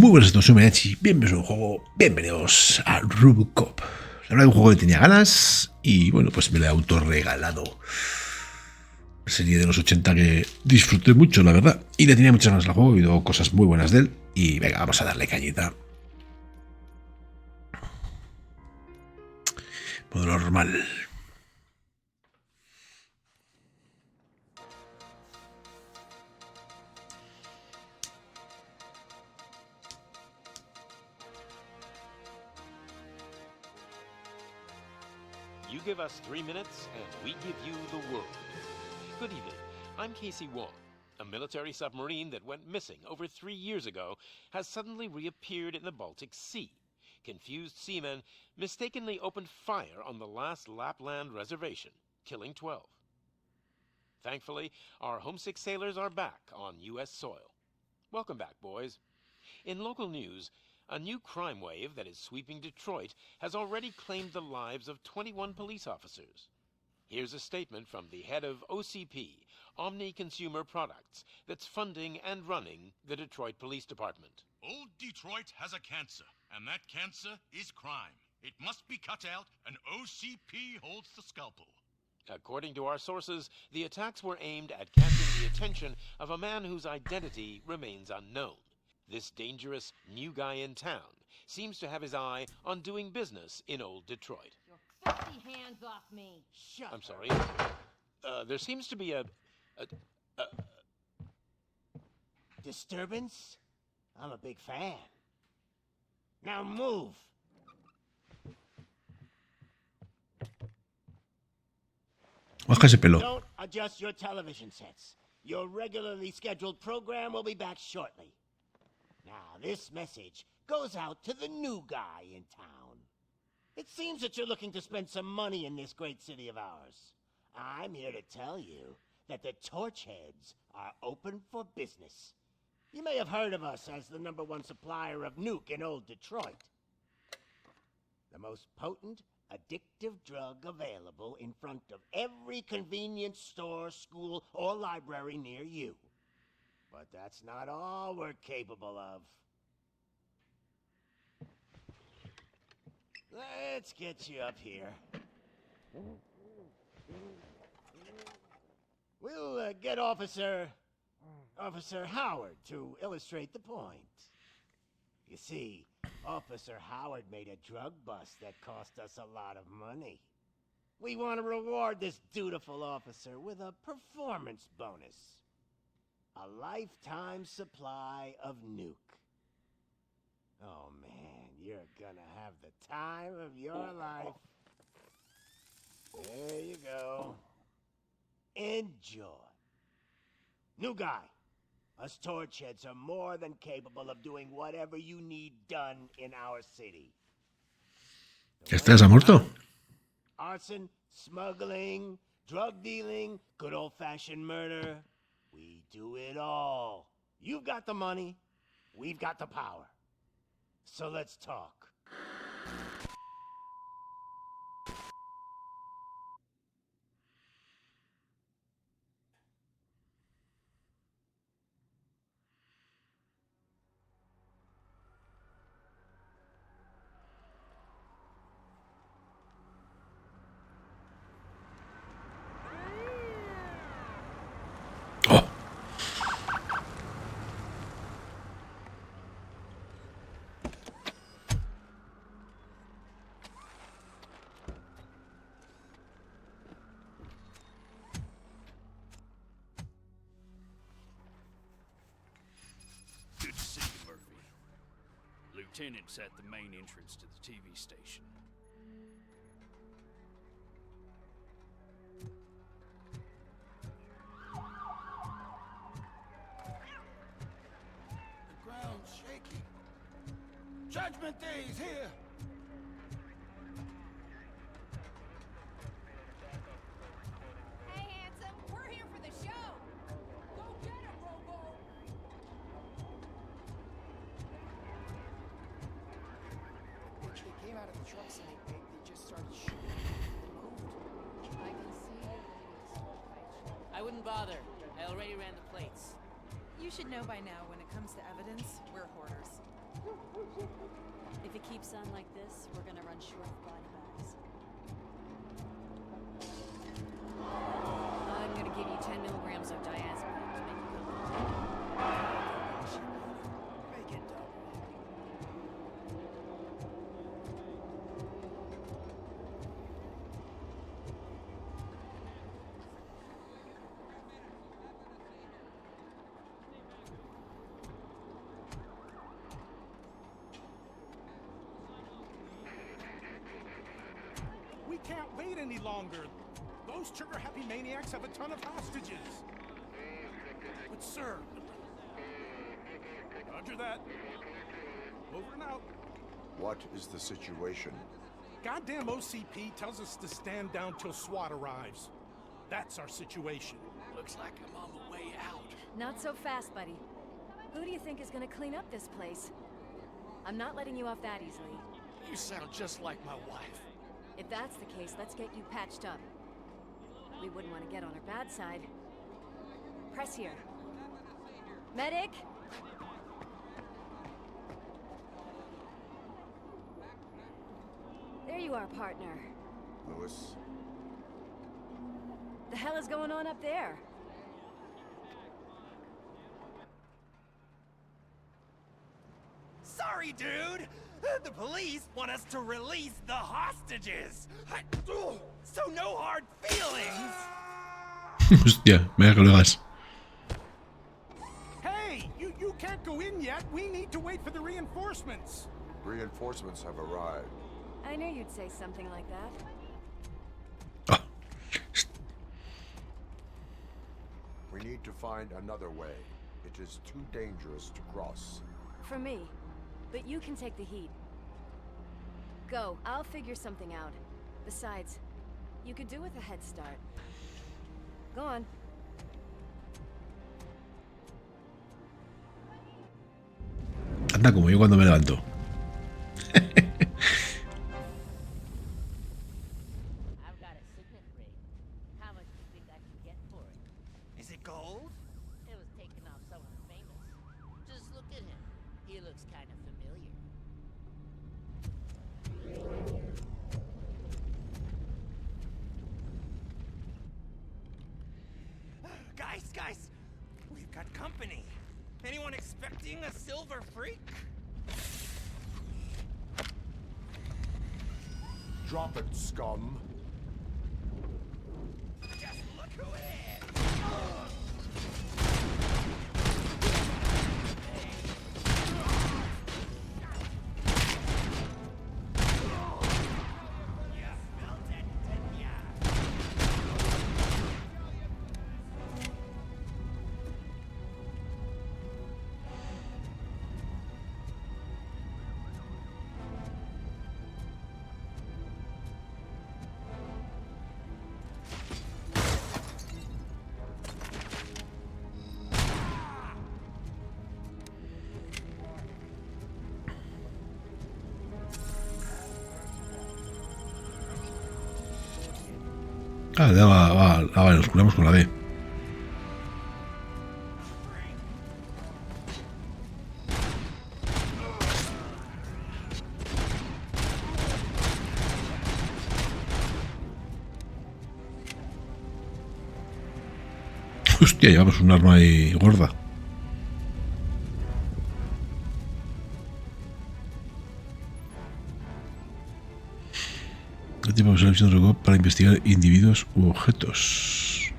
Muy buenas a todos, soy Menachi, bienvenidos a un juego, bienvenidos a RoboCop. La verdad, un juego que tenía ganas y bueno, pues me lo he autorregalado. Una serie de los 80 que disfruté mucho, la verdad, y le tenía muchas ganas al juego, he oído cosas muy buenas de él y venga, vamos a darle cañita. Modo normal. You give us 3 minutes, and we give you the world. Good evening. I'm Casey Wong. A military submarine that went missing over 3 years ago has suddenly reappeared in the Baltic Sea. Confused seamen mistakenly opened fire on the last Lapland reservation, killing 12. Thankfully, our homesick sailors are back on U.S. soil. Welcome back, boys. In local news, a new crime wave that is sweeping Detroit has already claimed the lives of 21 police officers. Here's a statement from the head of OCP, Omni Consumer Products, that's funding and running the Detroit Police Department. Old Detroit has a cancer, and that cancer is crime. It must be cut out, and OCP holds the scalpel. According to our sources, the attacks were aimed at catching the attention of a man whose identity remains unknown. This dangerous new guy in town seems to have his eye on doing business in old Detroit. Your filthy hands off me! Shut I'm sorry. There seems to be a Disturbance? I'm a big fan. Now move! Baja ese pelo. Don't adjust your television sets. Your regularly scheduled program will be back shortly. Now, this message goes out to the new guy in town. It seems that you're looking to spend some money in this great city of ours. I'm here to tell you that the Torchheads are open for business. You may have heard of us as the #1 supplier of nuke in old Detroit. The most potent, addictive drug available in front of every convenience store, school, or library near you. But that's not all we're capable of. Let's get you up here. We'll get Officer Howard to illustrate the point. You see, Officer Howard made a drug bust that cost us a lot of money. We want to reward this dutiful officer with a performance bonus. A lifetime supply of nuke. Oh man, you're gonna have the time of your life. There you go. Enjoy. New guy, us Torchheads are more than capable of doing whatever you need done in our city. ¿Estás muerto? Arson, smuggling, drug dealing, good old-fashioned murder. We do it all. You've got the money, we've got the power. So let's talk. Oh. Good to see you, Murphy. Lieutenant's at the main entrance to the TV station. The ground's shaking. Judgment Day is here. Hey, handsome, we're here for the show! Go get him, Robo! They came out of the trucks and they just started shooting. They moved. I can see you, ladies. I wouldn't bother. I already ran the plates. You should know by now when it comes to evidence, we're hoarders. If it keeps on like this, we're gonna run short of body bags. I'm gonna give you 10 milligrams of diazepam to make you comfortable. Make it double. We can't wait any longer. Those trigger-happy maniacs have a ton of hostages. But sir... Roger that. Over and out. What is the situation? Goddamn OCP tells us to stand down till SWAT arrives. That's our situation. Looks like I'm on the way out. Not so fast, buddy. Who do you think is gonna clean up this place? I'm not letting you off that easily. You sound just like my wife. If that's the case, let's get you patched up. We wouldn't want to get on her bad side. Press here. Medic! There you are, partner. Lewis? The hell is going on up there? Sorry, dude! The police want us to release the hostages! So no hard feelings! Hostia, vaya colegas. Hey! You can't go in yet! We need to wait for the reinforcements! Reinforcements have arrived. I knew you'd say something like that. Ah. We need to find another way. It is too dangerous to cross. For me. But you can take the heat. Go. I'll figure something out. Besides, you could do with a head start. Go on. Anda como yo cuando me levanto. I've got a signet ring. How much do you think I can get for it? Is it gold? It was taken off someone famous. Just look at him. He looks kind of familiar. Guys! We've got company. Anyone expecting a silver freak? Drop it, scum. Just look who it is! You smelt it, didn't ya? Ah, vale, nos curamos con la B. Hostia, llevamos un arma ahí gorda. ¿Qué tipo de usar la visión de RoboCop para investigar individuos u objetos?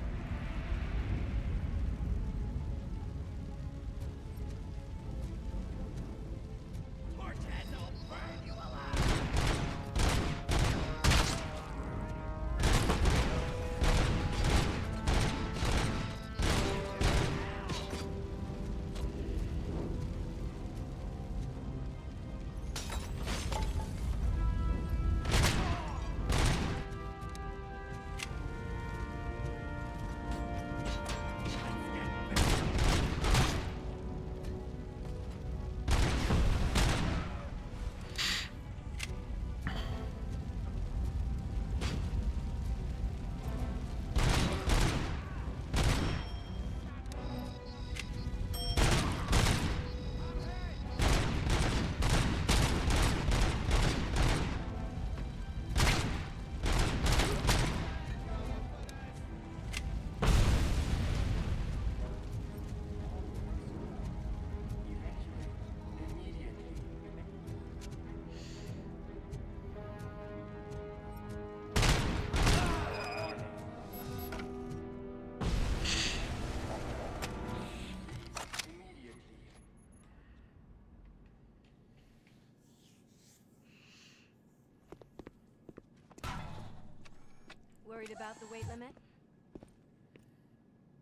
worried about the weight limit?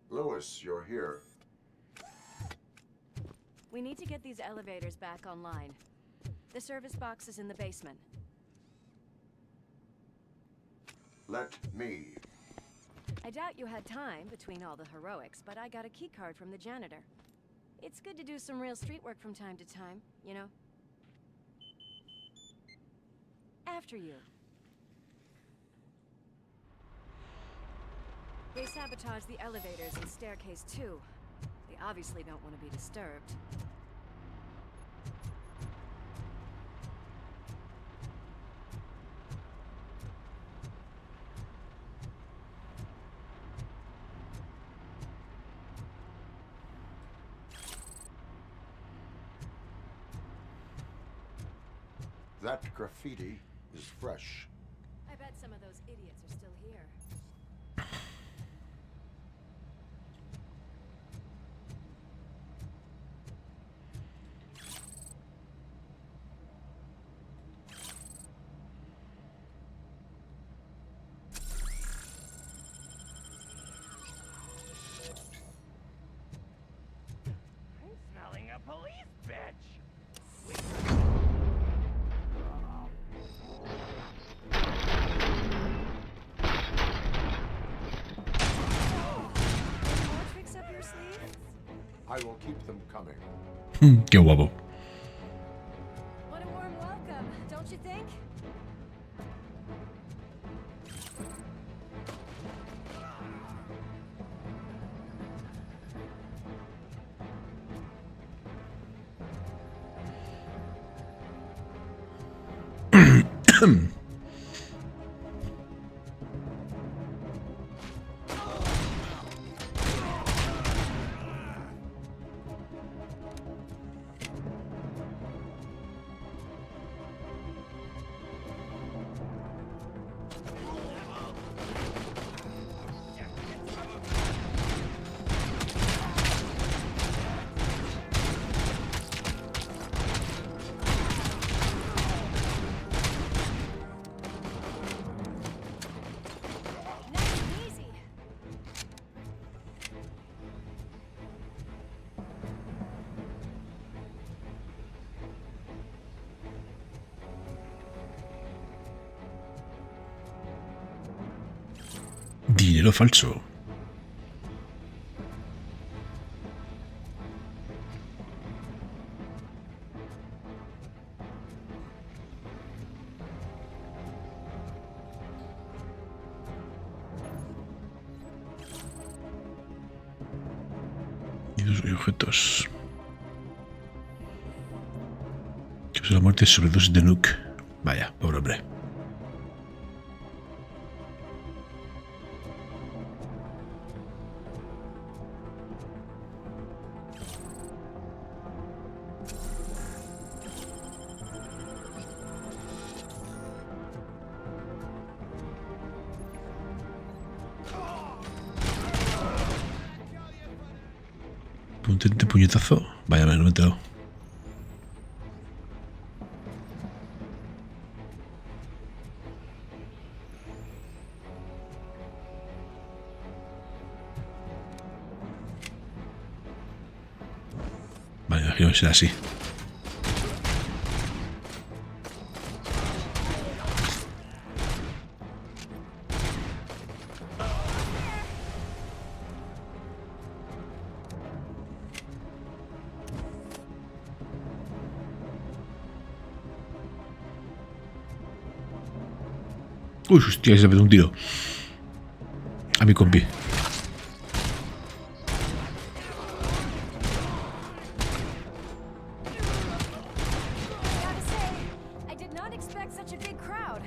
Lewis, you're here. We need to get these elevators back online. The service box is in the basement. Let me. I doubt you had time between all the heroics, but I got a key card from the janitor. It's good to do some real street work from time to time, you know? After you. They sabotaged the elevators and staircase too. They obviously don't want to be disturbed. That graffiti is fresh. I bet some of those idiots are still here. I'm smelling a police bitch. More tricks up your sleeve? I will keep them coming. Qué guapo. What a warm welcome, don't you think? Nice and easy. Dinero falso. Y objetos. Causa la muerte de sobredosis de Nuke. Vaya, pobre hombre. Potente puñetazo. Vaya, no me he enterado. Vale, imagino que será así. Uy, hostia, se me dio un tiro. A mi compi. Gotta say, I did not expect such a big crowd.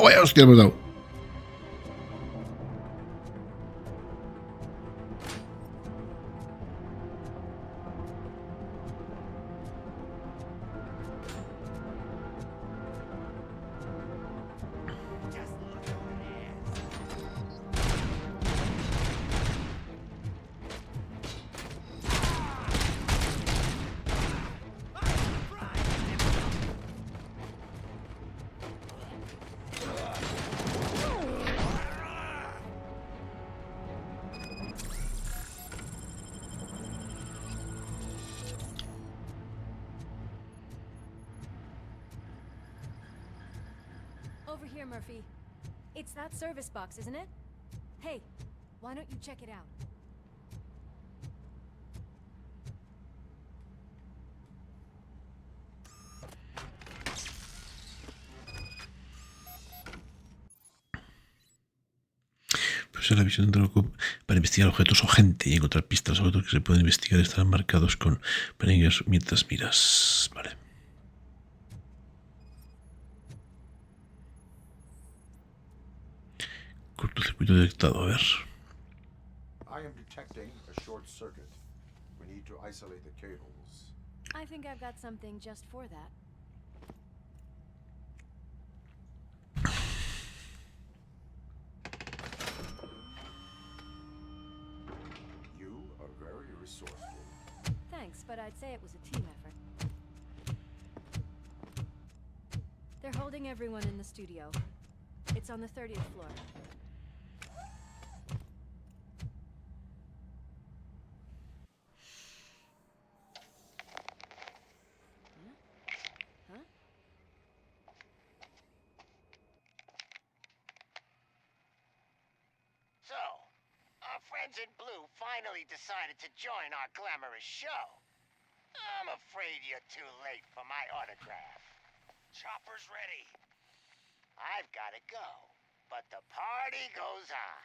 ¡Oh, vaya hostia, hemos dado! Over here, Murphy. It's that service box, isn't it? Hey, why don't you check it out? Pues es la visión de RoboCop para investigar objetos o gente y encontrar pistas. Los objetos que se pueden investigar estarán marcados con panillas mientras miras. Vale. Cortocircuito detectado, a ver. I am detecting a short circuit. We need to isolate the cables. I think I've got something just for that. You are very resourceful. Thanks, but I'd say it was a team effort. They're holding everyone in the studio. It's on the 30th floor. Huh? So, our friends in blue finally decided to join our glamorous show. I'm afraid you're too late for my autograph. Chopper's ready. I've got to go, but the party goes on.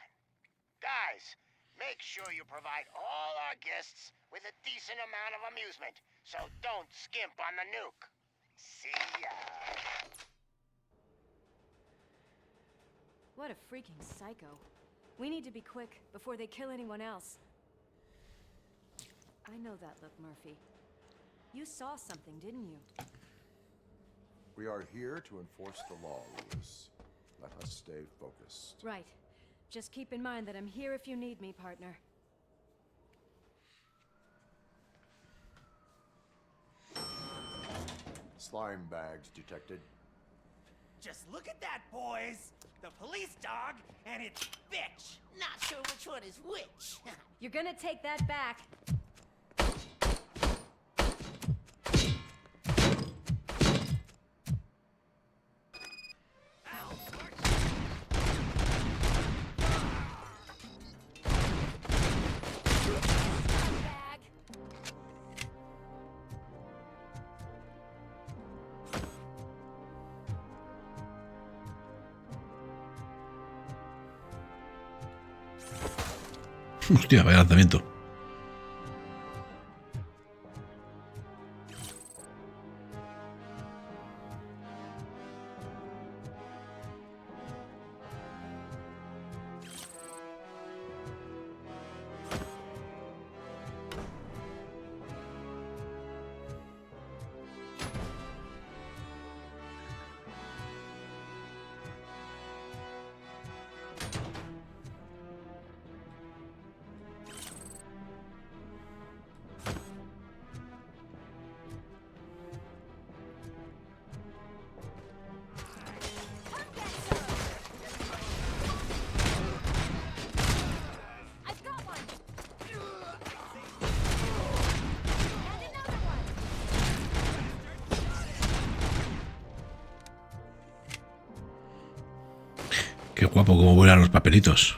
Guys, make sure you provide all our guests with a decent amount of amusement, so don't skimp on the nuke. See ya. What a freaking psycho. We need to be quick before they kill anyone else. I know that look, Murphy. You saw something, didn't you? We are here to enforce the law, Lewis. Let us stay focused. Right. Just keep in mind that I'm here if you need me, partner. Slime bags detected. Just look at that, boys. The police dog and its bitch. Not sure which one is which. You're gonna take that back. Hostia, vaya lanzamiento. Qué guapo cómo vuelan los papelitos.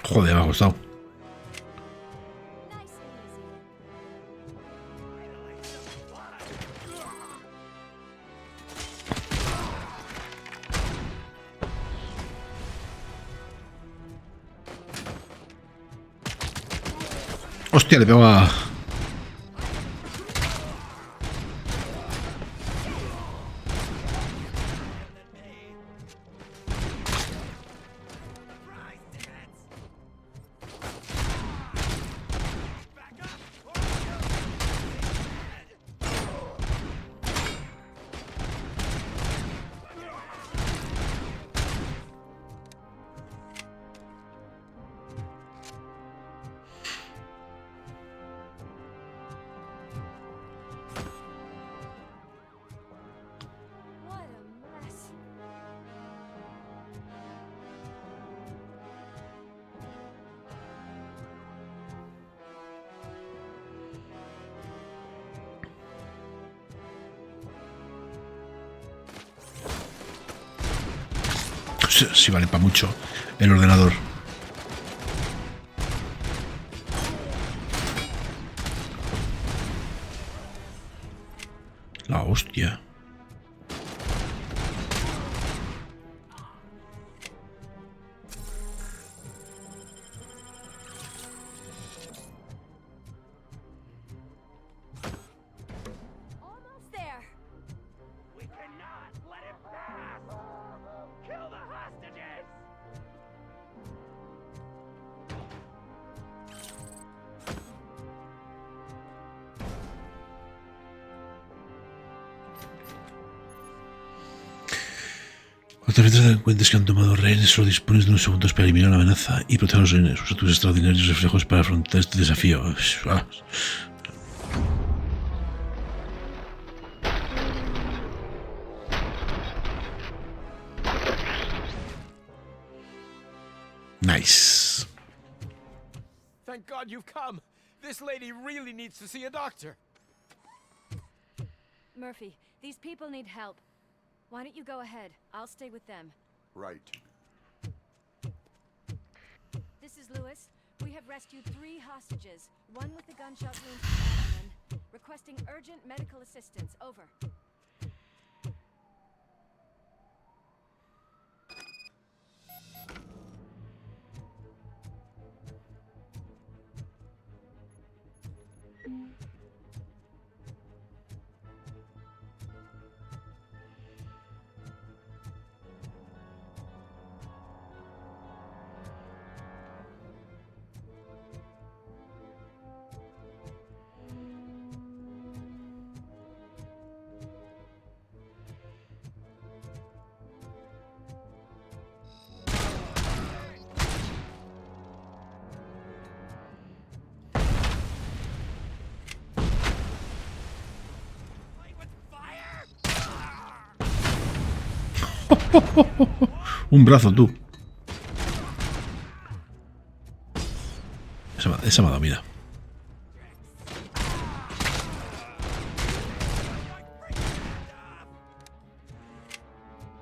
Joder, me ha gustado. Hostia, le pego a... What a mess. Sí, vale para mucho el ordenador. La hostia. Almost there. We cannot let it pass! Kill the hostages! Cuando te enfrentas a delincuentes que han tomado rehenes, solo dispones de unos segundos para eliminar la amenaza y proteger a los rehenes. Usa tus extraordinarios reflejos para afrontar este desafío. Ah. Nice. Thank God you've come. This lady really needs to see a doctor. Murphy, these people need help. Why don't you go ahead? I'll stay with them. Right. This is Lewis. We have rescued 3 hostages, one with a gunshot wound to the abdomen, requesting urgent medical assistance. Over. Un brazo, tú. Esa me ha dado, mira.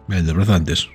Mira, el del brazo antes.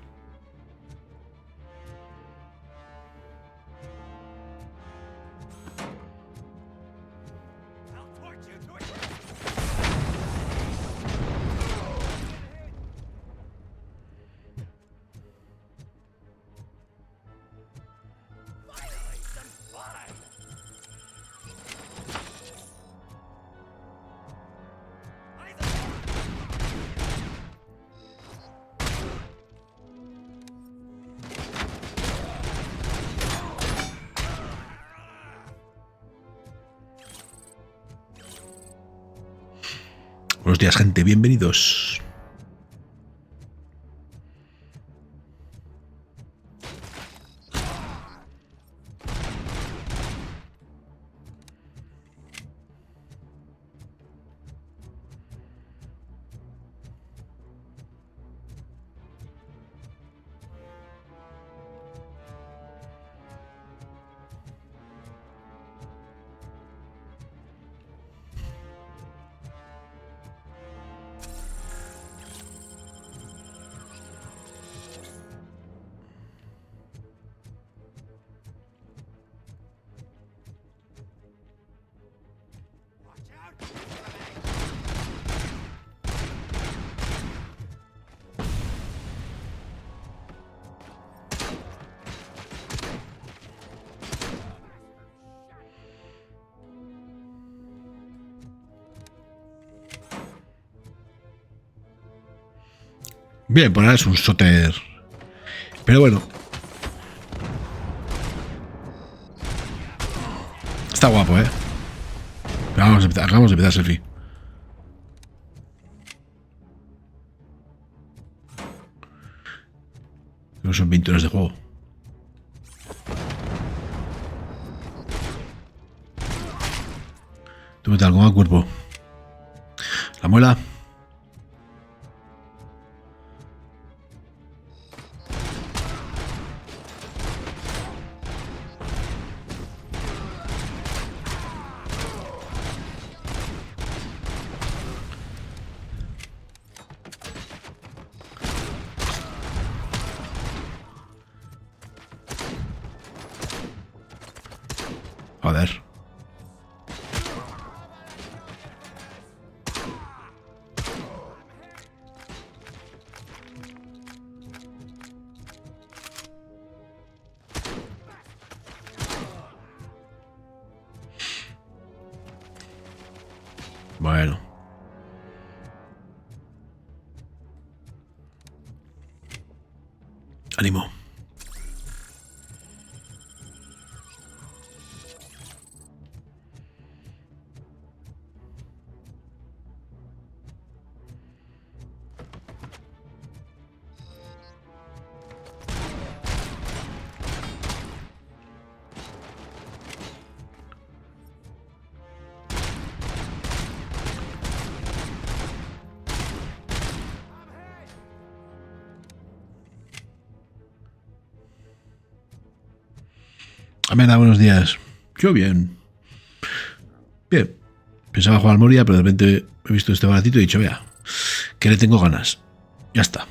Buenos días, gente, bienvenidos. Bien, por ahora es un soter. Pero bueno. Está guapo, ¿eh? Pero acabamos de empezar selfie. No son 20 horas de juego. ¿Tú qué tal? ¿Cómo va el cuerpo? ¿La muela? Joder. Bueno. Ánimo. Amena, buenos días. Yo bien. Bien. Pensaba jugar al Moria, pero de repente he visto este baratito y he dicho, vea, que le tengo ganas. Ya está.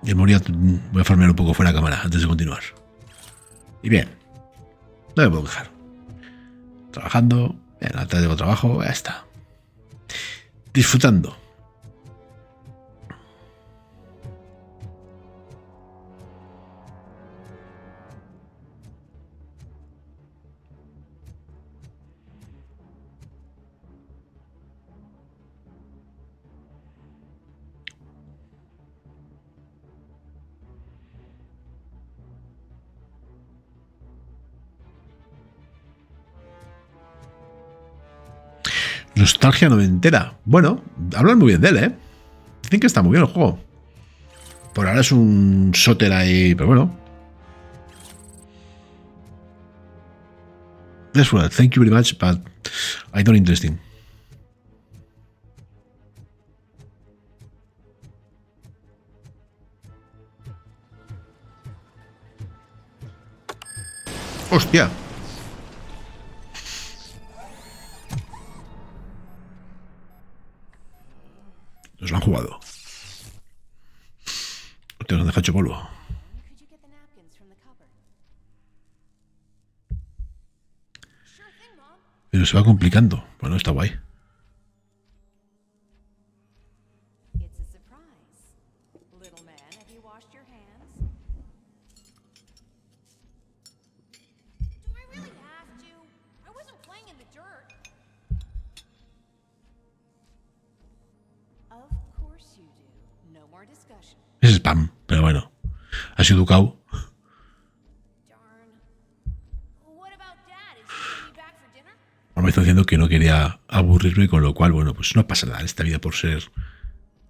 Y el Moria voy a farmear un poco fuera de cámara antes de continuar. Y bien. No me puedo quejar. Trabajando. En la tarde tengo trabajo. Ya está. Disfrutando. Nostalgia noventera. Bueno, hablan muy bien de él, ¿eh? Dicen que está muy bien el juego. Por ahora es un soter ahí, pero bueno. That's right. Thank you very much, but I don't interesting. ¡Hostia! Nos lo han jugado. Te nos deja hecho polvo. Pero se va complicando. Bueno, está guay. Es spam, pero bueno. Has educado. Me está diciendo que no quería aburrirme, con lo cual, bueno, pues no pasa nada en esta vida por ser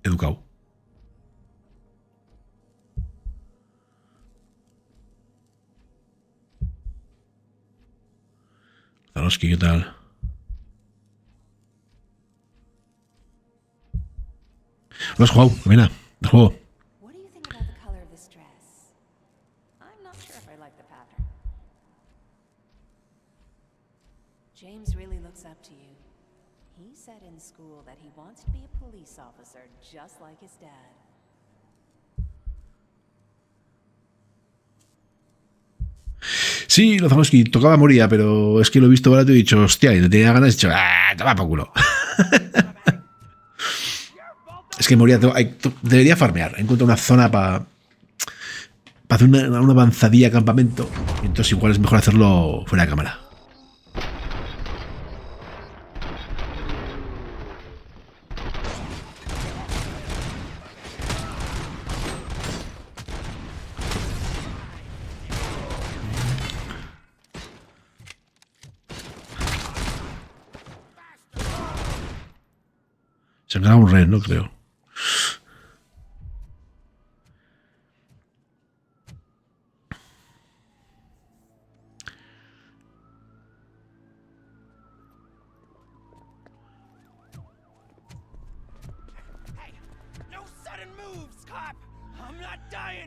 educado. Zanoski, ¿qué tal? ¿Lo has jugado? Mira, el juego. James really looks up to you. He said in school that he wants to be a police officer just like his dad. Sí, lo hacemos que tocaba Moria, pero es que lo he visto barato y he dicho, hostia, y le tenía ganas y he dicho, toma por culo. Es que Moria debería farmear. Encuentro una zona para hacer una avanzadilla campamento. Entonces igual es mejor hacerlo fuera de cámara. Se encarga un rey, no creo.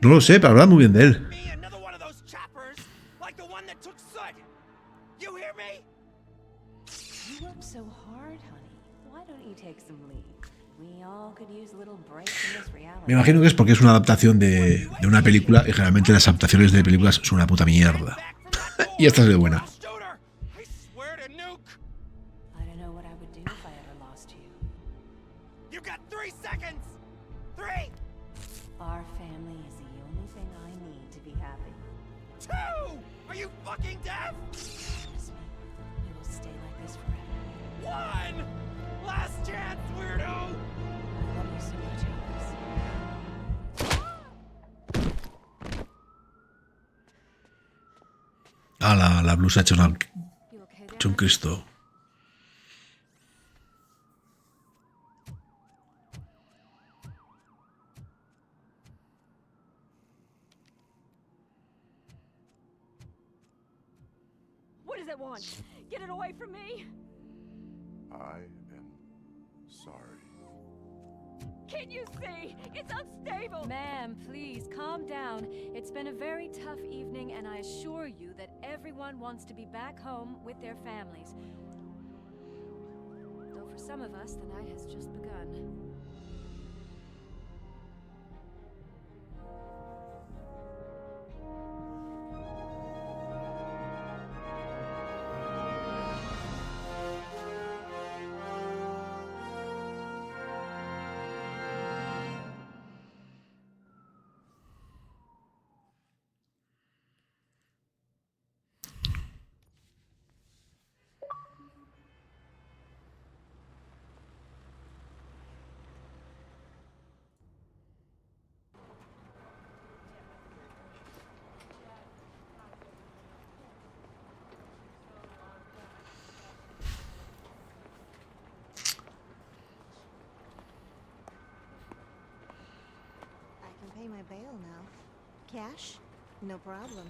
No lo sé, pero habla muy bien de él. You work so hard, honey. Why don't you take some leave? We all could use a little break from this reality. Me imagino que es porque es una adaptación de una película y generalmente las adaptaciones de películas son una puta mierda. Y esta es de buena. I don't know what I would do if I ever lost you. You got 3 seconds. 3. Our family is the only thing I need to be happy. 2. Are you fucking deaf? Promise me, we will stay like this forever. 1. Last chance, weirdo. I love you so much, Alice. Ah, la blusa hecha You okay there? un Cristo. What does it want? Get it away from me! I am sorry. Can't you see? It's unstable! Ma'am, please, calm down. It's been a very tough evening, and I assure you that everyone wants to be back home with their families. Though for some of us, the night has just begun. Pay my bail now. Cash? No problem.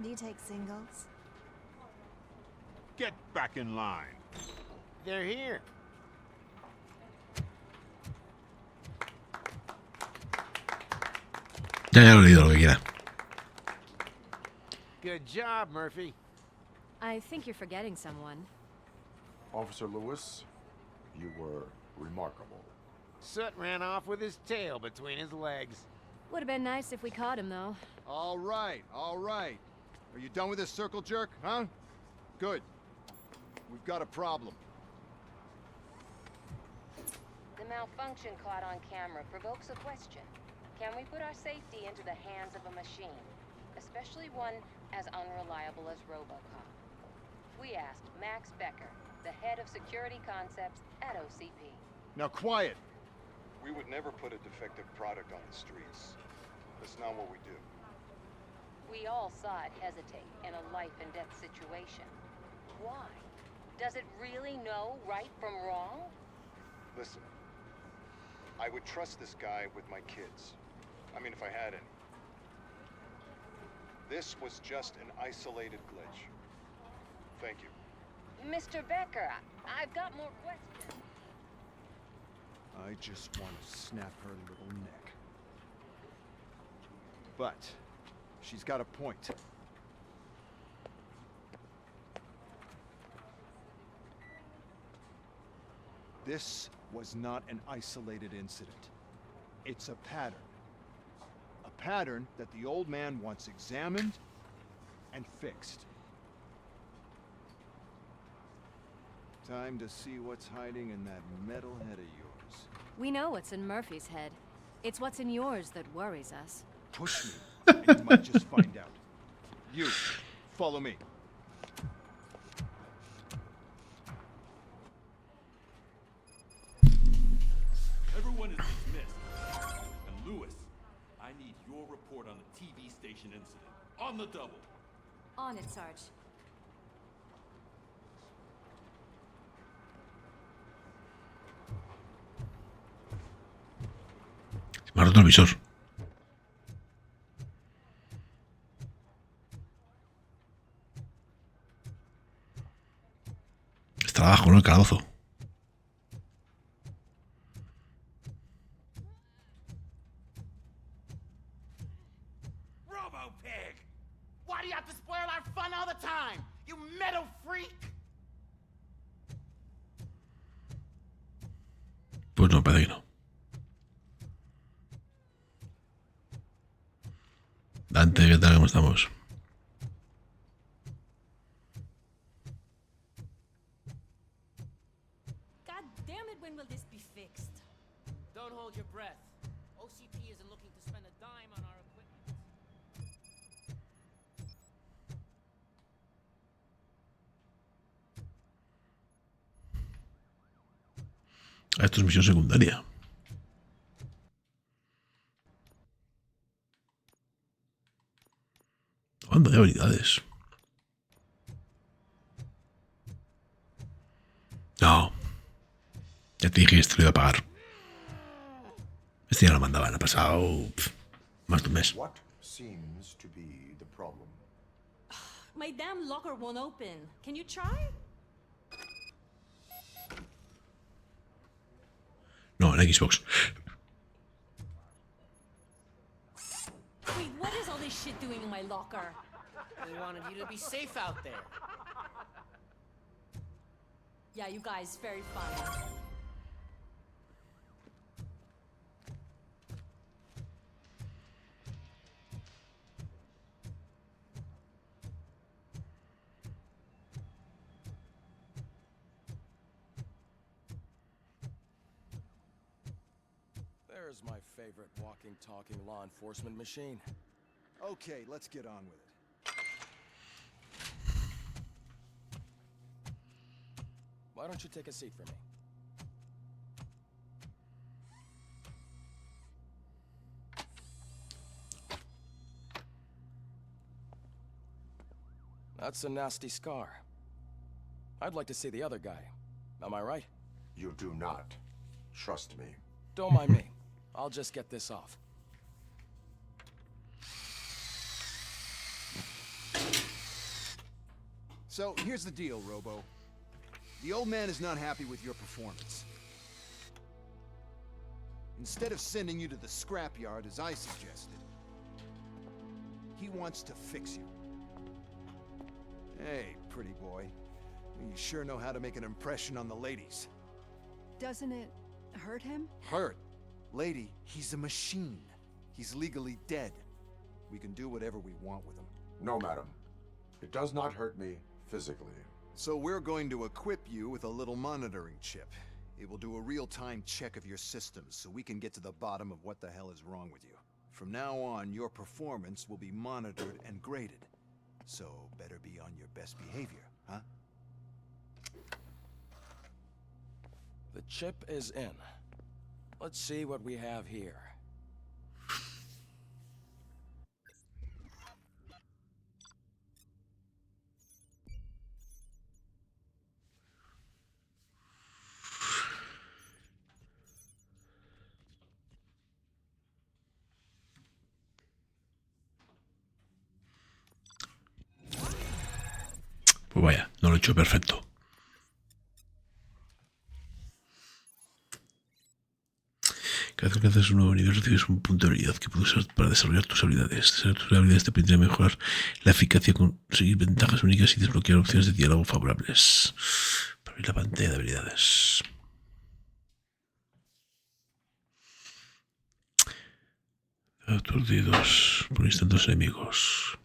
Do you take singles? Get back in line. They're here. Ya lo he leído, lo que quiera. Good job, Murphy. I think you're forgetting someone. Officer Lewis, you were remarkable. Soot ran off with his tail between his legs. Would have been nice if we caught him, though. All right, all right. Are you done with this circle jerk, huh? Good. We've got a problem. The malfunction caught on camera provokes a question. Can we put our safety into the hands of a machine, especially one as unreliable as RoboCop? We asked Max Becker, the head of security concepts at OCP. Now quiet! We would never put a defective product on the streets. That's not what we do. We all saw it hesitate in a life-and-death situation. Why? Does it really know right from wrong? Listen, I would trust this guy with my kids. I mean, if I had any. This was just an isolated glitch. Thank you. Mr. Becker, I've got more questions. I just want to snap her little neck. But she's got a point. This was not an isolated incident. It's a pattern. A pattern that the old man wants examined and fixed. Time to see what's hiding in that metal head of yours. We know what's in Murphy's head. It's what's in yours that worries us. Push me, and you might just find out. You, follow me. Everyone is dismissed. And Lewis, I need your report on the TV station incident. On the double. On it, Sarge. ha roto el visor. Está abajo, ¿no? El calabozo. RoboPig! Why do you have to spoil our fun all the time? You metal freak! Pues no, parece que no. Dante, ¿qué tal? ¿Cómo estamos? God damn it, when will this be fixed? Don't hold your breath. OCP isn't looking to spend a dime on our equipment. Esto es misión secundaria. Banda de habilidades. No. Ya te dije que esto lo iba a pagar. Este ya lo mandaban. Ha pasado más de un mes. What seems to be the problem? My damn locker won't open. Can you try? No, en Xbox. Wait, what is all this shit doing in my locker? We wanted you to be safe out there. Yeah, you guys, very fun. There's my favorite walking, talking law enforcement machine. Okay, let's get on with it. Why don't you take a seat for me? That's a nasty scar. I'd like to see the other guy. Am I right? You do not. Trust me. Don't mind me. I'll just get this off. So, here's the deal, Robo. The old man is not happy with your performance. Instead of sending you to the scrapyard, as I suggested, he wants to fix you. Hey, pretty boy. You sure know how to make an impression on the ladies. Doesn't it hurt him? Hurt? Lady, he's a machine. He's legally dead. We can do whatever we want with him. No, madam. It does not hurt me physically. So we're going to equip you with a little monitoring chip. It will do a real-time check of your systems so we can get to the bottom of what the hell is wrong with you. From now on, your performance will be monitored and graded. So better be on your best behavior, huh? The chip is in. Let's see what we have here. Pues vaya, no lo he hecho perfecto. Cada vez que haces un nuevo nivel recibes un punto de habilidad que puedes usar para desarrollar tus habilidades. Desarrollar tus habilidades te permitirá mejorar la eficacia, conseguir ventajas únicas y desbloquear opciones de diálogo favorables. Para abrir la pantalla de habilidades. Aturdidos por instantes enemigos.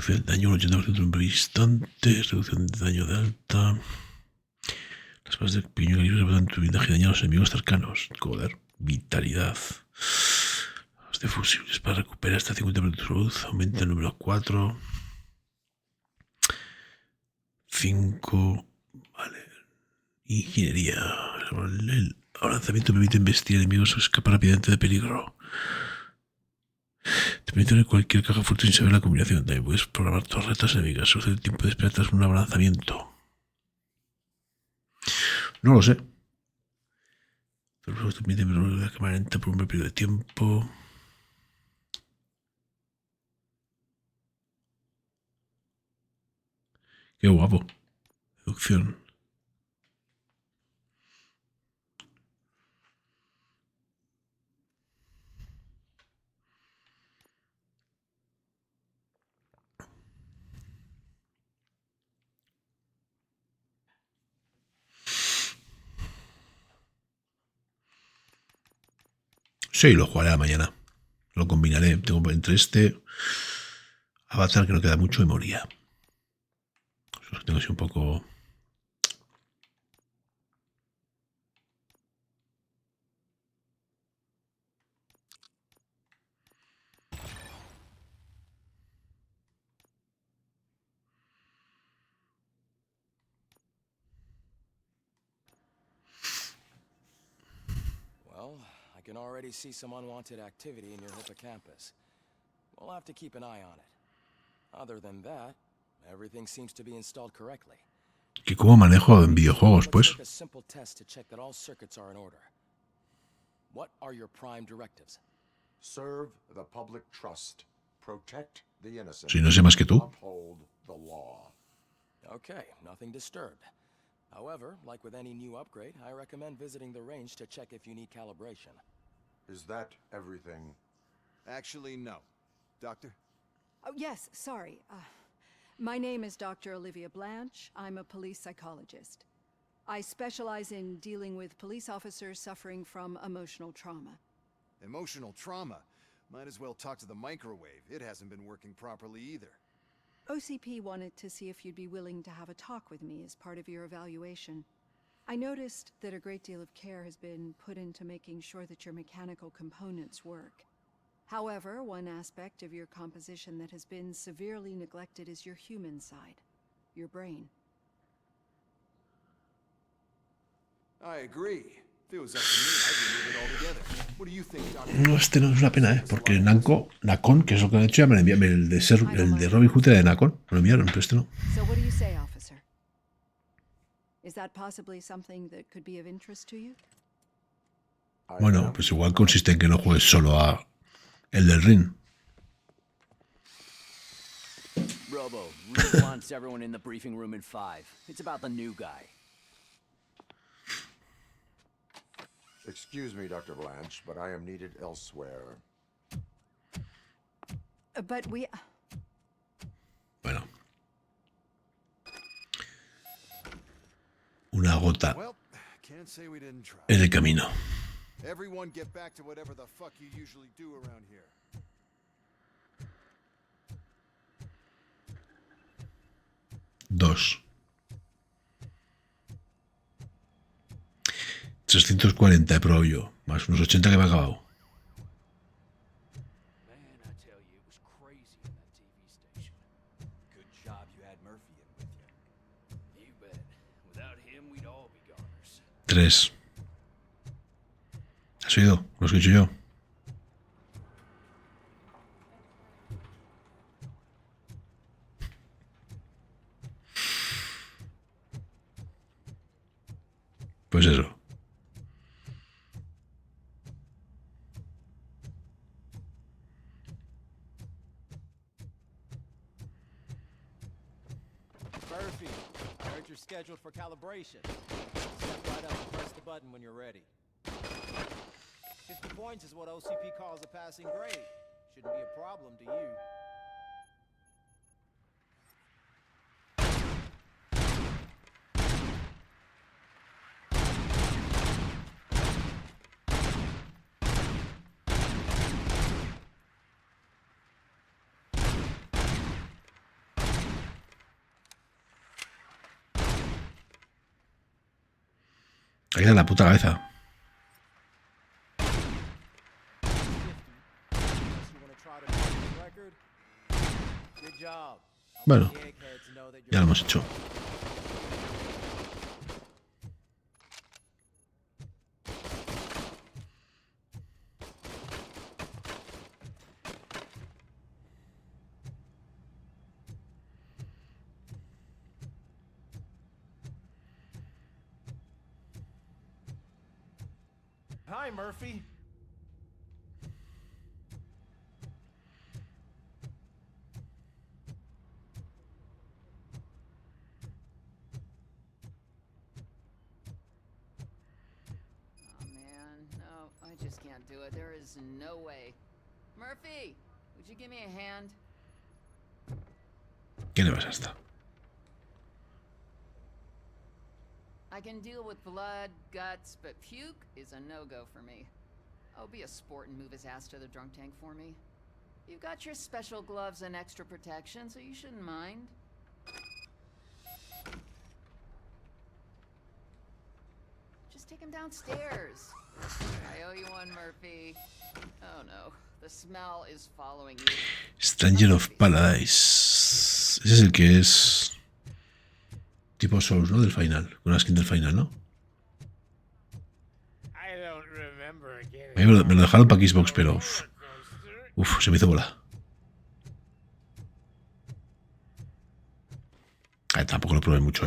Reducción de daño, un 80% en un breve instante. Reducción de daño de alta. Las balas de pequeño calibre se pueden tu blindaje y dañar a los enemigos cercanos. Joder, vitalidad. Los de fusibles para recuperar hasta 50% de salud. Aumenta el número 4. 5. Vale. Ingeniería. El lanzamiento permite investir enemigos o escapar rápidamente de peligro. Te permite en cualquier caja fuerte sin saber la combinación. También puedes programar torretas enemigas. Reduce el tiempo de espera tras un lanzamiento. No lo sé. Pero te permite ver la cámara lenta por un breve periodo de tiempo. Qué guapo. Deducción. Sí, lo jugaré a la mañana. Lo combinaré. Tengo entre este Avatar, que no queda mucho, y Moría. Tengo así un poco... Well, I can already see some unwanted activity in your hippocampus. We'll have to keep an eye on it. Other than that, everything seems to be installed correctly. ¿Y cómo manejo en videojuegos, pues? A simple test to check that all circuits are in order. What are your prime directives? Serve the public trust. Protect the innocent. Si no sé más que tú. Uphold the law. Okay, nothing disturbed. However, like with any new upgrade, I recommend visiting the range to check if you need calibration. Is that everything? Actually, no. Doctor? Oh, yes, sorry. My name is Dr. Olivia Blanche. I'm a police psychologist. I specialize in dealing with police officers suffering from emotional trauma. Emotional trauma? Might as well talk to the microwave. It hasn't been working properly either. OCP wanted to see if you'd be willing to have a talk with me as part of your evaluation. I noticed that a great deal of care has been put into making sure that your mechanical components work. However, one aspect of your composition that has been severely neglected is your human side, your brain. I agree. If it was up to me, I'd remove it altogether. What do you think, Doctor? No, este no es una pena, porque Nacon, que es lo que han hecho, ya me lo enviaron. El de Robin Hood era de Nacon, me lo enviaron, pero este no. So what do you say, officer? Is that possibly something that could be of interest to you? Bueno, pues igual consiste en que no juegues solo a el del ring. Robo, Reed wants everyone in the briefing room in 5. It's about the new guy. Excuse me, Dr. Blanche, but I am needed elsewhere. But we... Bueno. Una gota Well, can't say we didn't try. en el camino. Everyone get back to whatever the fuck you usually do around here. Dos. 340 he probado yo, más unos 80 que me ha acabado. Man, I tell you, it was crazy in that TV station. Good job you had Murphy in with you. You bet. Without him, we'd all be goners. 3. ¿Has oído? Lo he dicho yo. Pues eso. Murphy, I heard you're scheduled for calibration. Step right up and press the button when you're ready. 50 points is what OCP calls a passing grade. Shouldn't be a problem to you. Ahí en la puta cabeza. Bueno, ya lo hemos hecho. Hi, Murphy. I just can't do it. There is no way. Murphy, would you give me a hand? ¿Qué le pasa a esta? I can deal with blood, guts, but puke is a no-go for me. Oh, be a sport and move his ass to the drunk tank for me. You've got your special gloves and extra protection, so you shouldn't mind. Just take him downstairs. I owe you one, Murphy. Oh no, the smell is following you. Stranger of Paradise. Ese es el que es tipo Souls, ¿no? Del final, con la skin del final, ¿no? Me lo dejaron para Xbox, pero uf, se me hizo bola. Tampoco lo probé mucho,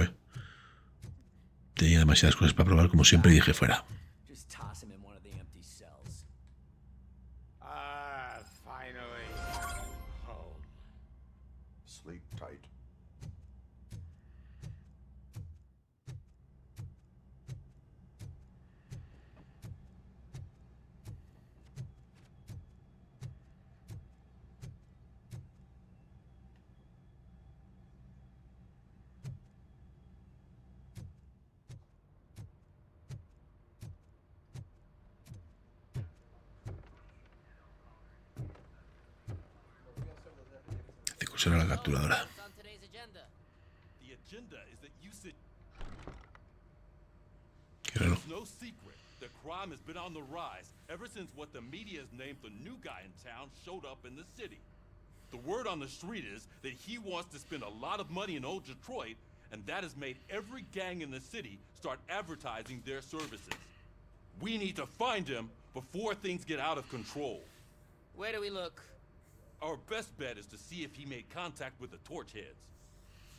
Tenía demasiadas cosas para probar, como siempre, y dije fuera. Sleep tight. Será la capturadora. It's no secret that crime has been on the rise ever since what the media has named the new guy in town showed up in the city. The word on the street is that he wants to spend a lot of money in old Detroit, and that has made every gang in the city start advertising their services. We need to find him before things get out of control. Where do we look? Our best bet is to see if he made contact with the torchheads.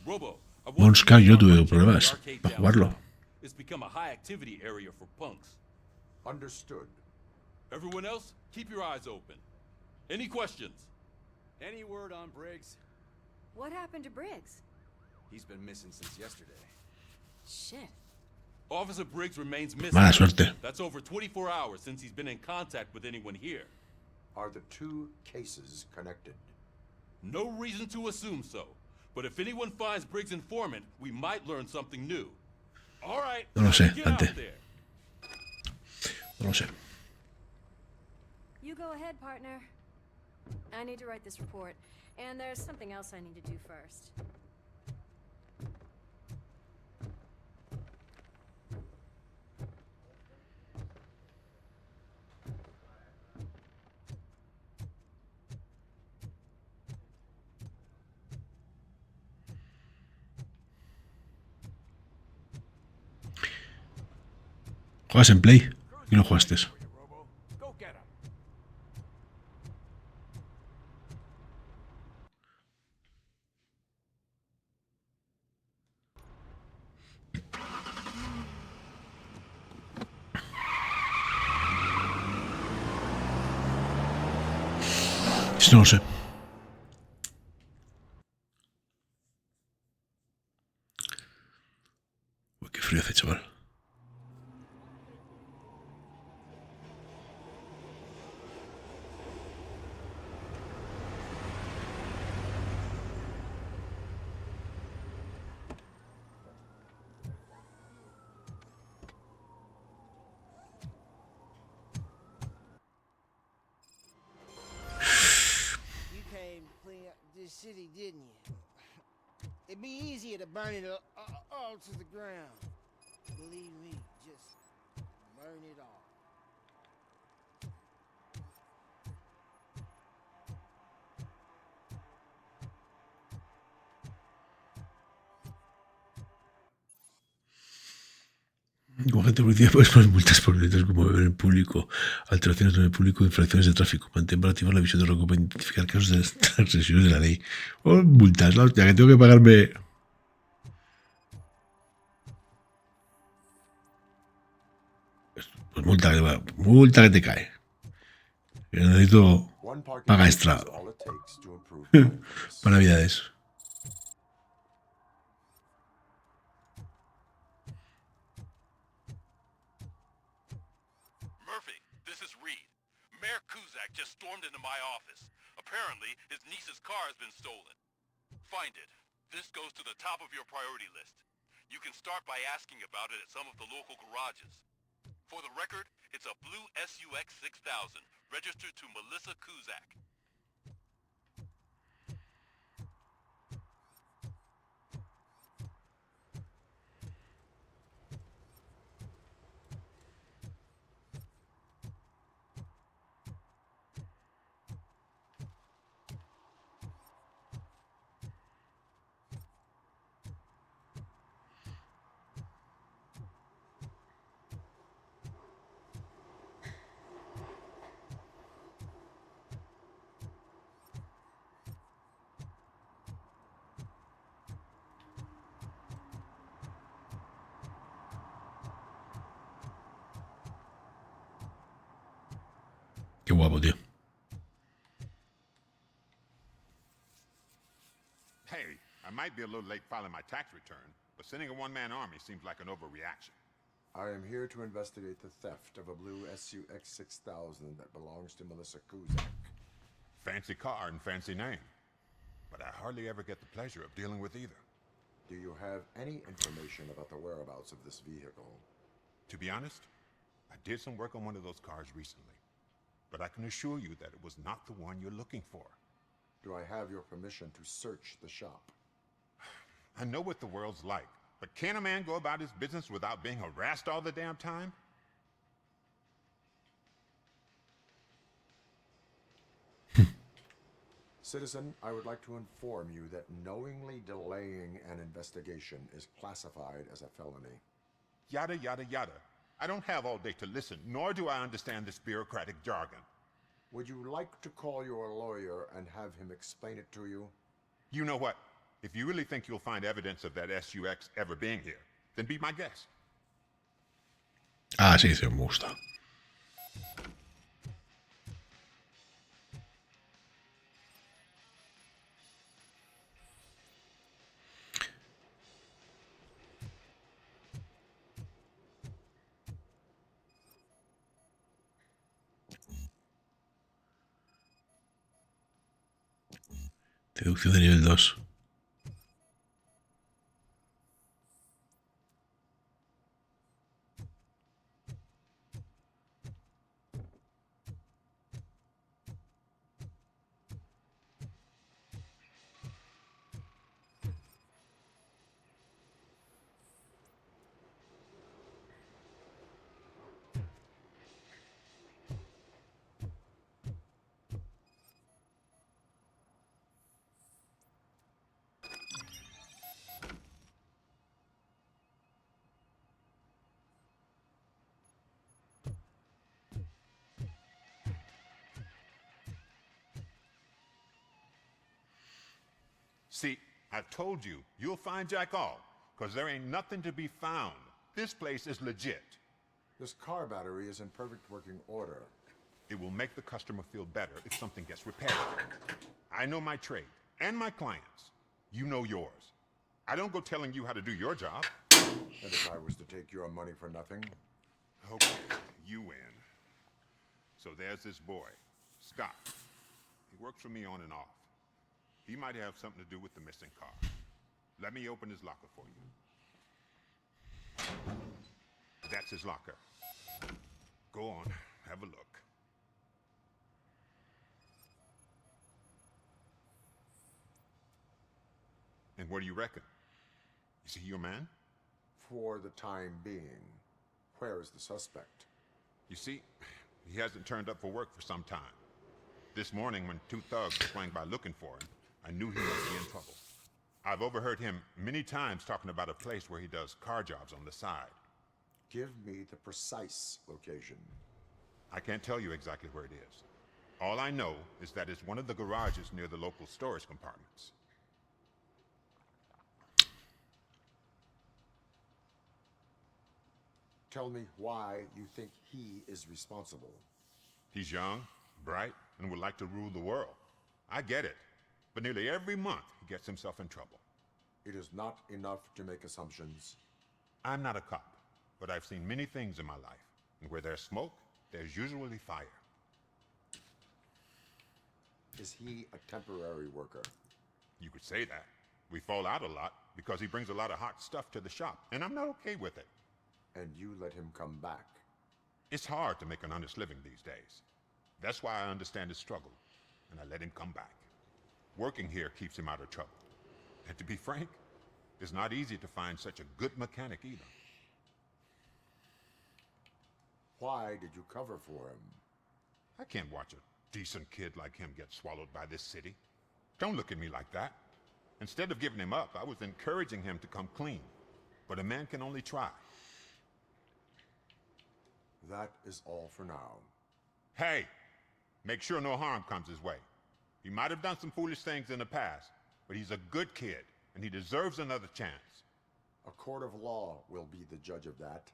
Robo, Monska, yo tuve problemas para jugarlo. It's become a high activity area for punks. Understood. Everyone else, keep your eyes open. Any questions? Any word on Briggs? What happened to Briggs? He's been missing since yesterday. Shit. Officer Briggs remains missing. Mala suerte. That's over 24 hours since he's been in contact with anyone here. Are the two cases connected? No reason to assume so. But if anyone finds Briggs' informant, we might learn something new. All right. No lo sé, get out Dante. there. No lo sé. You go ahead, partner. I need to write this report, and there's something else I need to do first. ¿Juegas en Play? ¿Y lo jugaste? No lo sé. Uy, qué frío hace, chaval. City, didn't you? It'd be easier to burn it all to the ground. Believe me, just burn it all. Como agente de policía puedes poner multas por delitos como beber en público, alteraciones en el público, infracciones de tráfico. Mantén para activar la visión de RoboCop para identificar casos de transgresiones de la ley. O multas, la hostia, que tengo que pagarme. Pues multa que te cae. Yo necesito paga extra para Navidades. Murphy, this is Reed. Mayor Kuzak just stormed into my office. Apparently, his niece's car has been stolen. Find it. This goes to the top of your priority list. You can start by asking about it at some of the local garages. For the record, it's a blue SUX 6000, registered to Melissa Kuzak. Qué guapo, tío. Hey, I might be a little late filing my tax return, but sending a one-man army seems like an overreaction. I am here to investigate the theft of a blue SUX 6000 that belongs to Melissa Kuzak. Fancy car and fancy name, but I hardly ever get the pleasure of dealing with either. Do you have any information about the whereabouts of this vehicle? To be honest, I did some work on one of those cars recently, but I can assure you that it was not the one you're looking for. Do I have your permission to search the shop? I know what the world's like, but can a man go about his business without being harassed all the damn time? Citizen, I would like to inform you that knowingly delaying an investigation is classified as a felony. Yada, yada, yada. I don't have all day to listen, nor do I understand this bureaucratic jargon. Would you like to call your lawyer and have him explain it to you? You know what? If you really think you'll find evidence of that SUX ever being here, then be my guest. Ah, sí, sí, me gusta. Deducción de nivel 2. See, I told you, you'll find Jack all, because there ain't nothing to be found. This place is legit. This car battery is in perfect working order. It will make the customer feel better if something gets repaired. I know my trade, and my clients. You know yours. I don't go telling you how to do your job. And if I was to take your money for nothing? Okay, you win. So there's this boy, Scott. He works for me on and off. He might have something to do with the missing car. Let me open his locker for you. That's his locker. Go on, have a look. And what do you reckon? Is he your man? For the time being. Where is the suspect? You see, he hasn't turned up for work for some time. This morning, when two thugs swang by looking for him, I knew he must be in trouble. I've overheard him many times talking about a place where he does car jobs on the side. Give me the precise location. I can't tell you exactly where it is. All I know is that it's one of the garages near the local storage compartments. tell me why you think he is responsible. He's young, bright, and would like to rule the world. I get it. But nearly every month, he gets himself in trouble. It is not enough to make assumptions. I'm not a cop, but I've seen many things in my life. And where there's smoke, there's usually fire. Is he a temporary worker? You could say that. We fall out a lot because he brings a lot of hot stuff to the shop, and I'm not okay with it. And you let him come back? It's hard to make an honest living these days. That's why I understand his struggle, and I let him come back. Working here keeps him out of trouble. And to be frank, it's not easy to find such a good mechanic either. Why did you cover for him? I can't watch a decent kid like him get swallowed by this city. Don't look at me like that. Instead of giving him up, I was encouraging him to come clean. But a man can only try. That is all for now. Hey, make sure no harm comes his way. He might have done some foolish things in the past, but he's a good kid, and he deserves another chance. A court of law will be the judge of that.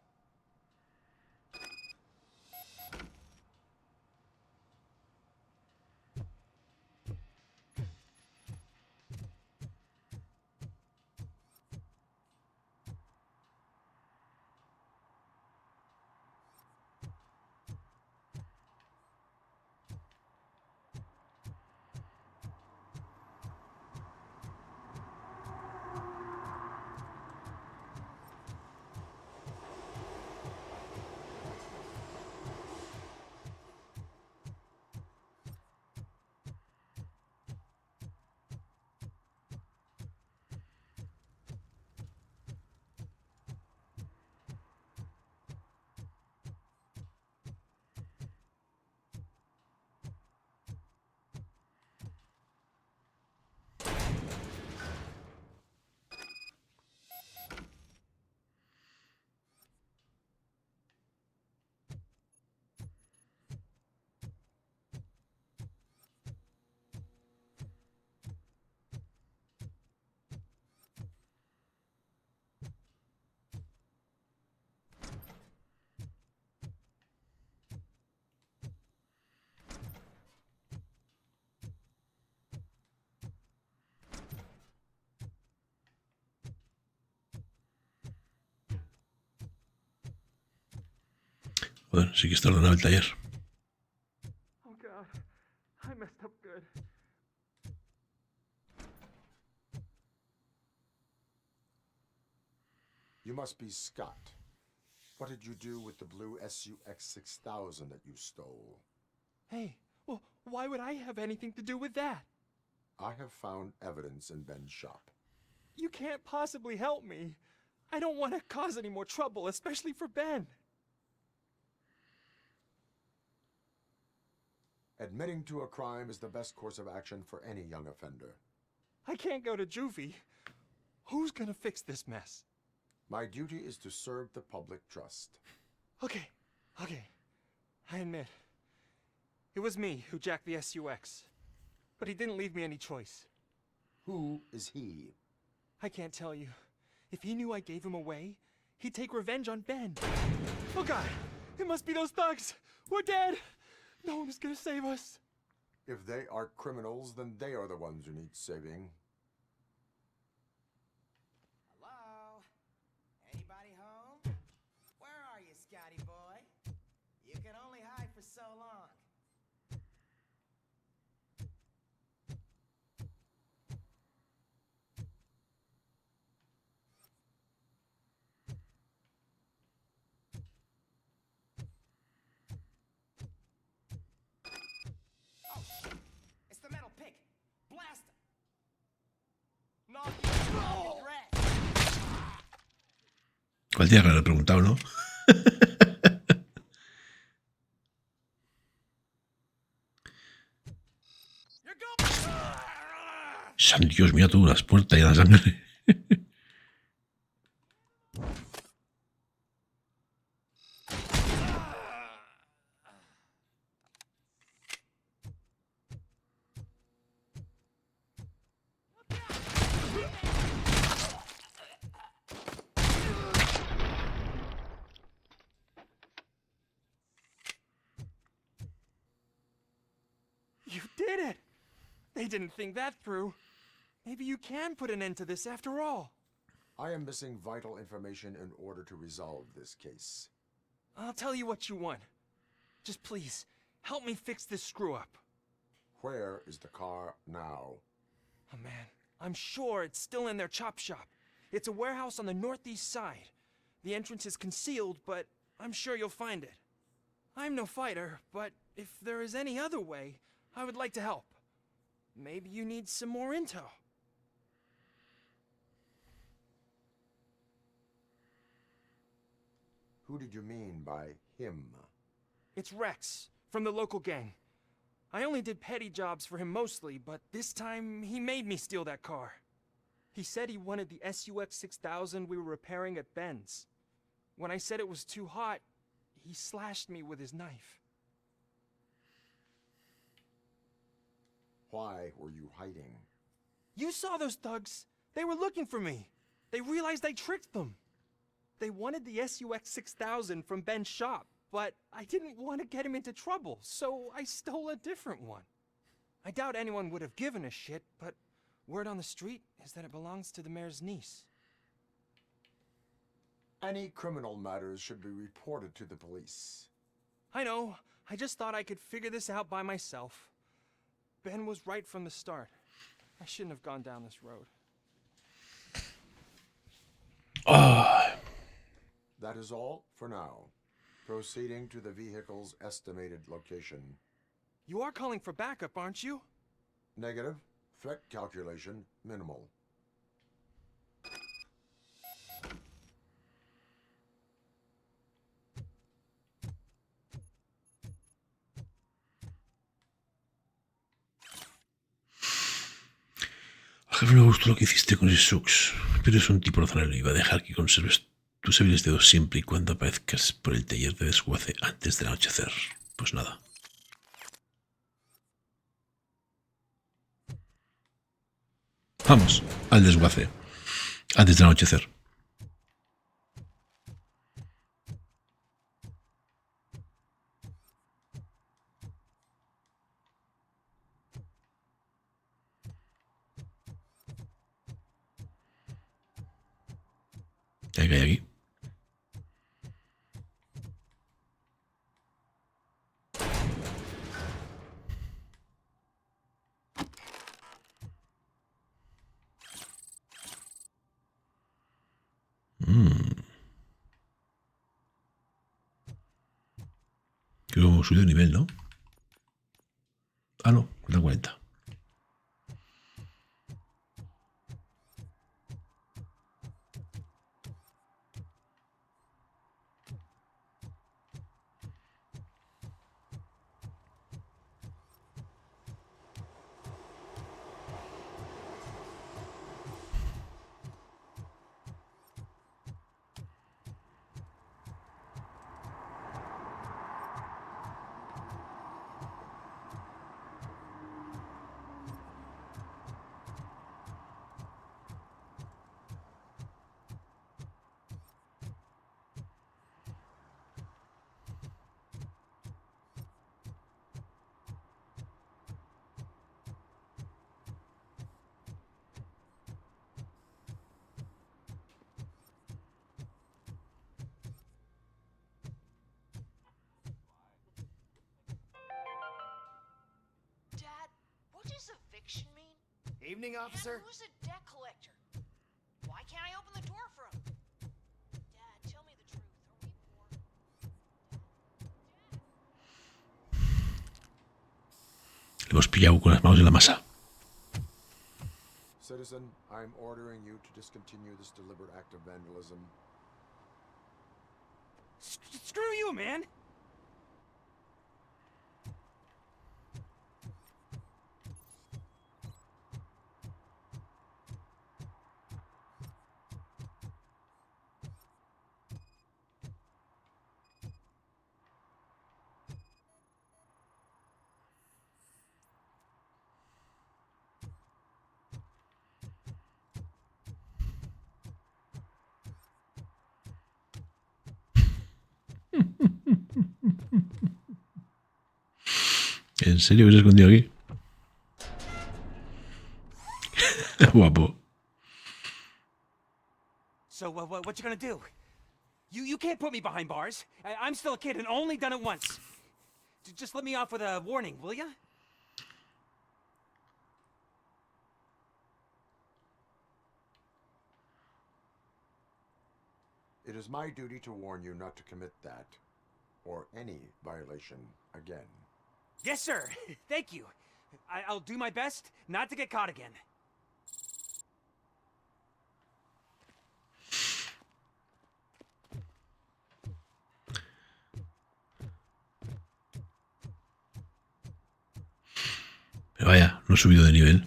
Joder, sí que está ordenado el taller. Oh god, I messed up good. You must be Scott. What did you do with the blue SUX 6000 that you stole? Hey, well, why would I have anything to do with that? I have found evidence in Ben's shop. You can't possibly help me. I don't want to cause any more trouble, especially for Ben. Admitting to a crime is the best course of action for any young offender. I can't go to juvie. Who's gonna fix this mess? My duty is to serve the public trust. Okay. I admit. It was me who jacked the SUX. But he didn't leave me any choice. Who is he? I can't tell you. If he knew I gave him away, he'd take revenge on Ben. Oh god! It must be those thugs! We're dead! No one is gonna save us. If they are criminals, then they are the ones who need saving. Hello? Anybody home? Where are you, Scotty boy? You can only hide for so long. Cualquiera que le he preguntado, ¿no? San Dios, mira tú, las puertas y la sangre. did it! They didn't think that through. Maybe you can put an end to this after all. I am missing vital information in order to resolve this case. I'll tell you what you want. Just please, help me fix this screw-up. Where is the car now? Oh man, I'm sure it's still in their chop shop. It's a warehouse on the northeast side. The entrance is concealed, but I'm sure you'll find it. I'm no fighter, but if there is any other way, I would like to help. Maybe you need some more intel. Who did you mean by him? It's Rex, from the local gang. I only did petty jobs for him mostly, but this time he made me steal that car. He said he wanted the SUX 6000 we were repairing at Ben's. When I said it was too hot, he slashed me with his knife. Why were you hiding? You saw those thugs. They were looking for me. They realized I tricked them. They wanted the SUX 6000 from Ben's shop, but I didn't want to get him into trouble, so I stole a different one. I doubt anyone would have given a shit, but word on the street is that it belongs to the mayor's niece. Any criminal matters should be reported to the police. I know. I just thought I could figure this out by myself. Ben was right from the start. I shouldn't have gone down this road. That is all for now. Proceeding to the vehicle's estimated location. You are calling for backup, aren't you? Negative. Threat calculation minimal. Al jefe no le gustó lo que hiciste con ese SUX, pero es un tipo razonable y va a dejar que conserves tus hábiles dedos siempre y cuando aparezcas por el taller de desguace antes del anochecer. Pues nada. Vamos, al desguace. Antes del anochecer. ¿Qué hay aquí? Creo que hemos subido de nivel, ¿no? Ah, no, la 40. Evening, officer. And who's a debt collector? Why can't I open the door for him? Dad, tell me the truth. Are we poor? Le hemos pillado con las manos en la masa. Citizen, I'm ordering you to discontinue this deliberate act of vandalism. Screw you, man! ¿En serio que se ha escondido aquí? Guapo. So, what you gonna do? You can't put me behind bars. I'm still a kid and only done it once. Just let me off with a warning, will ya? It is my duty to warn you not to commit that, or any violation, again. Yes, sir. Thank you. I'll do my best not to get caught again. Pero vaya, no he subido de nivel.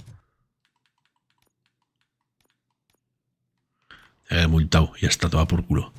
Ya he multado, ya está toda por culo.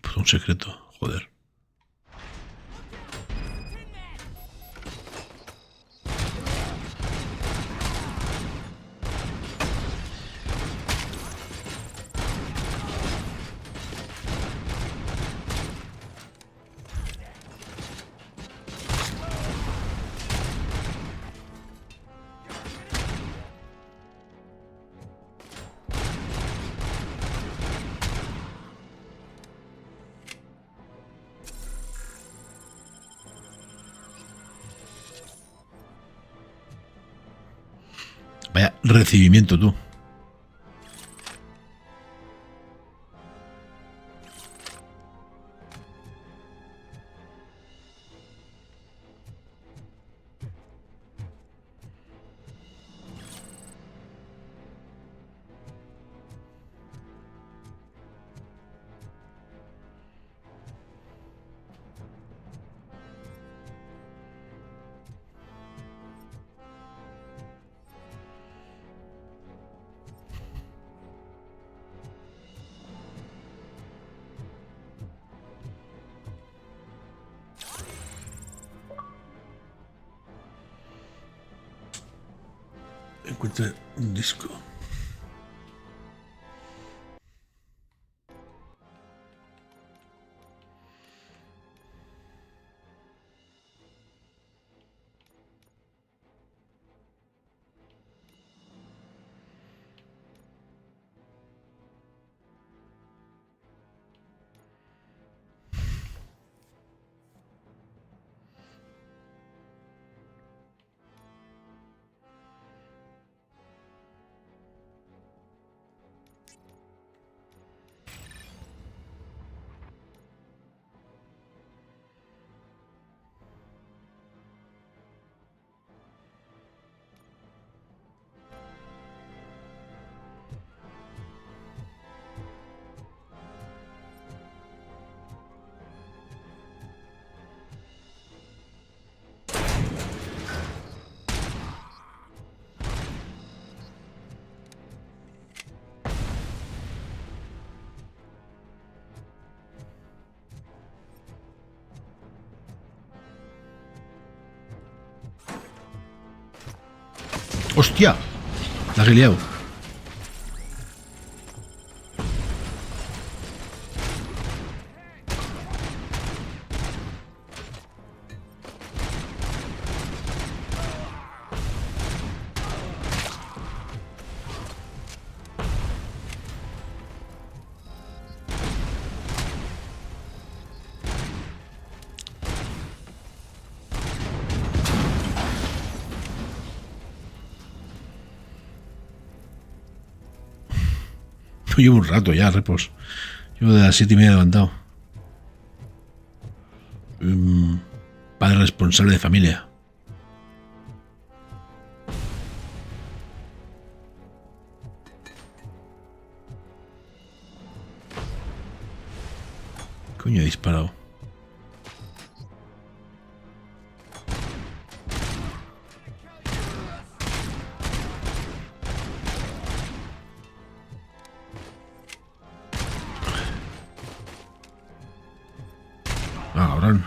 Pues un secreto, joder. Vaya recibimiento, tú. Encuentra un disco. ¡Hostia! La has liado. Llevo un rato ya, repos. Llevo de las 7:30 levantado. Padre responsable de familia. Coño, he disparado. Ah, cabrón.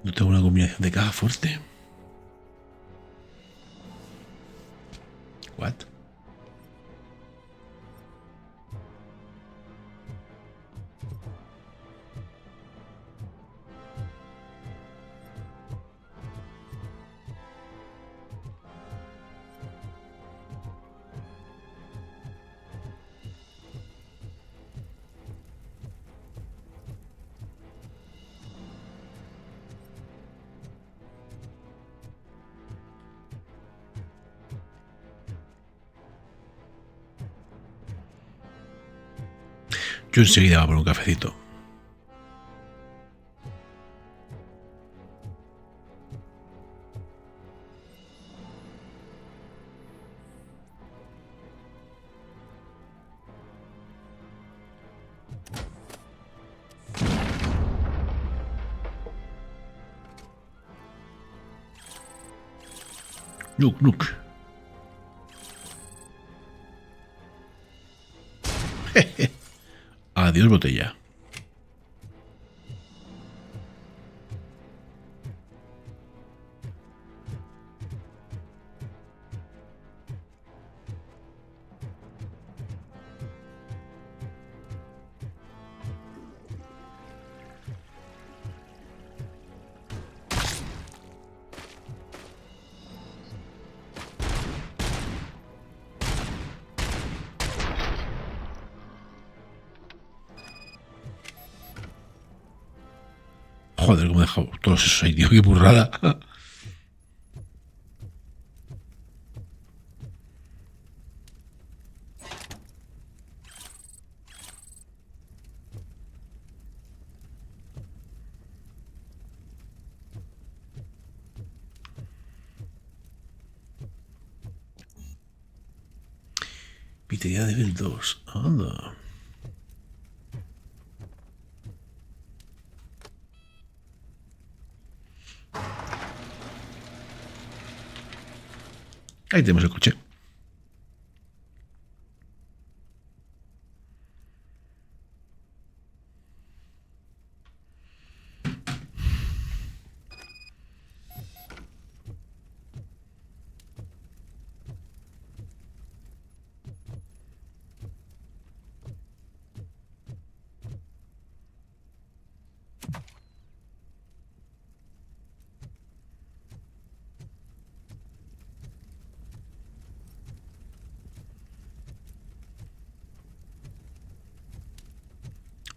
No tengo una combinación de caja fuerte. What? Yo enseguida voy a poner un cafecito. Nuk. Adiós, botella. Joder, cómo he dejado todos esos ahí, tío, qué burrada. Pitería de nivel 2. Anda. Ahí tenemos el coche.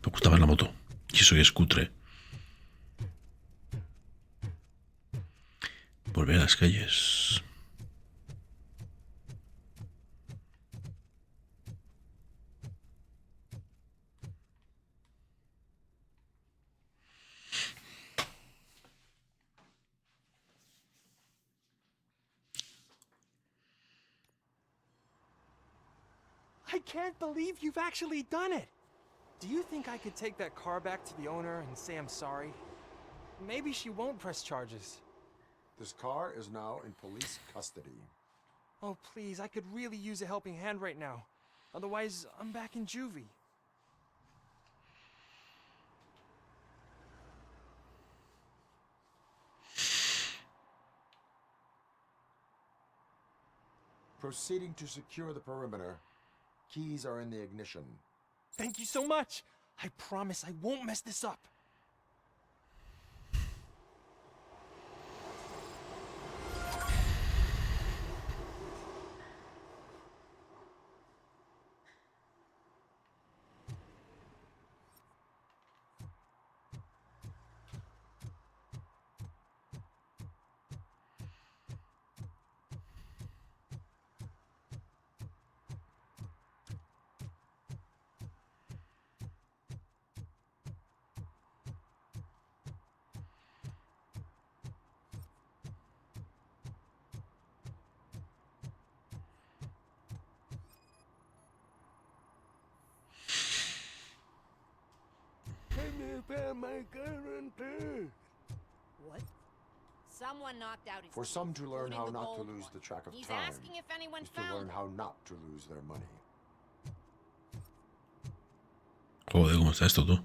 Me gustaba la moto. Y eso que es cutre. Volver a las calles. I can't believe you've actually done it. Do you think I could take that car back to the owner and say I'm sorry? Maybe she won't press charges. This car is now in police custody. Oh, please, I could really use a helping hand right now. Otherwise, I'm back in juvie. Proceeding to secure the perimeter. Keys are in the ignition. Thank you so much. I promise I won't mess this up. What? Someone knocked out his For some to learn including how the not to gold lose one. the track of He's time asking if anyone is to found learn it. how not to lose their money. Joder, ¿cómo está esto, tú?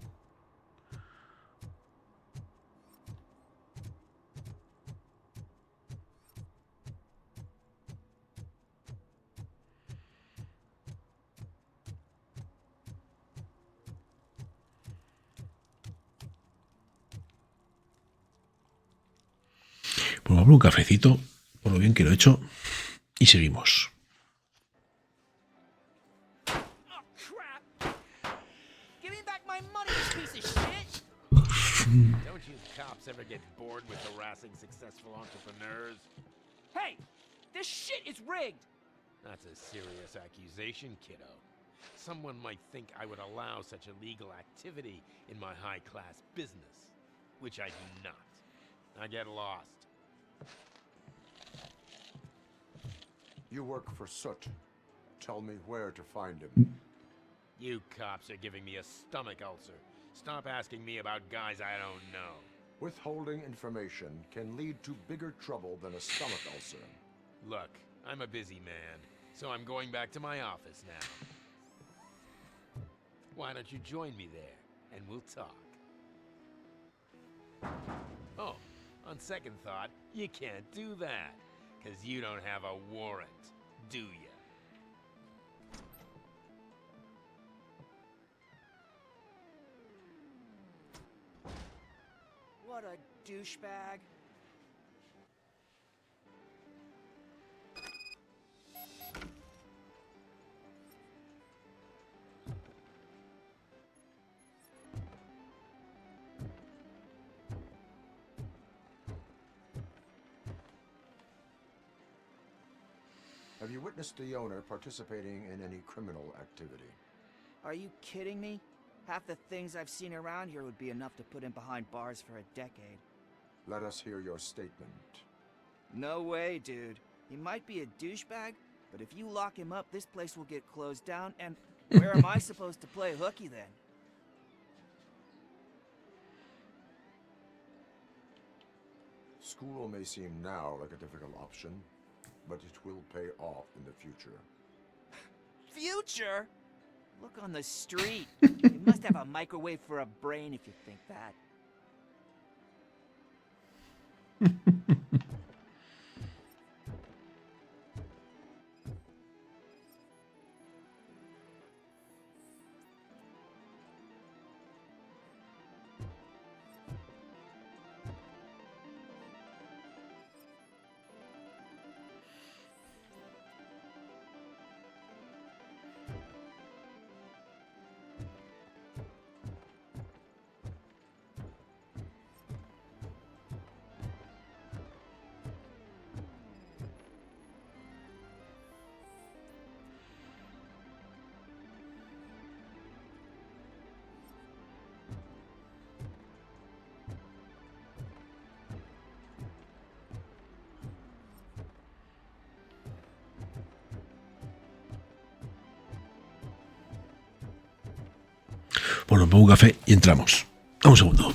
Pues vamos a un cafecito, por lo bien que lo he hecho, y seguimos. Give me back my money, you piece of shit! Don't you cops ever get bored with harassing successful entrepreneurs? Hey! This shit is rigged! That's a serious accusation, kiddo. Someone might think I would allow such illegal activity in my high-class business, which I do not. I get lost. You work for Soot. Tell me where to find him. You cops are giving me a stomach ulcer. Stop asking me about guys I don't know. Withholding information can lead to bigger trouble than a stomach ulcer. Look, I'm a busy man, so I'm going back to my office now. Why don't you join me there, and we'll talk. Oh, on second thought, you can't do that, because you don't have a warrant, do ya? What a douchebag. Have you witnessed the owner participating in any criminal activity? Are you kidding me? Half the things I've seen around here would be enough to put him behind bars for a decade. Let us hear your statement. No way, dude. He might be a douchebag, but if you lock him up, this place will get closed down, and where am I supposed to play hooky then? School may seem now like a difficult option, but it will pay off in the future. Future? Look on the street. You must have a microwave for a brain if you think that. Bueno, pongo un café y entramos. Un segundo.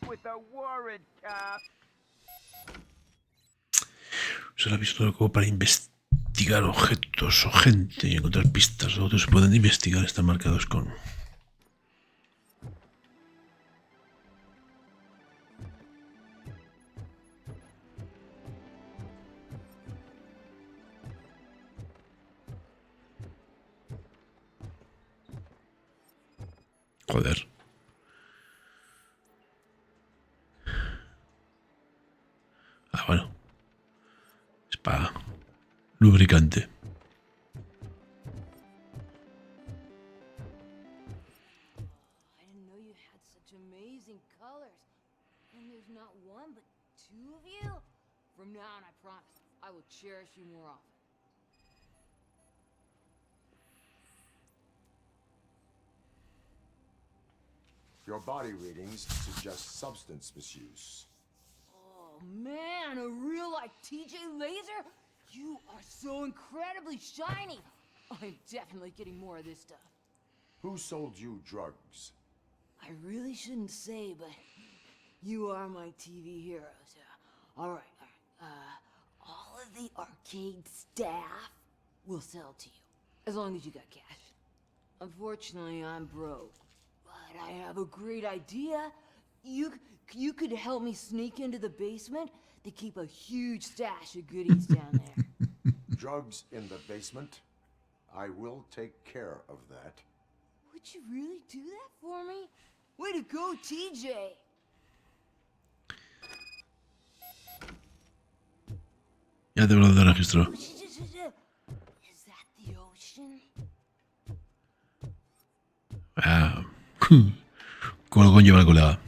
with a warrant, cop. Se lo ha visto como para investigar objetos o gente y encontrar pistas. Los otros se pueden investigar, están marcados con... Joder. Ah, bueno. Es para lubricante. I didn't know you had such amazing colors. And there's not one, but two of you? From now on, I promise, I will cherish you more often. Your body readings suggest substance misuse. Oh man, a real-life TJ laser? You are so incredibly shiny. I'm definitely getting more of this stuff. Who sold you drugs? I really shouldn't say, but you are my TV heroes. All right. All of the arcade staff will sell to you, as long as you got cash. Unfortunately, I'm broke, but I have a great idea. You could help me sneak into the basement to keep a huge stash of goodies down there. Drugs in the basement? I will take care of that. Would you really do that for me? Way to go, TJ! Ya te lo de registro. Is that the ocean? Ah. Colgón lleva el colega.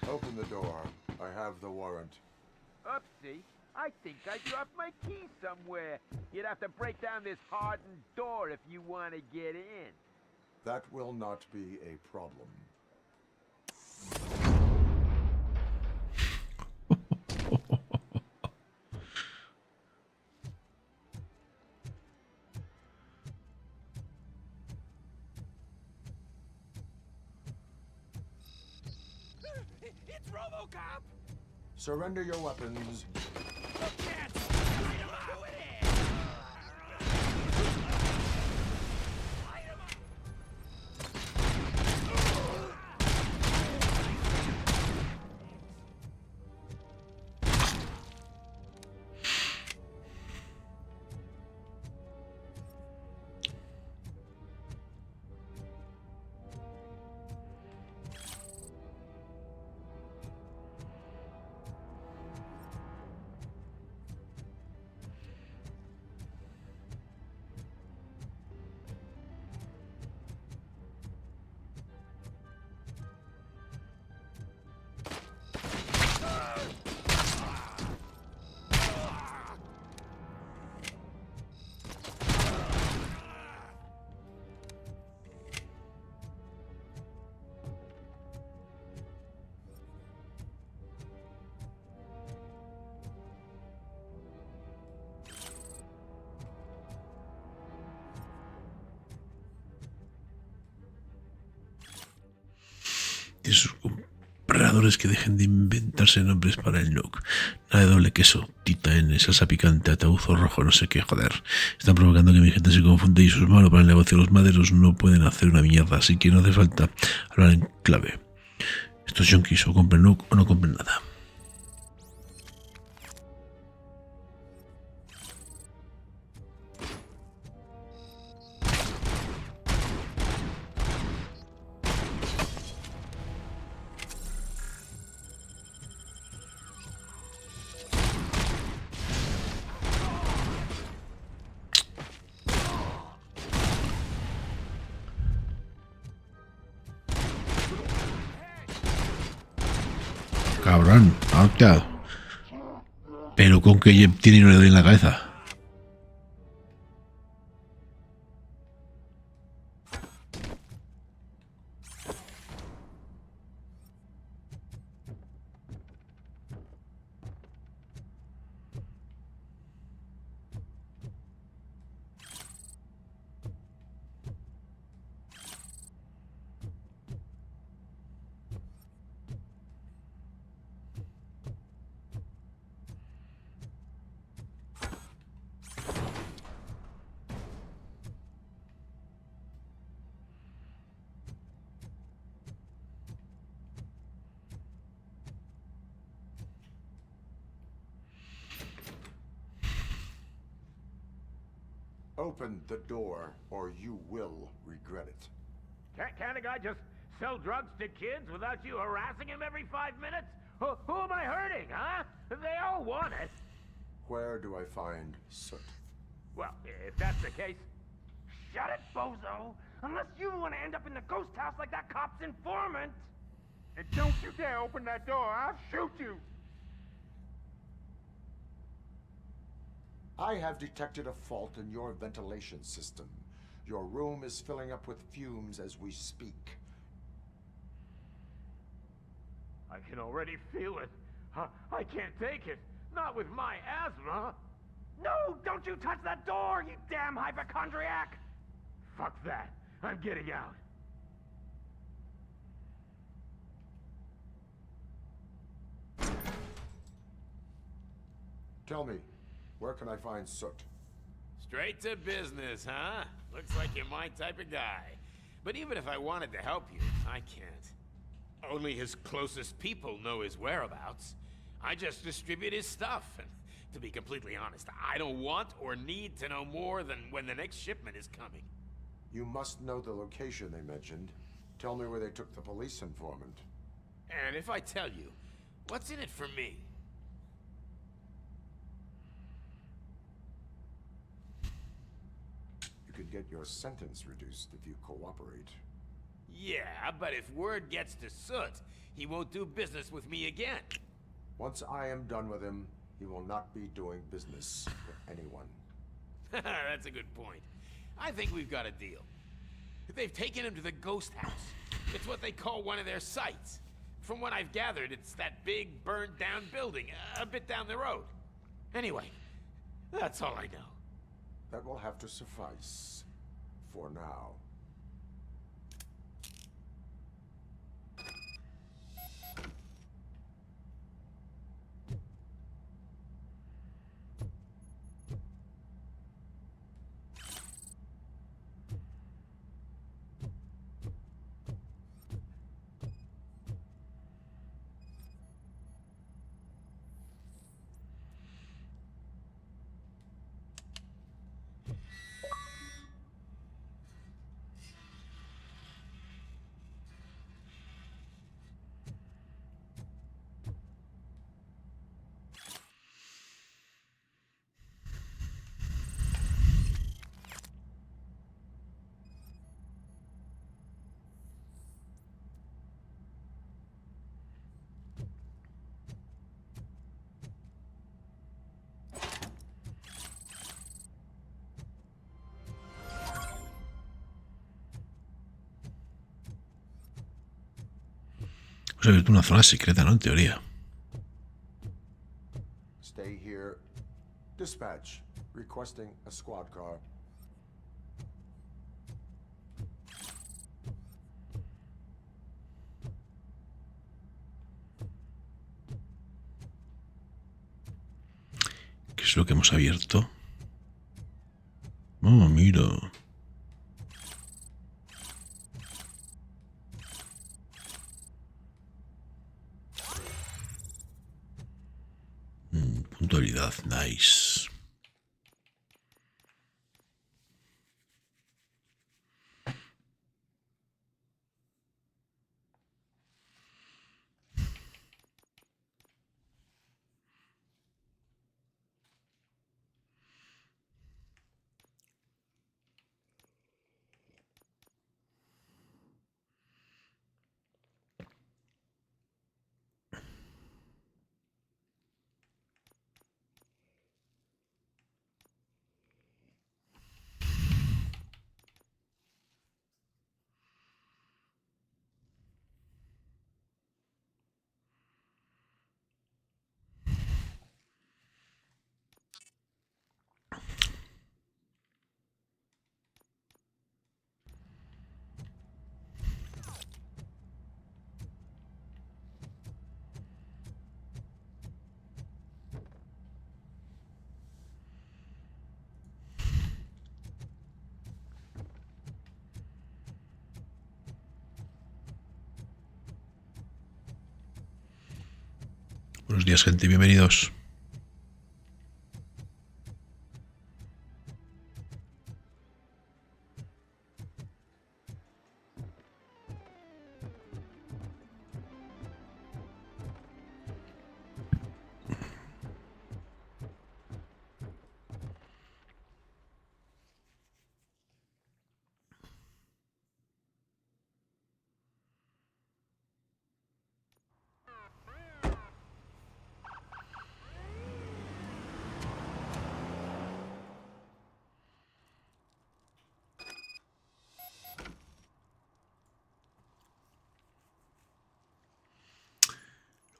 Open the door. I have the warrant. Oopsie. I think I dropped my key somewhere. You'd have to break down this hardened door if you want to get in. That will not be a problem. It's RoboCop! Surrender your weapons. Y sus compradores que dejen de inventarse nombres para el NUC. Nada de doble queso, tita N, salsa picante, ataúd rojo, no sé qué, joder. Están provocando que mi gente se confunde y eso es malo para el negocio. Los maderos no pueden hacer una mierda, así que no hace falta hablar en clave. Estos yonkis o compren NUC o no compren nada. Cabrón, hostia. Pero con que tiene y no le doy en la cabeza. Open the door, or you will regret it. Can't a guy just sell drugs to kids without you harassing him every 5 minutes? Who am I hurting, huh? They all want it. Where do I find Soot? Well, if that's the case... Shut it, bozo! Unless you want to end up in the ghost house like that cop's informant! And don't you dare open that door, I'll shoot you! I have detected a fault in your ventilation system. Your room is filling up with fumes as we speak. I can already feel it. I can't take it. Not with my asthma. No, don't you touch that door, you damn hypochondriac! Fuck that. I'm getting out. Tell me, where can I find Soot? Straight to business, huh? Looks like you're my type of guy. But even if I wanted to help you, I can't. Only his closest people know his whereabouts. I just distribute his stuff, and to be completely honest, I don't want or need to know more than when the next shipment is coming. You must know the location they mentioned. Tell me where they took the police informant. And if I tell you, what's in it for me? You could get your sentence reduced if you cooperate. Yeah, but if word gets to Soot, he won't do business with me again. Once I am done with him, he will not be doing business with anyone. That's a good point. I think we've got a deal. They've taken him to the ghost house. It's what they call one of their sites. From what I've gathered, it's that big, burned-down building a bit down the road. Anyway, that's all I know. That will have to suffice. For now. Hemos abierto una zona secreta, ¿no? En teoría. Stay here. Dispatch. Requesting a squad car. ¿Qué es lo que hemos abierto? Oh, mira. Puntualidad, nice. Buenos días, gente, bienvenidos.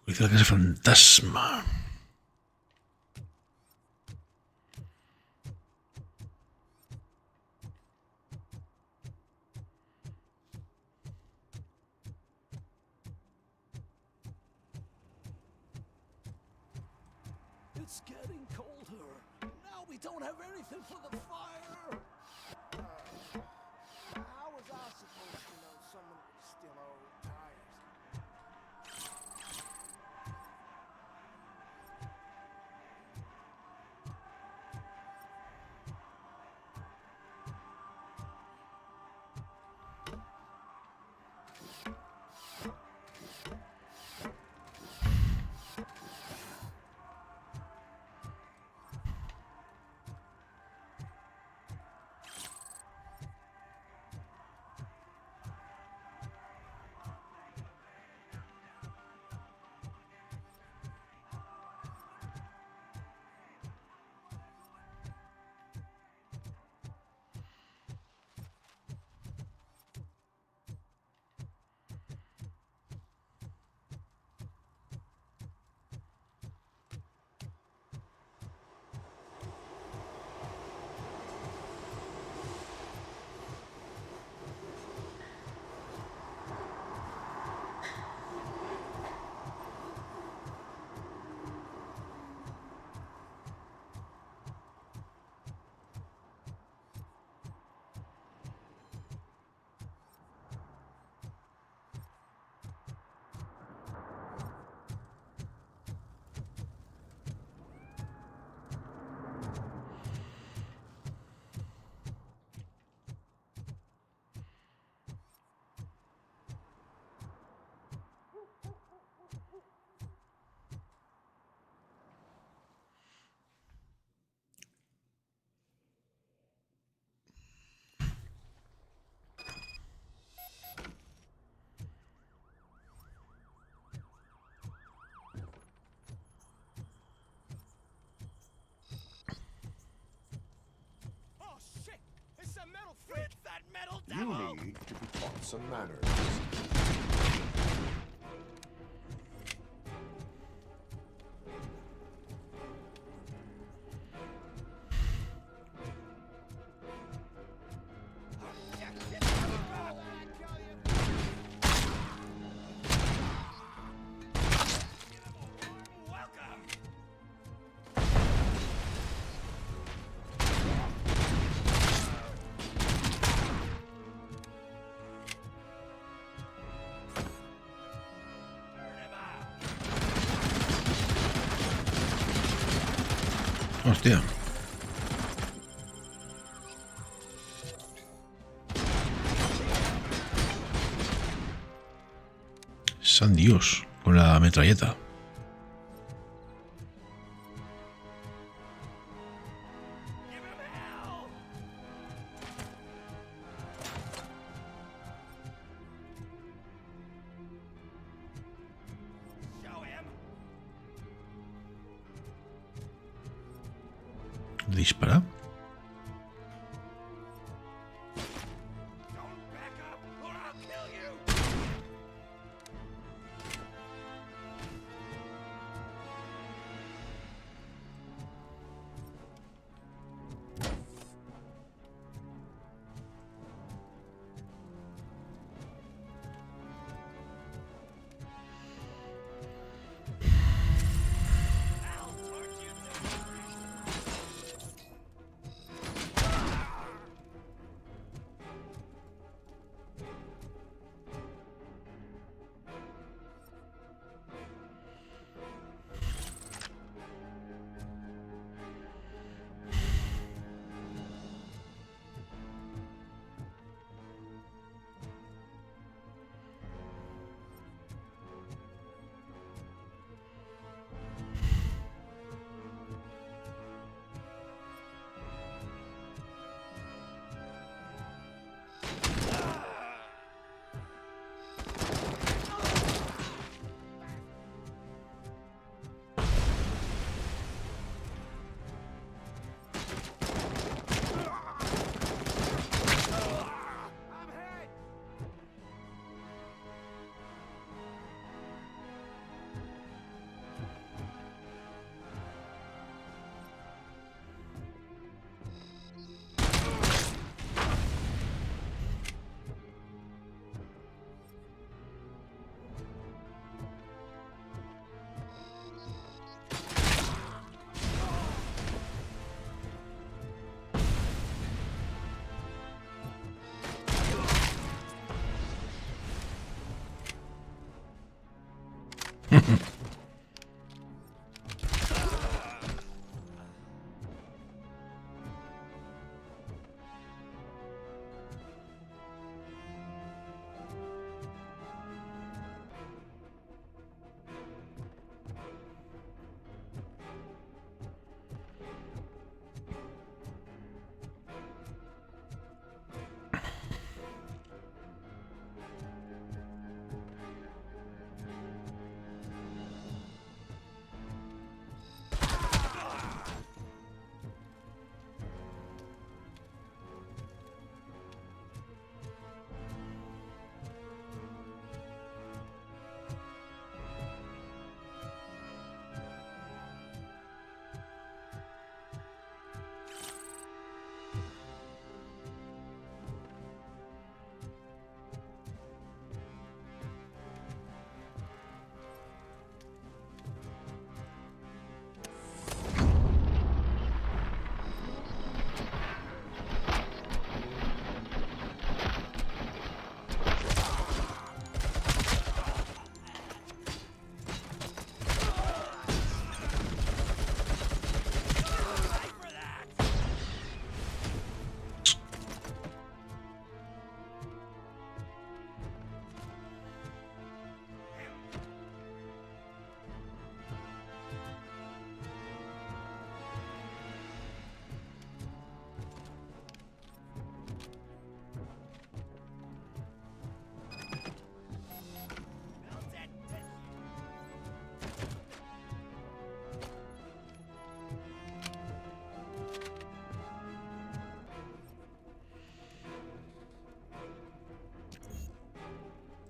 Dice la casa fantasma. It's getting colder. Now we don't have anything for the fire. How was I supposed to know someone would steal our old tires? You need to be taught some manners. Hostia. San Dios con la metralleta. Dispara.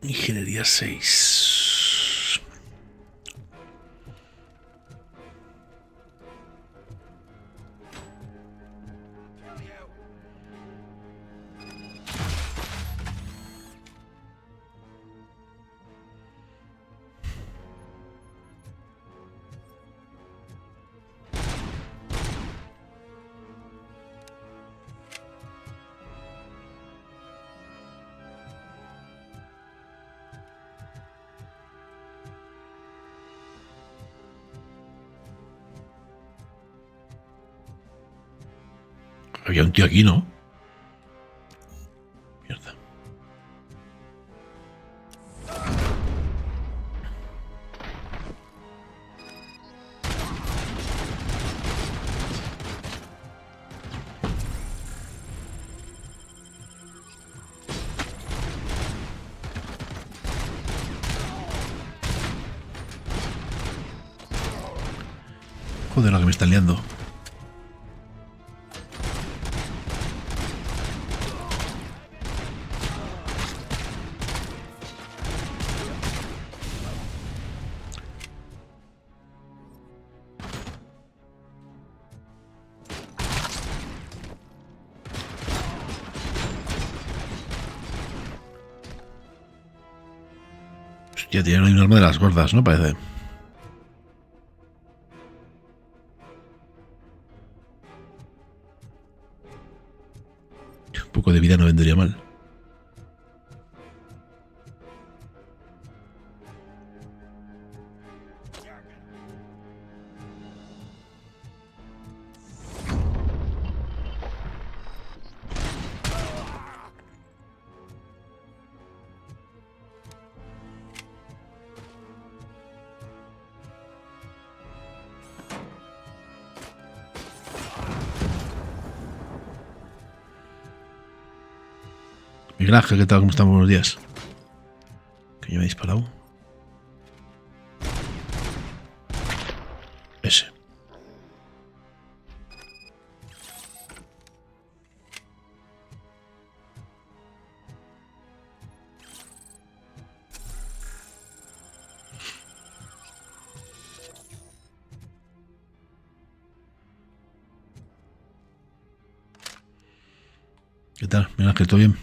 Ingeniería 6. Había un tío aquí, ¿no? Mierda. Joder, la que me están liando. Hostia, tiene un arma de las gordas, ¿no? Parece. Un poco de vida no vendría mal. Miguel Ángel, ¿qué tal? ¿Cómo estamos? Buenos días. Que yo me he disparado. Ese. ¿Qué tal? Miguel Ángel, ¿todo bien?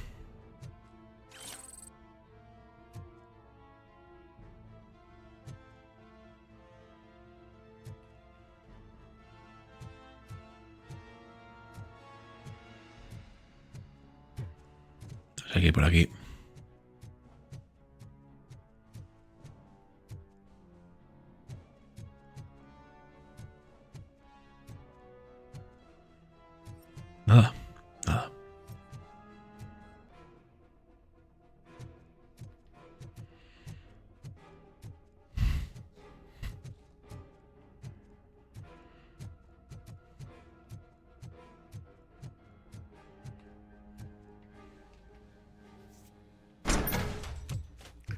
Aquí, por aquí. Nada, nada.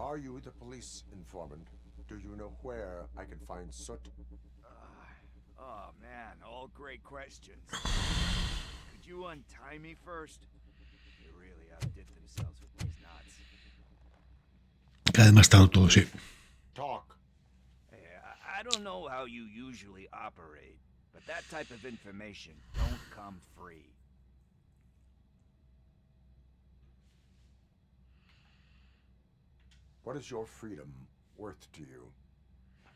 Are you the police informant? Do you know where I can find Soot? Oh man, all great questions. Could you untie me first? They really outdid themselves with these knots. Cada vez más tarde todo, sí. Talk. Hey, I don't know how you usually operate, but that type of information don't come free. What is your freedom worth to you?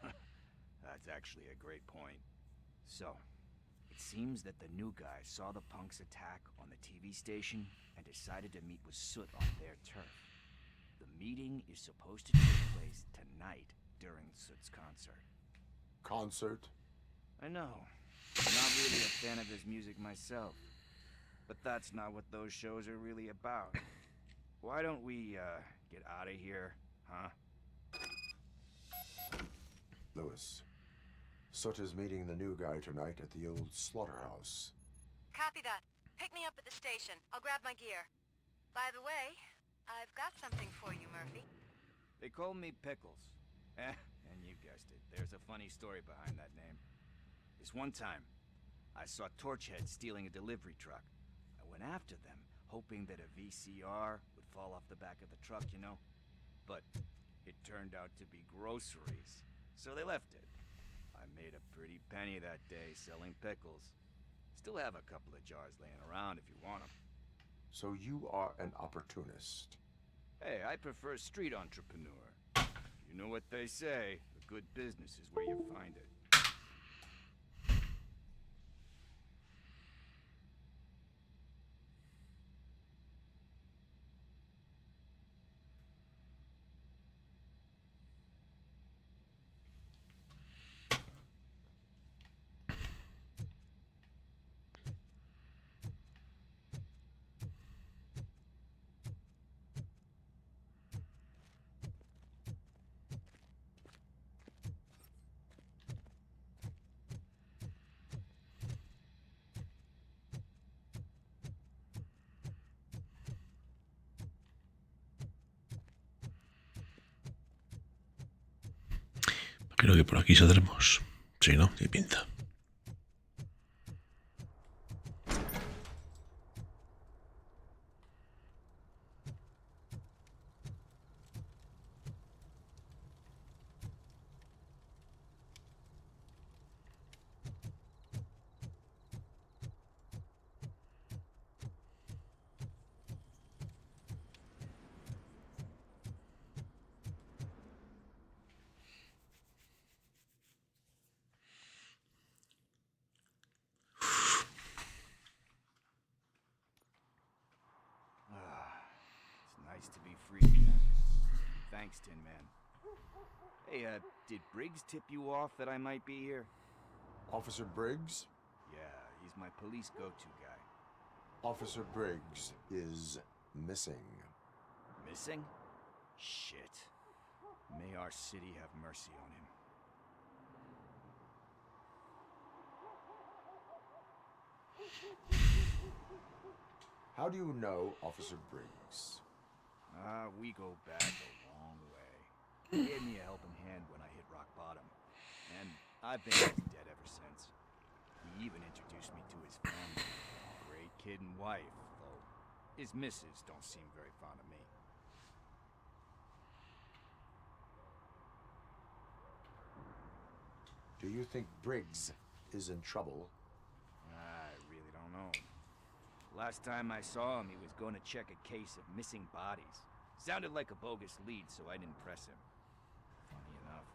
That's actually a great point. So, it seems that the new guy saw the punks attack on the TV station and decided to meet with Soot on their turf. The meeting is supposed to take place tonight during Soot's concert. Concert? I know. I'm not really a fan of his music myself. But that's not what those shows are really about. Why don't we, get out of here, huh? Lewis, Soot is meeting the new guy tonight at the old slaughterhouse. Copy that. Pick me up at the station. I'll grab my gear. By the way, I've got something for you, Murphy. They call me Pickles. And you guessed it. There's a funny story behind that name. This one time, I saw Torchhead stealing a delivery truck. I went after them, hoping that a VCR would fall off the back of the truck, you know? but it turned out to be groceries, so they left it. I made a pretty penny that day selling pickles. Still have a couple of jars laying around if you want them. So you are an opportunist. Hey, I prefer street entrepreneur. You know what they say, a good business is where you find it. Creo que por aquí saldremos. Sí, ¿no? Qué pinta. Nice to be free again. Thanks, Tin Man. Hey, did Briggs tip you off that I might be here? Officer Briggs? Yeah, he's my police go-to guy. Officer Briggs is missing. Missing? Shit. May our city have mercy on him. How do you know Officer Briggs? We go back a long way. He gave me a helping hand when I hit rock bottom. And I've been in debt ever since. He even introduced me to his family. Great kid and wife, though his missus don't seem very fond of me. Do you think Briggs is in trouble? I really don't know. Last time I saw him, he was going to check a case of missing bodies. Sounded like a bogus lead, so I didn't press him. Funny enough.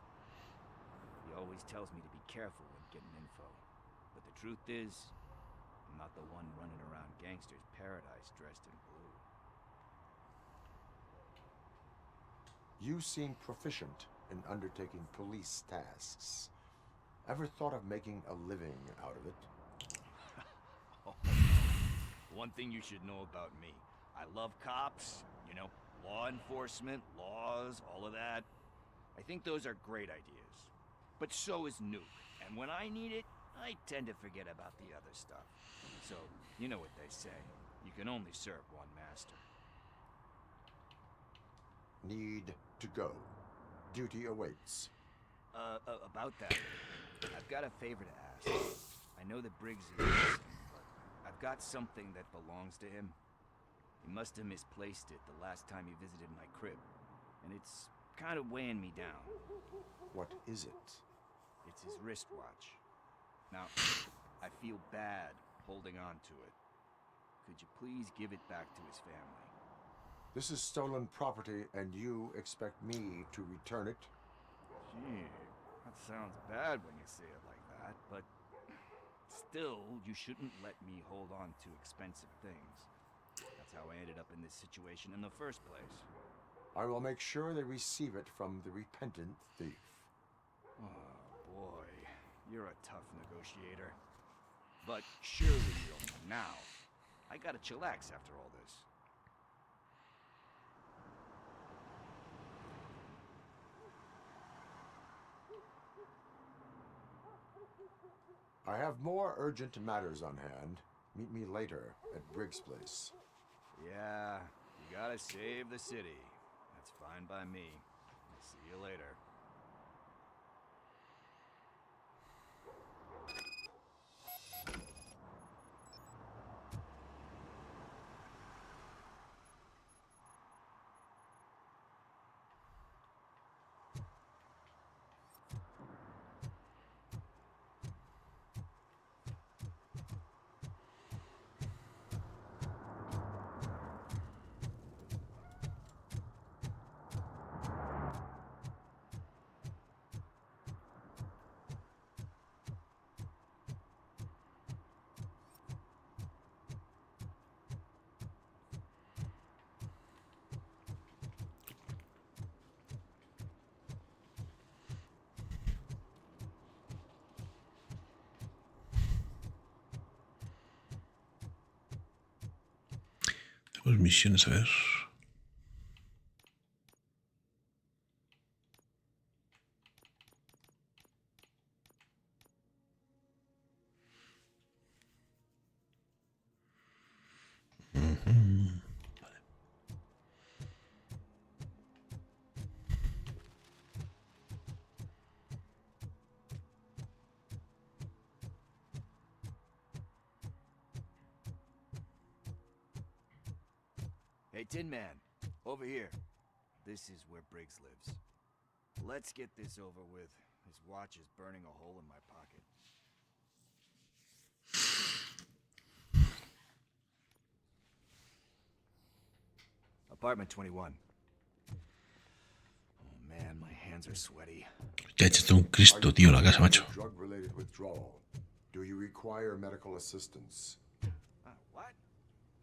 He always tells me to be careful when getting info. But the truth is, I'm not the one running around gangster's paradise dressed in blue. You seem proficient in undertaking police tasks. Ever thought of making a living out of it? One thing you should know about me. I love cops, you know, law enforcement, laws, all of that. I think those are great ideas. But so is Nuke. And when I need it, I tend to forget about the other stuff. So, you know what they say. You can only serve one master. Need to go. Duty awaits. About that, I've got a favor to ask. I know that Briggs is missing, but I've got something that belongs to him. He must have misplaced it the last time he visited my crib, and it's kind of weighing me down. What is it? It's his wristwatch. Now, I feel bad holding on to it. Could you please give it back to his family? This is stolen property, and you expect me to return it? Gee, that sounds bad when you say it like that, but still, you shouldn't let me hold on to expensive things. That's how I ended up in this situation in the first place. I will make sure they receive it from the repentant thief. Oh, boy. You're a tough negotiator. But surely you don't know now. I gotta chillax after all this. I have more urgent matters on hand. Meet me later at Briggs' place. Yeah, you gotta save the city. That's fine by me. I'll see you later. Pues misiones, a ver. Hey, Tin Man, over here. This is where Briggs lives. Let's get this over with. His watch is burning a hole in my pocket. Apartment 21. Oh man, my hands are sweaty. Ya hecho un Cristo, tío, la casa, macho. Drug-related withdrawal. Do you require medical assistance? What?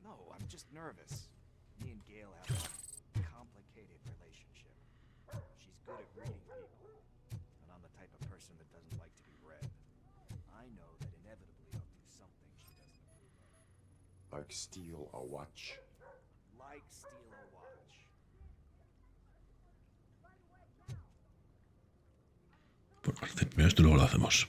No, I'm just nervous. Me and Gail have a complicated relationship. She's good at reading people, and I'm the type of person that doesn't like to be read. I know that inevitably I'll do something she doesn't approve of. Like steal a watch? Like steal a watch. Bueno, primero esto luego lo hacemos.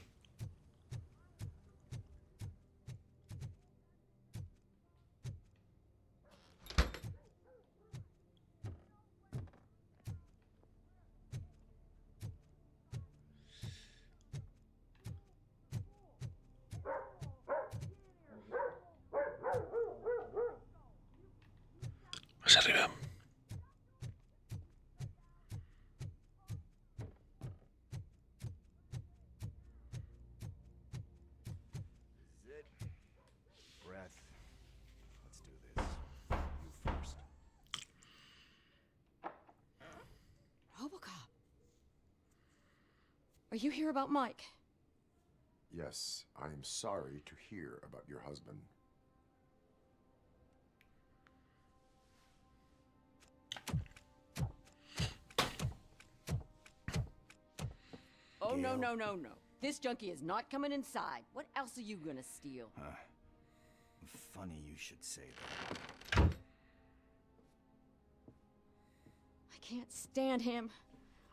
Más arriba. Is it? Breath. Let's do this. You first. RoboCop. Are you here about Mike? Yes, I am sorry to hear about your husband. Oh, no, no, no, no. This junkie is not coming inside. What else are you gonna steal? Funny you should say that. I can't stand him.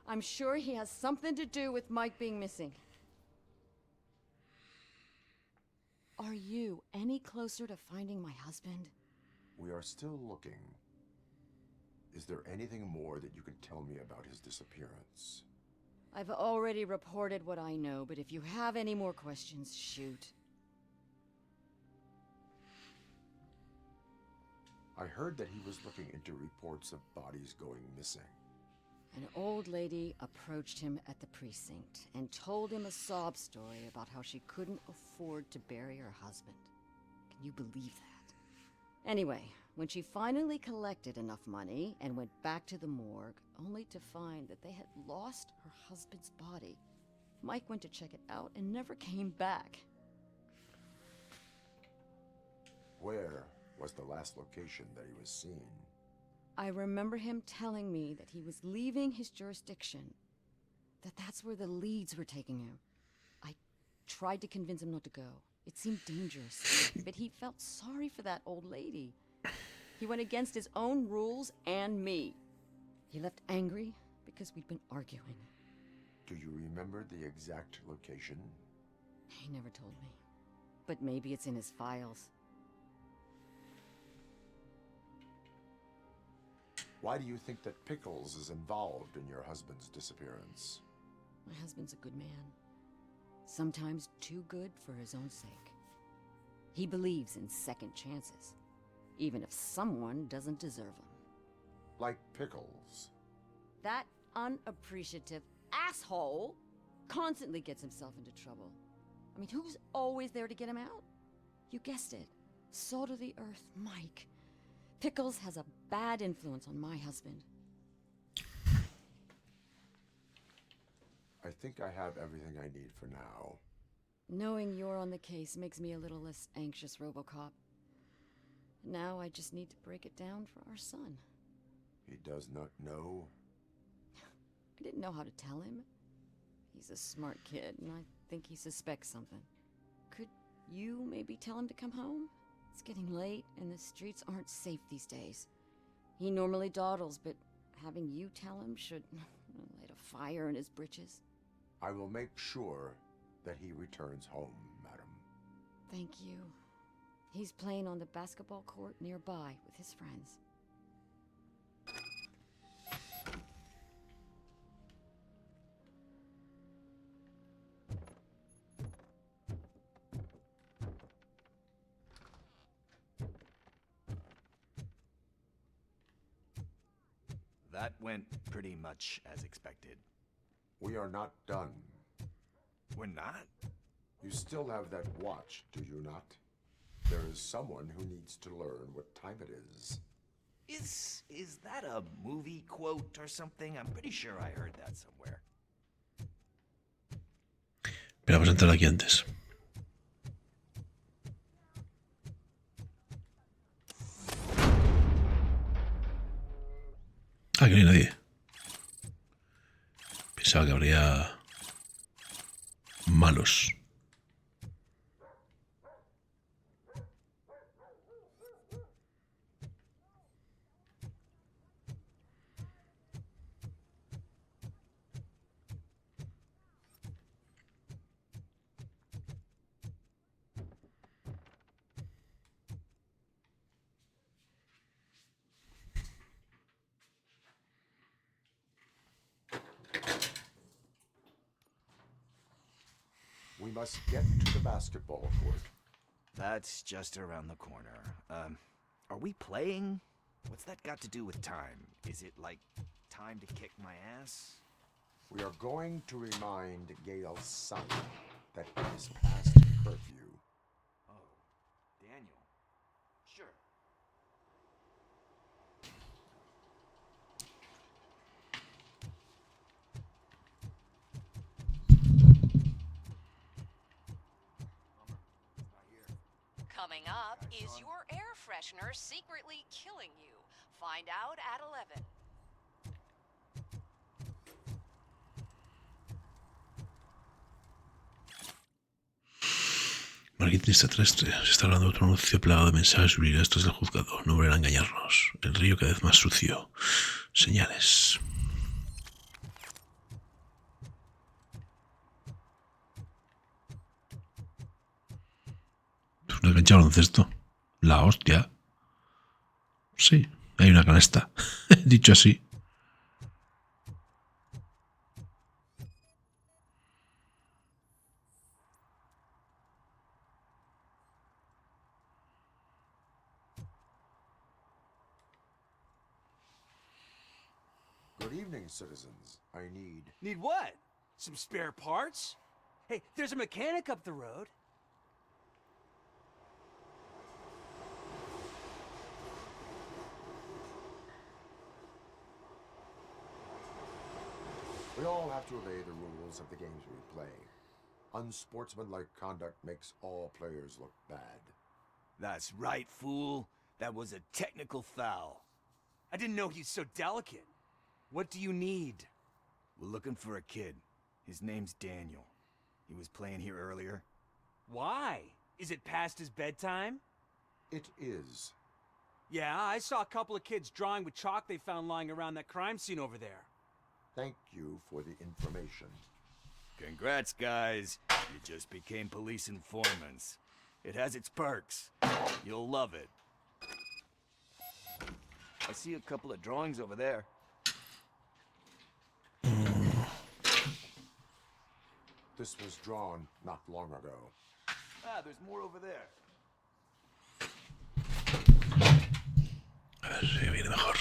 I'm sure he has something to do with Mike being missing. Are you any closer to finding my husband? We are still looking. Is there anything more that you can tell me about his disappearance? I've already reported what I know, but if you have any more questions, shoot. I heard that he was looking into reports of bodies going missing. An old lady approached him at the precinct and told him a sob story about how she couldn't afford to bury her husband. Can you believe that? Anyway, when she finally collected enough money and went back to the morgue, only to find that they had lost her husband's body, Mike went to check it out and never came back. Where was the last location that he was seen? I remember him telling me that he was leaving his jurisdiction, that's where the leads were taking him. I tried to convince him not to go. It seemed dangerous, but he felt sorry for that old lady. He went against his own rules and me. He left angry because we'd been arguing. Do you remember the exact location? He never told me, but maybe it's in his files. Why do you think that Pickles is involved in your husband's disappearance? My husband's a good man. Sometimes too good for his own sake. He believes in second chances, even if someone doesn't deserve them. Like Pickles? That unappreciative asshole constantly gets himself into trouble. I mean, who's always there to get him out? You guessed it. Salt of the earth, Mike. Pickles has a bad influence on my husband. I think I have everything I need for now. Knowing you're on the case makes me a little less anxious, RoboCop. Now I just need to break it down for our son. He does not know? I didn't know how to tell him. He's a smart kid, and I think he suspects something. Could you maybe tell him to come home? It's getting late, and the streets aren't safe these days. He normally dawdles, but having you tell him should light a fire in his britches. I will make sure that he returns home, madam. Thank you. He's playing on the basketball court nearby with his friends. That went pretty much as expected. We are not done. We're not? You still have that watch, do you not? There is someone who needs to learn what time it is. Is that a movie quote or something? I'm pretty sure I heard that somewhere. Pero vamos a entrar aquí antes. Ah, que no hay nadie. Pensaba que habría malos. We must get to the basketball court. That's just around the corner. Are we playing? What's that got to do with time? Is it like time to kick my ass? We are going to remind Gail's son that it is past curfew. Oh, Daniel. Sure. Coming up, is your air freshener secretly killing you? Find out at 11. Marketing extraterrestre. Se está hablando de otro anuncio plagado de mensajes subliminales del juzgado. No volverán a engañarnos. El río cada vez más sucio. Señales. ¿Es una cancha de baloncesto? La hostia. Sí, hay una canasta. Dicho así. Good evening, citizens. I need... Need what? Some spare parts? Hey, there's a mechanic up the road. We all have to obey the rules of the games we play. Unsportsmanlike conduct makes all players look bad. That's right, fool. That was a technical foul. I didn't know he's so delicate. What do you need? We're looking for a kid. His name's Daniel. He was playing here earlier. Why? Is it past his bedtime? It is. Yeah, I saw a couple of kids drawing with chalk they found lying around that crime scene over there. Thank you for the information. Congrats, guys. You just became police informants. It has its perks. You'll love it. I see a couple of drawings over there. This was drawn not long ago. Ah, there's more over there. A ver si viene mejor.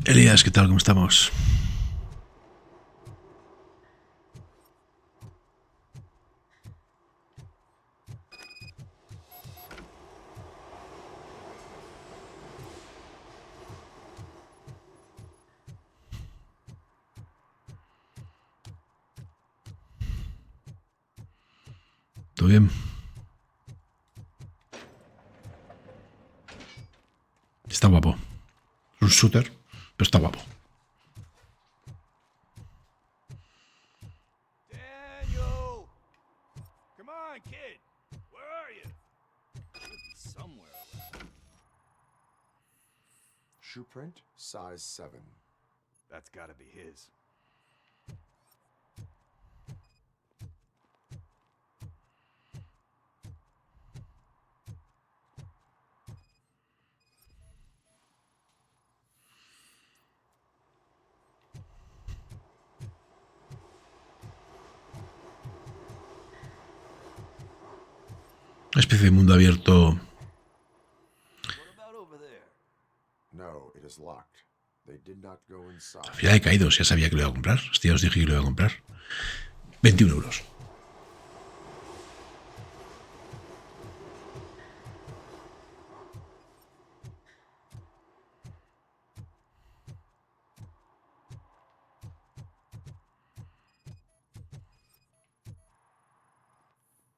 Elías, ¿qué tal? ¿Cómo estamos? ¿Todo bien? Está guapo. Es un shooter, pero está guapo. Daniel! on, kid. Where are you? Should be somewhere around. Shoe print, size 7. That's gotta be his. Una especie de mundo abierto. No, it is locked. They did not go inside. Al final he caído, ya sabía que lo iba a comprar. Hostia, os dije que lo iba a comprar. 21 euros.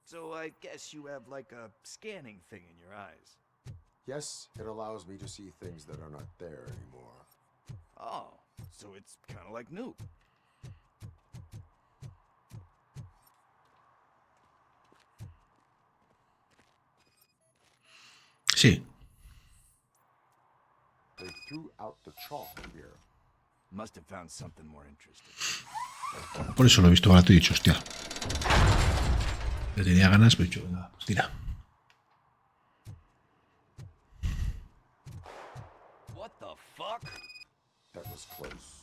So I guess you have like a scanning thing in your eyes. Yes, it allows me to see things that are not there anymore. Oh, so it's kind of like new. Sí. They threw out the chalk here. Must have found something more interesting. Por eso lo he visto barato y he dicho, hostia. Le tenía ganas, pero he dicho, venga, pues tira. What the fuck? That was close.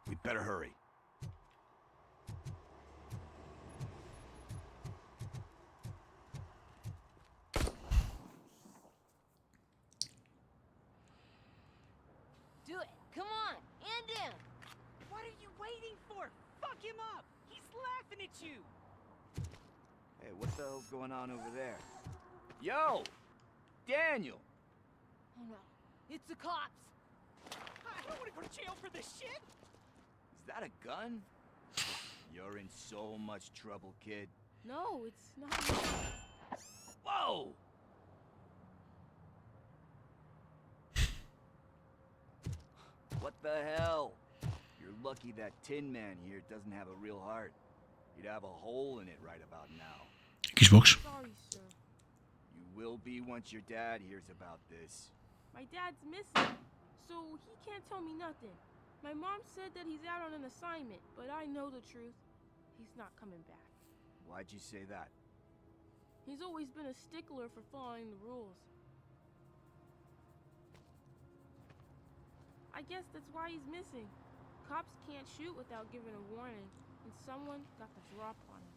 We'd better hurry. Do it. Come on. End him. What are you waiting for? Fuck him up. He's laughing at you. Hey, what the hell's going on over there? Yo! Daniel! Oh no. It's the cops. I don't want to go to jail for this shit. Is that a gun? You're in so much trouble, kid. No, it's not. Whoa! What the hell? You're lucky that Tin Man here doesn't have a real heart. He'd have a hole in it right about now. Xbox. Sorry, sir. You will be once your dad hears about this. My dad's missing, so he can't tell me nothing. My mom said that he's out on an assignment, but I know the truth. He's not coming back. Why'd you say that? He's always been a stickler for following the rules. I guess that's why he's missing. Cops can't shoot without giving a warning, and someone got the drop on him.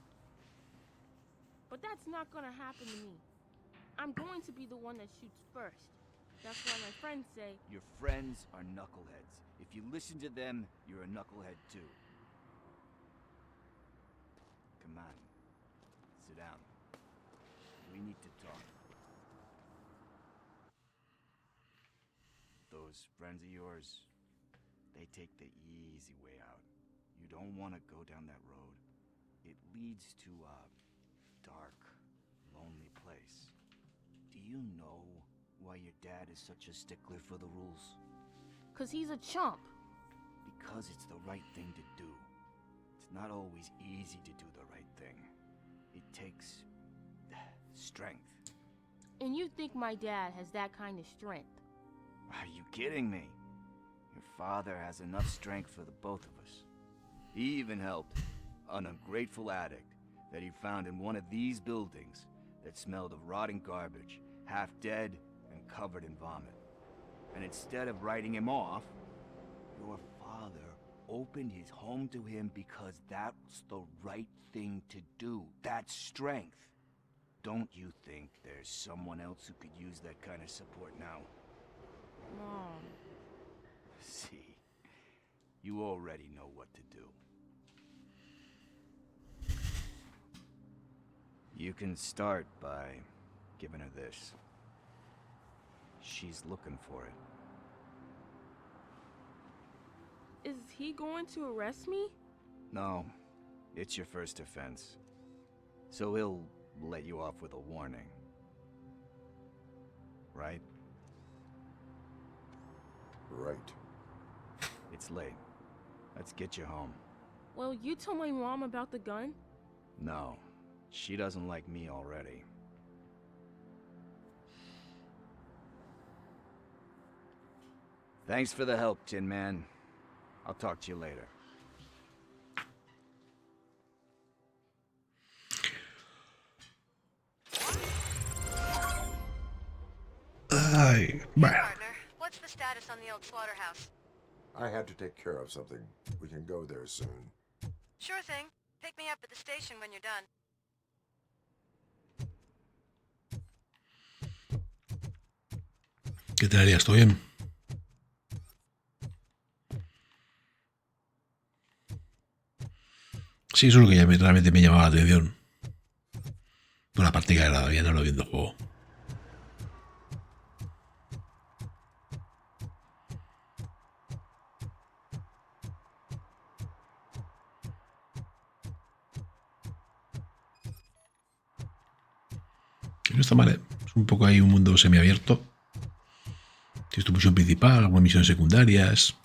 But that's not gonna happen to me. I'm going to be the one that shoots first. That's why my friends say... Your friends are knuckleheads. If you listen to them, you're a knucklehead too. Come on. Sit down. We need to talk. Those friends of yours, they take the easy way out. You don't want to go down that road. It leads to a dark, lonely place. Do you know why your dad is such a stickler for the rules? 'Cause he's a chump. Because it's the right thing to do. It's not always easy to do the right thing. It takes strength. And you think my dad has that kind of strength? Are you kidding me? Your father has enough strength for the both of us. He even helped an ungrateful addict that he found in one of these buildings that smelled of rotting garbage, half dead and covered in vomit. And instead of writing him off, your father opened his home to him because that's the right thing to do. That's strength. Don't you think there's someone else who could use that kind of support now? Mom. See, you already know what to do. You can start by giving her this. She's looking for it. Is he going to arrest me? No, it's your first offense. So he'll let you off with a warning. Right? Right. It's late. Let's get you home. Well, you told my mom about the gun? No. She doesn't like me already. Thanks for the help, Tin Man. I'll talk to you later. Ay, bueno. Partner, what's the status on the old slaughterhouse? I had to take care of something. We can go there soon. Sure thing. Pick me up at the station when you're done. ¿Qué te harías? ¿Todo bien? Sí, eso es lo que realmente me llamaba la atención. Por la parte que agradaba bien, no lo viendo el juego. No está mal, ¿eh? Es un poco ahí un mundo semiabierto. Tienes tu misión principal, algunas misiones secundarias.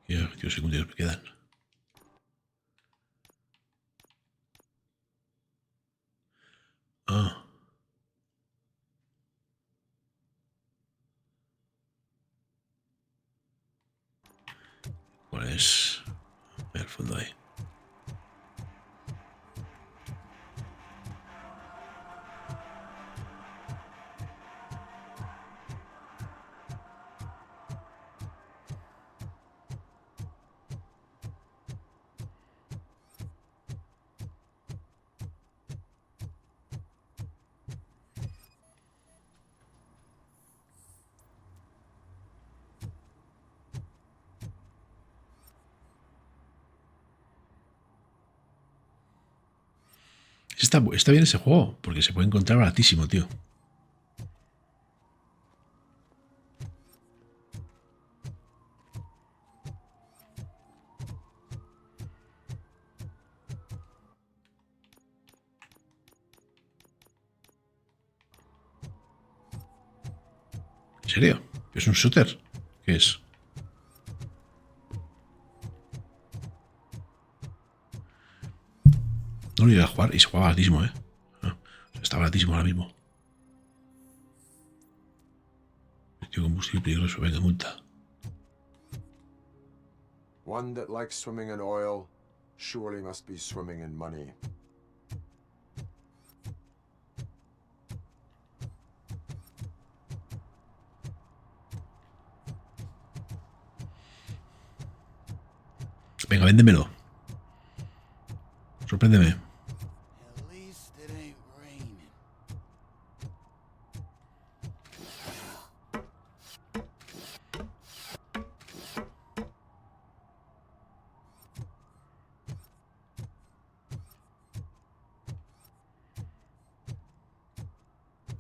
¿Qué objetivos secundarios me quedan? Ah. ¿Cuál es? En el fondo ahí. Está bien ese juego, porque se puede encontrar baratísimo, tío. ¿En serio? ¿Es un shooter? ¿Qué es? No lo iba a jugar y se juega baratísimo, ¿eh? Ah, está baratísimo ahora mismo. Tío, combustible peligroso, venga, multa. One that likes swimming in oil surely must be swimming in money. Venga, véndemelo. Sorpréndeme. At least it ain't raining.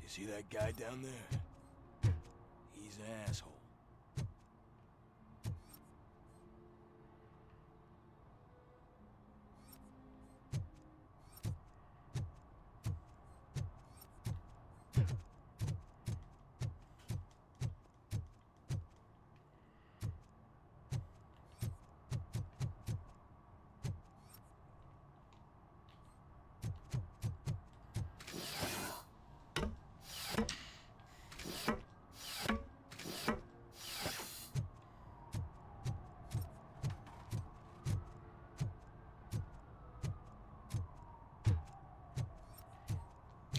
You see that guy down there? He's an asshole.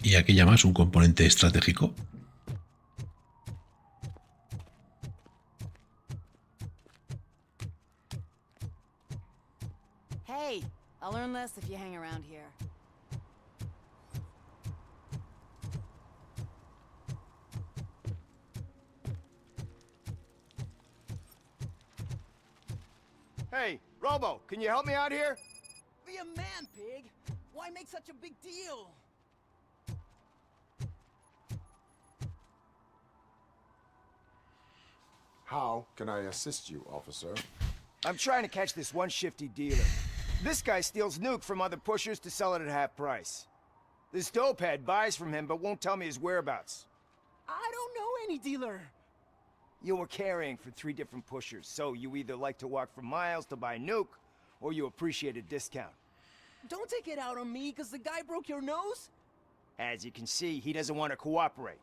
¿Y a qué llamas un componente estratégico? Hey, I'll learn less if you hang around here. Hey, Robo, can you help me out here? Be a man, pig! Why make such a big deal? How can I assist you, officer? I'm trying to catch this one shifty dealer. This guy steals nuke from other pushers to sell it at half price. This dopehead buys from him but won't tell me his whereabouts. I don't know any dealer. You were carrying for 3 different pushers, so you either like to walk for miles to buy nuke, or you appreciate a discount. Don't take it out on me, because the guy broke your nose? As you can see, he doesn't want to cooperate.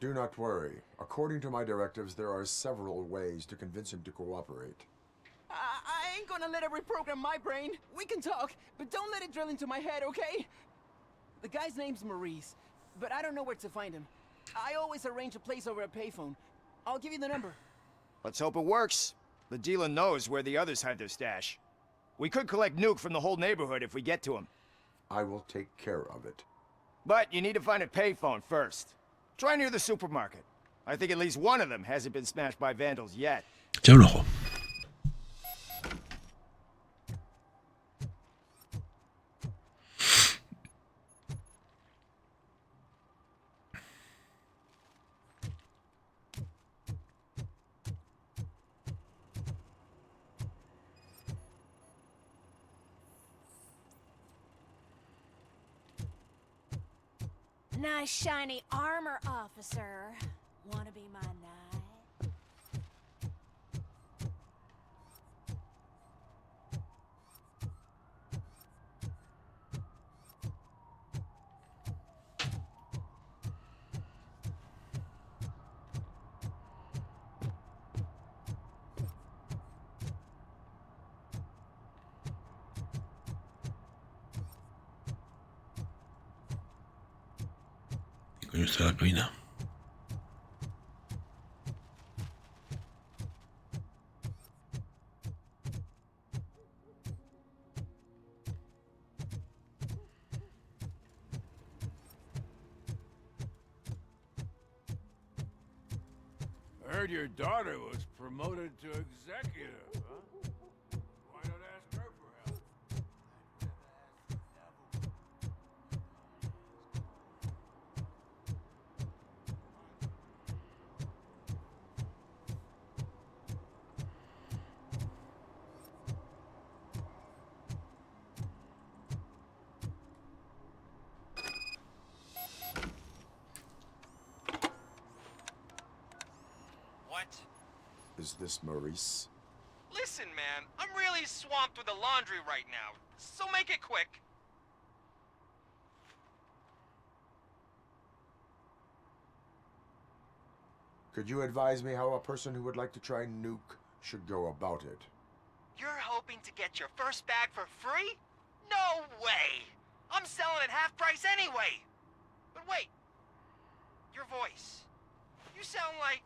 Do not worry. According to my directives, there are several ways to convince him to cooperate. I ain't gonna let it reprogram my brain. We can talk, but don't let it drill into my head, okay? The guy's name's Maurice, but I don't know where to find him. I always arrange a place over a payphone. I'll give you the number. Let's hope it works. The dealer knows where the others hide their stash. We could collect nuke from the whole neighborhood if we get to him. I will take care of it. But you need to find a payphone first. Try near the supermarket. I think at least one of them hasn't been smashed by vandals yet. Echa un ojo. Nice shiny armor, officer. Wanna be my knight? Coño, está la cabina. I heard your daughter was promoted to executive, huh? Why not ask her for help? What? Is this Maurice? Listen, man, I'm really swamped with the laundry right now, so make it quick. Could you advise me how a person who would like to try nuke should go about it? You're hoping to get your first bag for free? No way! I'm selling at half price anyway! But wait, your voice. You sound like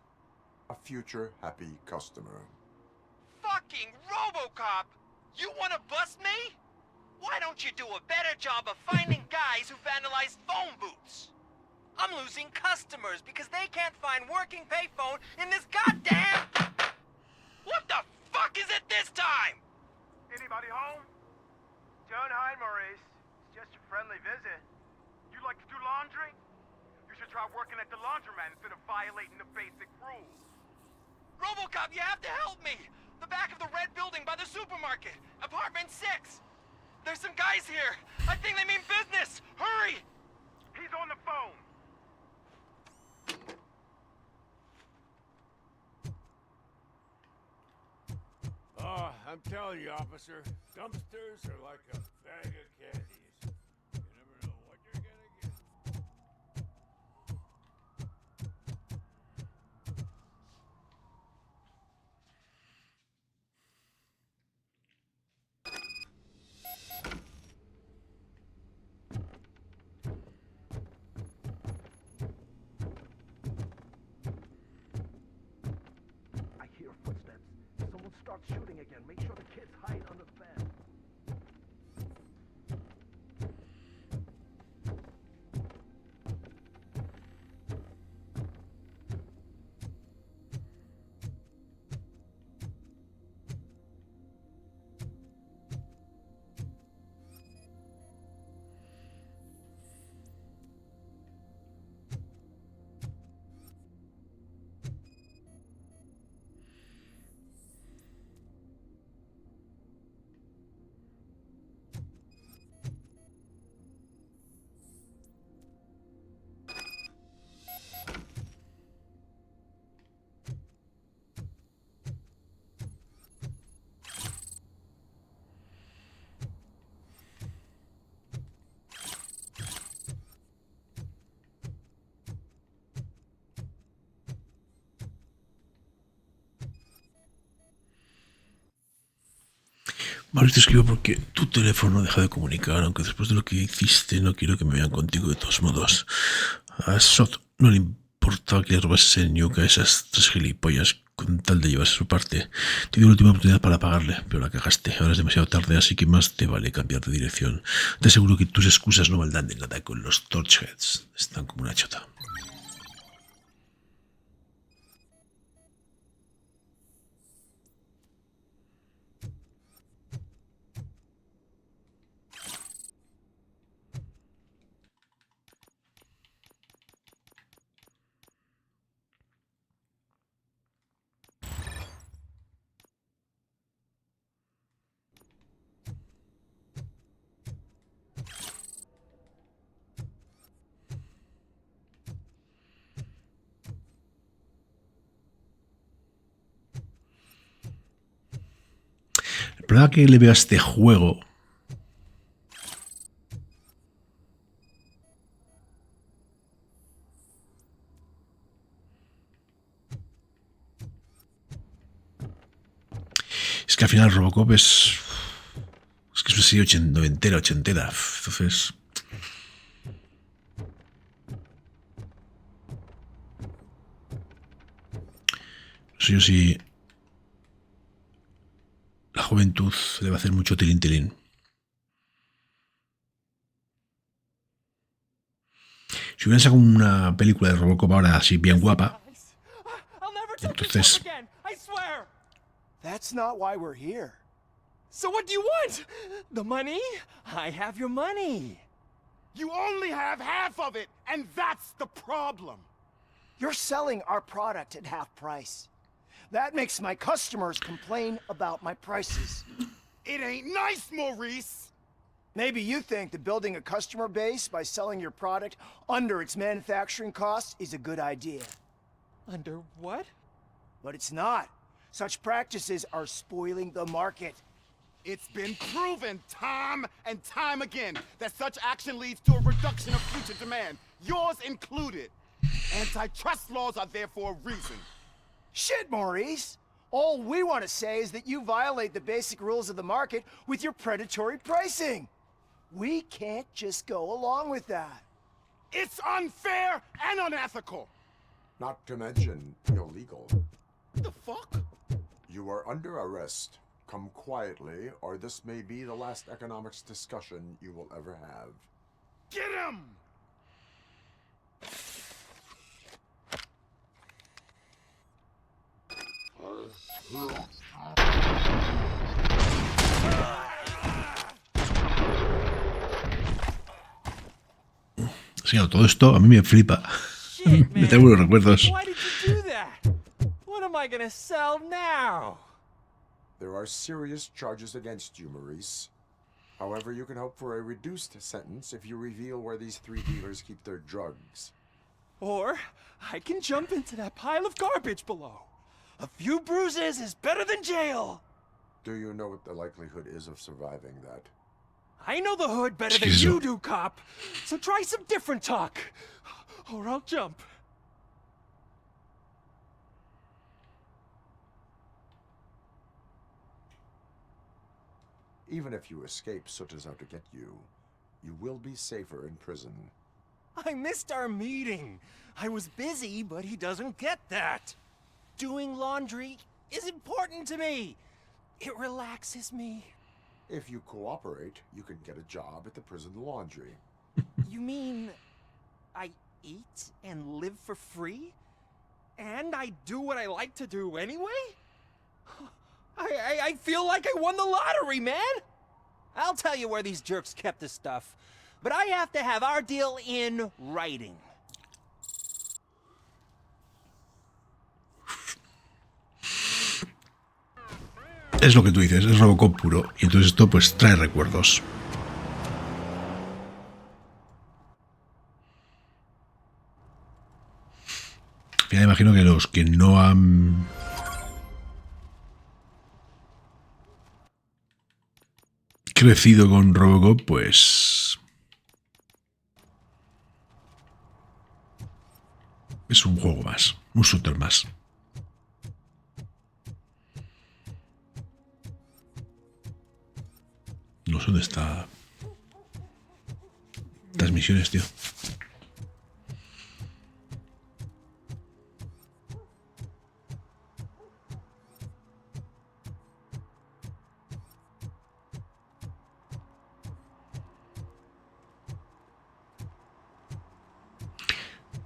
A future happy customer. fucking RoboCop! You wanna bust me? Why don't you do a better job of finding guys who vandalize phone booths? I'm losing customers because they can't find working payphone in this goddamn... What the fuck is it this time? Anybody home? Don't hide, Maurice. It's just a friendly visit. You like to do laundry? You should try working at the laundromat instead of violating the basic rules. RoboCop, you have to help me! The back of the red building by the supermarket, apartment 6. There's some guys here. I think they mean business. Hurry! He's on the phone. Oh, I'm telling you, officer, dumpsters are like a bag of candies. You never know what you're gonna get. I hear footsteps. Someone starts shooting again. Make sure the kids hide under the bed. Mauricio te escribo porque tu teléfono deja de comunicar, aunque después de lo que hiciste no quiero que me vean contigo de todos modos. A Sot no le importaba que le robases el ñuca a esas 3 gilipollas con tal de llevarse su parte. Te dio la última oportunidad para pagarle, pero la cagaste. Ahora es demasiado tarde, así que más te vale cambiar de dirección. Te aseguro que tus excusas no valdrán de nada con los Torchheads. Están como una chota. El problema que le veo a este juego es que al final RoboCop es que es una serie noventera, ochentera. Entonces no sé yo si la juventud le va a hacer mucho tilín. Si hubieran sacado una película de RoboCop ahora así bien guapa, entonces That's not why we're here. So what do you want? The money? I have your money. You only have half of it, and that's the problem. You're selling our product at half price. That makes my customers complain about my prices. It ain't nice, Maurice! Maybe you think that building a customer base by selling your product under its manufacturing costs is a good idea. Under what? But it's not. Such practices are spoiling the market. It's been proven time and time again that such action leads to a reduction of future demand, yours included. Antitrust laws are there for a reason. Shit, Maurice! All we want to say is that you violate the basic rules of the market with your predatory pricing. We can't just go along with that. It's unfair and unethical! Not to mention illegal. The fuck? You are under arrest. Come quietly, or this may be the last economics discussion you will ever have. Get him! sí, todo esto a mí me flipa. Me trae buenos recuerdos. Why did you do that? What am I gonna sell now? There are serious charges against you, Maurice. However, you can hope for a reduced sentence if you reveal where these 3 dealers keep their drugs. Or I can jump into that pile of garbage below. A few bruises is better than jail. Do you know what the likelihood is of surviving that? I know the hood better than you do, cop. So try some different talk, or I'll jump. Even if you escape Soot is out to get you, you will be safer in prison. I missed our meeting. I was busy, but he doesn't get that. Doing laundry is important to me. It relaxes me. If you cooperate, you can get a job at the prison laundry. You mean I eat and live for free? And I do what I like to do anyway? I feel like I won the lottery, man! I'll tell you where these jerks kept the stuff, but I have to have our deal in writing. Es lo que tú dices, es RoboCop puro. Y entonces esto pues trae recuerdos. Ya imagino que los que no han crecido con RoboCop, pues es un juego más, un shooter más. No sé dónde está. Las misiones, tío.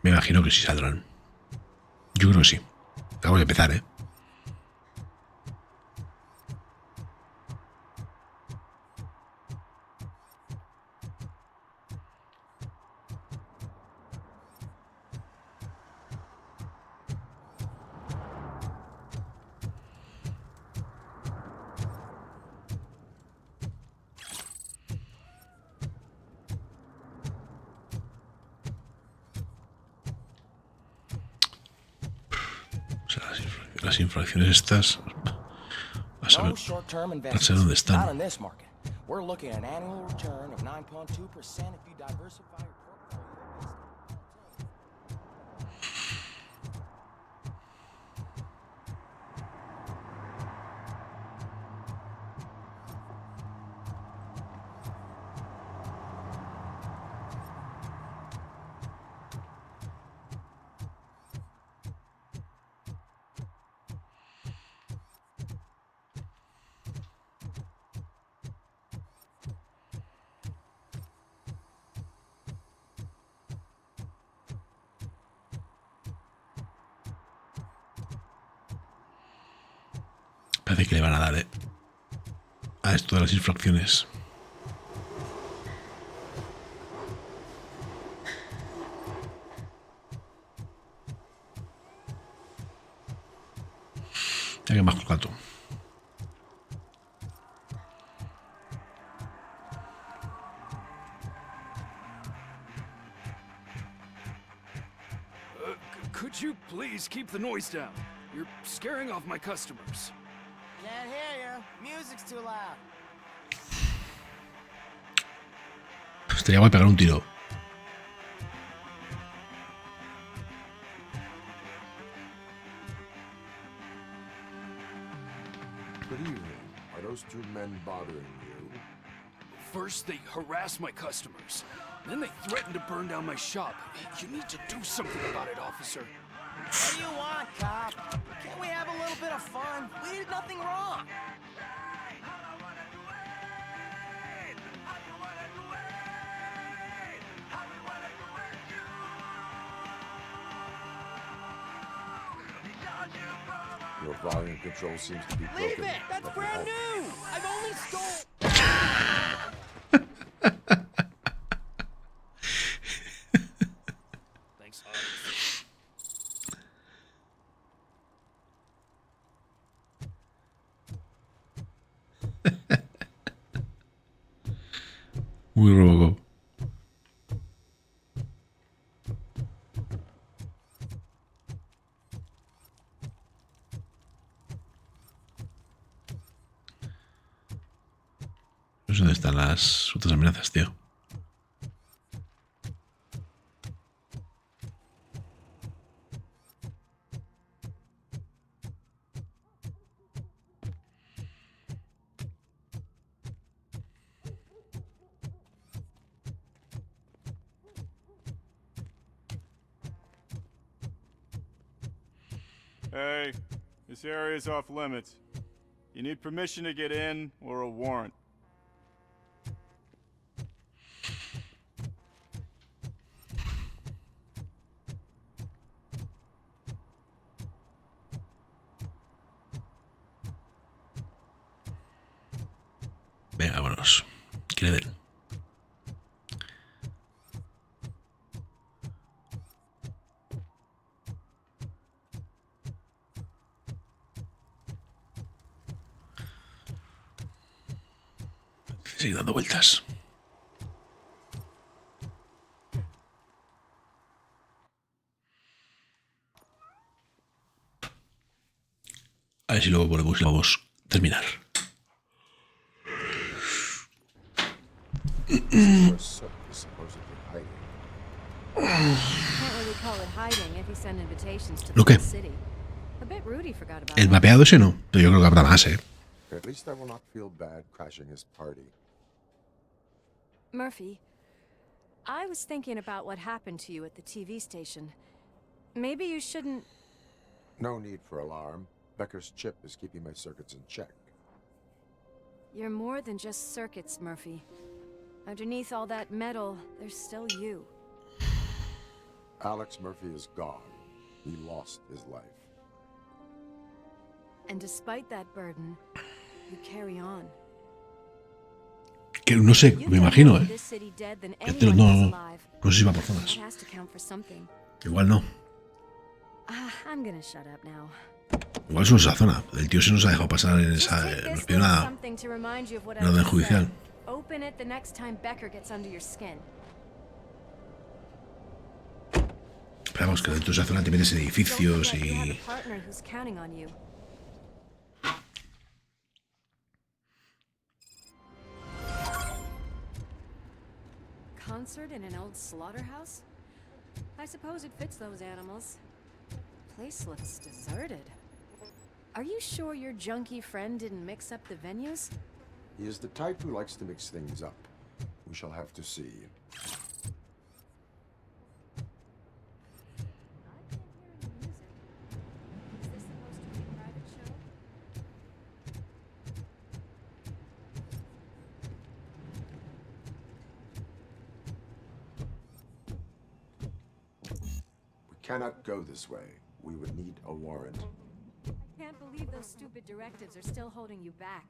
Me imagino que sí saldrán. Yo creo que sí. Acabo de empezar, ¿eh? Las infracciones estas. A saber dónde están. We're looking at an annual return of 9.2% if you diversify your portfolio. Parece que le van a dar, a esto de las infracciones. Ya que más colgato. Could you please keep the noise down? You're scaring off my customers. Can't hear you. Music's too loud. Estaría guay pegar un tiro. Good evening. Are those two men bothering you? First, they harass my customers. Then they threaten to burn down my shop. You need to do something about it, officer. What do you want, cop? Can't we have a little bit of fun? We did nothing wrong. Your volume control seems to be broken. Leave it! That's brand new! I've only stole... Thanks, Muy RoboCop. No sé dónde están las otras amenazas, tío. Hey, this area is off limits. You need permission to get in or a warrant. Venga, vámonos. Que le den. Sigue dando vueltas. A ver si luego podemos terminar. ¿Lo qué? El mapeado ese no, pero yo creo que habrá más, At least I will not feel bad crashing his party. Murphy, I was thinking about what happened to you at the TV station. Maybe you shouldn't... No need for alarm. Becker's chip is keeping my circuits in check. You're more than just circuits, Murphy. Underneath all that metal, there's still you. Alex Murphy is gone. He lost his life. And despite that burden, you carry on. Que no sé, me imagino, ¿eh? No sé si va por zonas. Igual no. Igual solo esa zona. El tío se nos ha dejado pasar en esa... nos pidió una orden judicial. Pero vamos, que dentro de esa zona te metes en edificios y... Concert in an old slaughterhouse? I suppose it fits those animals. Place looks deserted. Are you sure your junkie friend didn't mix up the venues? He is the type who likes to mix things up. We shall have to see. Cannot go this way. We would need a warrant. I can't believe those stupid directives are still holding you back.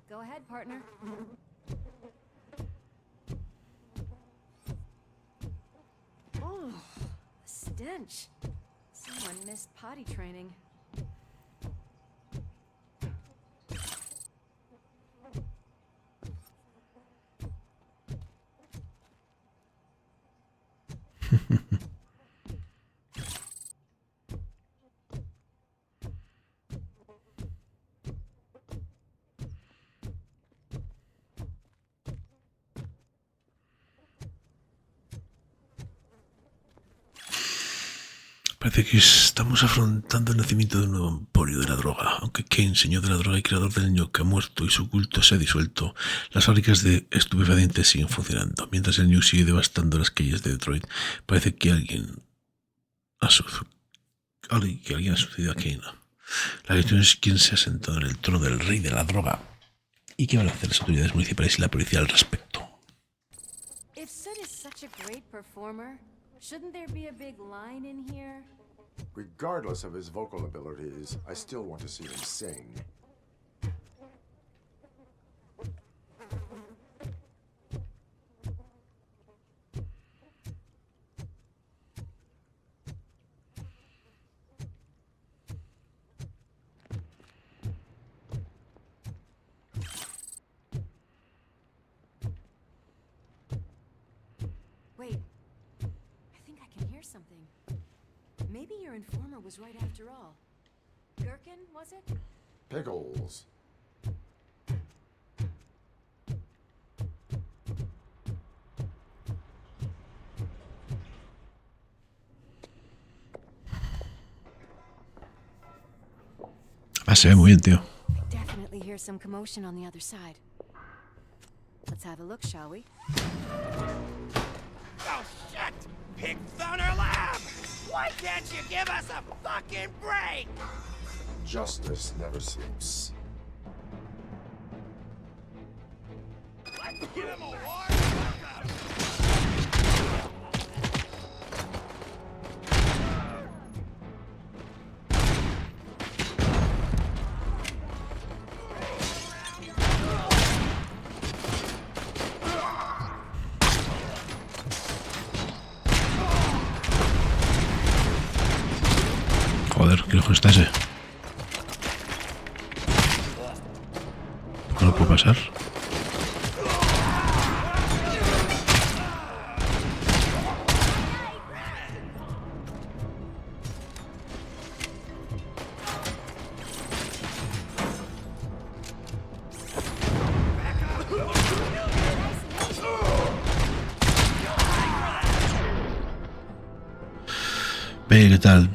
Go ahead, partner. Oh, the stench. Someone missed potty training. Parece que estamos afrontando el nacimiento de un nuevo emporio de la droga. Aunque Kane, señor de la droga y creador del niño que ha muerto y su culto se ha disuelto, las fábricas de estupefacientes siguen funcionando. Mientras el New sigue devastando las calles de Detroit, parece que alguien ha sucedido a Kane. La cuestión es quién se ha sentado en el trono del rey de la droga y qué van a hacer las autoridades municipales y la policía al respecto. If Sid is such a great performer, shouldn't there be a big line in here? Regardless of his vocal abilities, I still want to see him sing. Wait, I think I can hear something. Maybe your informer was right after all. Gherkin, was it? Pickles. Ah, se ve muy bien, tío. Definitely hear some commotion on the other side. Let's have a look, shall we? Oh, shit! Pig Thunder Lab! Why can't you give us a fucking break? Justice never sleeps. Let's give him a war! Joder, qué lejos está ese. ¿No lo puedo pasar? Ve, ¿qué tal?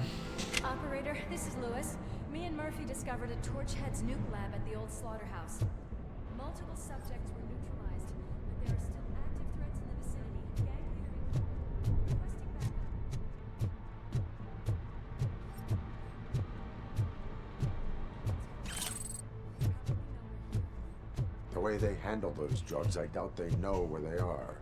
Discovered a Torchhead's nuke lab at the old slaughterhouse. Multiple subjects were neutralized, way they handle those drugs, I doubt they know where they are.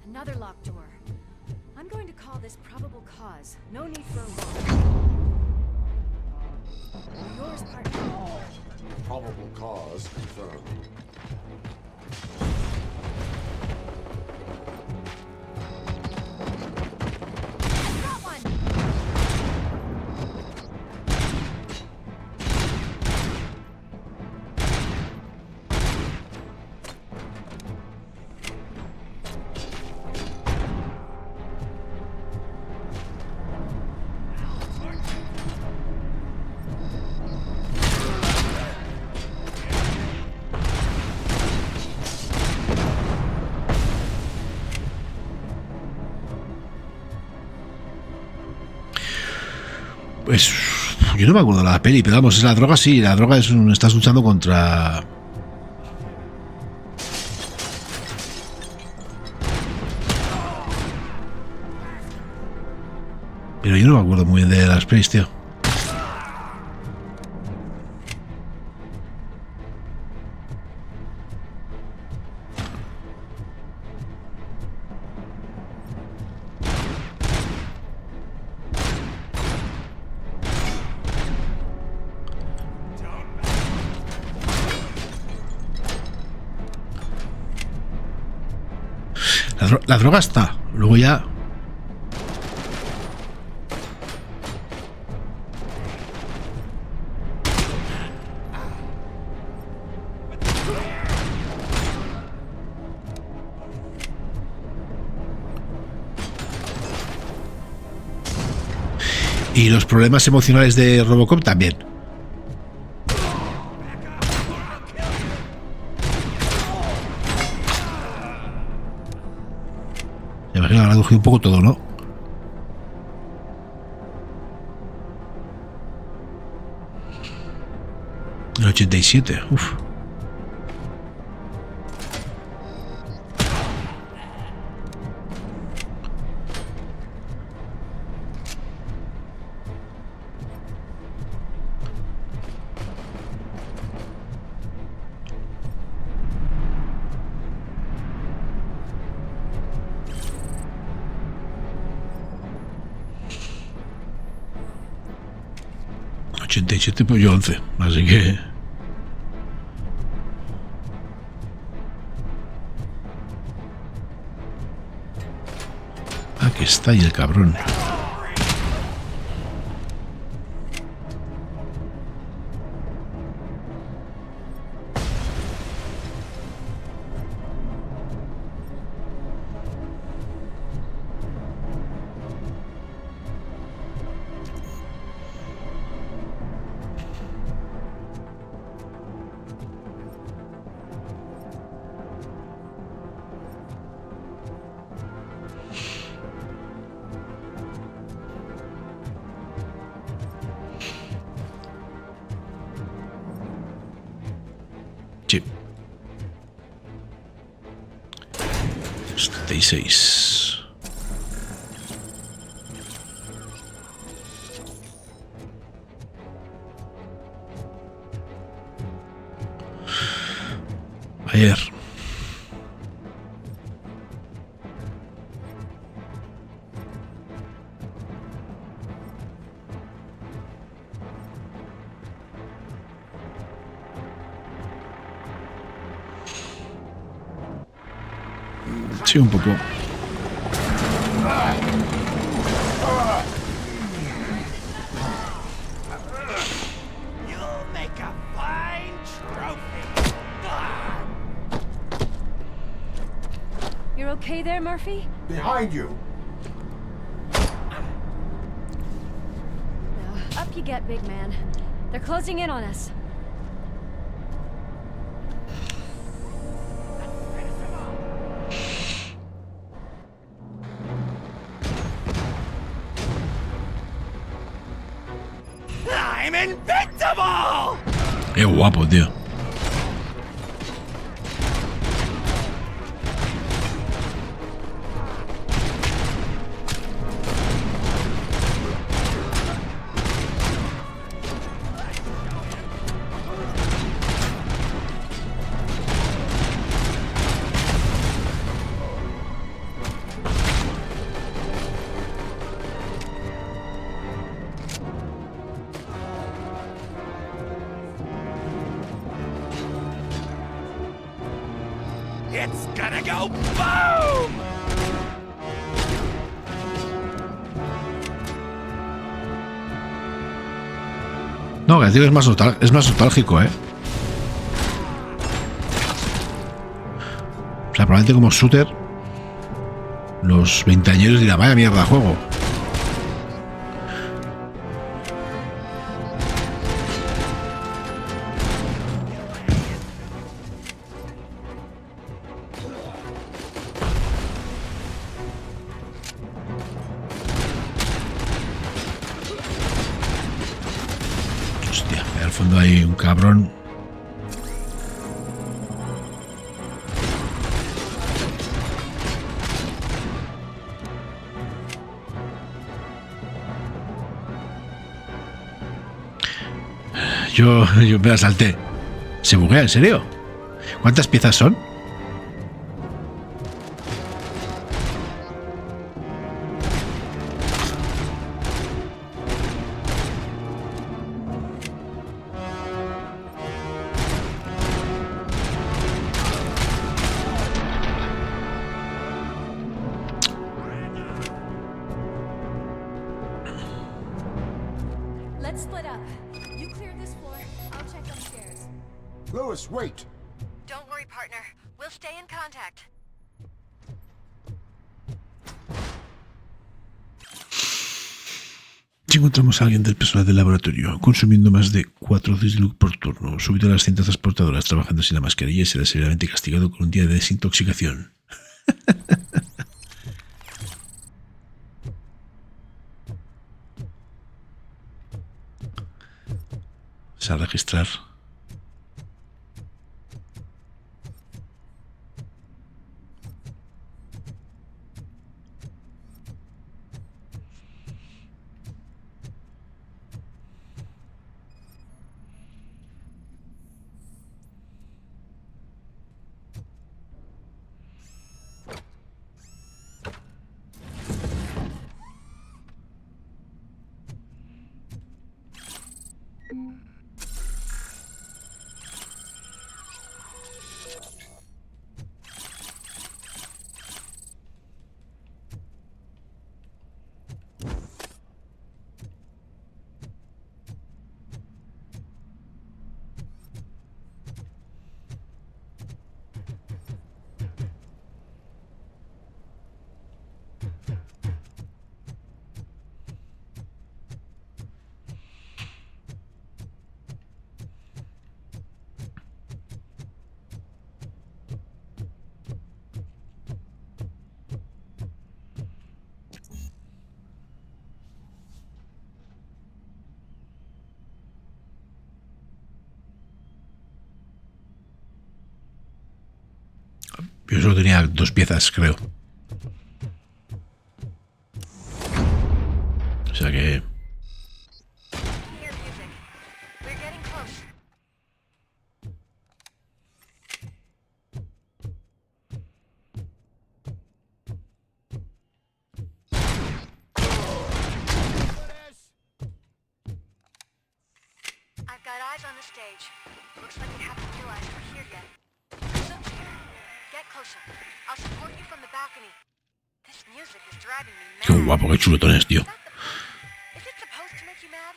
Another locked door. I'm going to call this probable cause. No need for a warrant. Yours, partner. Probable cause confirmed. Got one! Pues yo no me acuerdo de la peli, pero vamos, es la droga, sí, la droga es estás luchando contra... Pero yo no me acuerdo muy bien de las pelis, tío. La droga está, luego ya... Y los problemas emocionales de RoboCop también. Me imagino que habrá cogido un poco todo, ¿no? El 87, uff. Pues yo 11, así que... Aquí está ahí el cabrón. Sí. 76. Ayer. Sí, un poco. You're okay there, Murphy? Behind you. Now, up you get, big man. They're closing in on us. I'm invincible! Qué guapo, tío. It's gonna go boom! No, que es más nostálgico, ¿eh? O sea, probablemente como shooter, los veinteañeros dirán, vaya mierda juego. Hostia, al fondo hay un cabrón. Yo me la salté. ¿Se buguea? ¿En serio? ¿Cuántas piezas son? Let's split up. You clear this floor. I'll check upstairs. Lewis, wait. Don't worry, partner. We'll stay in contact. Si encontramos a alguien del personal del laboratorio consumiendo más de 4 dosis de luz por turno, subido a las cintas transportadoras trabajando sin la mascarilla, será severamente castigado con un día de desintoxicación. Vamos a registrar. Yo solo tenía 2 piezas, creo. O sea que... I've got eyes on the stage. Looks like they haven't realized we're here yet. Look here. Get closer. I'll support you from the balcony. This music is driving me mad. Qué guapo, qué chuletones, tío. Is it supposed to make you mad?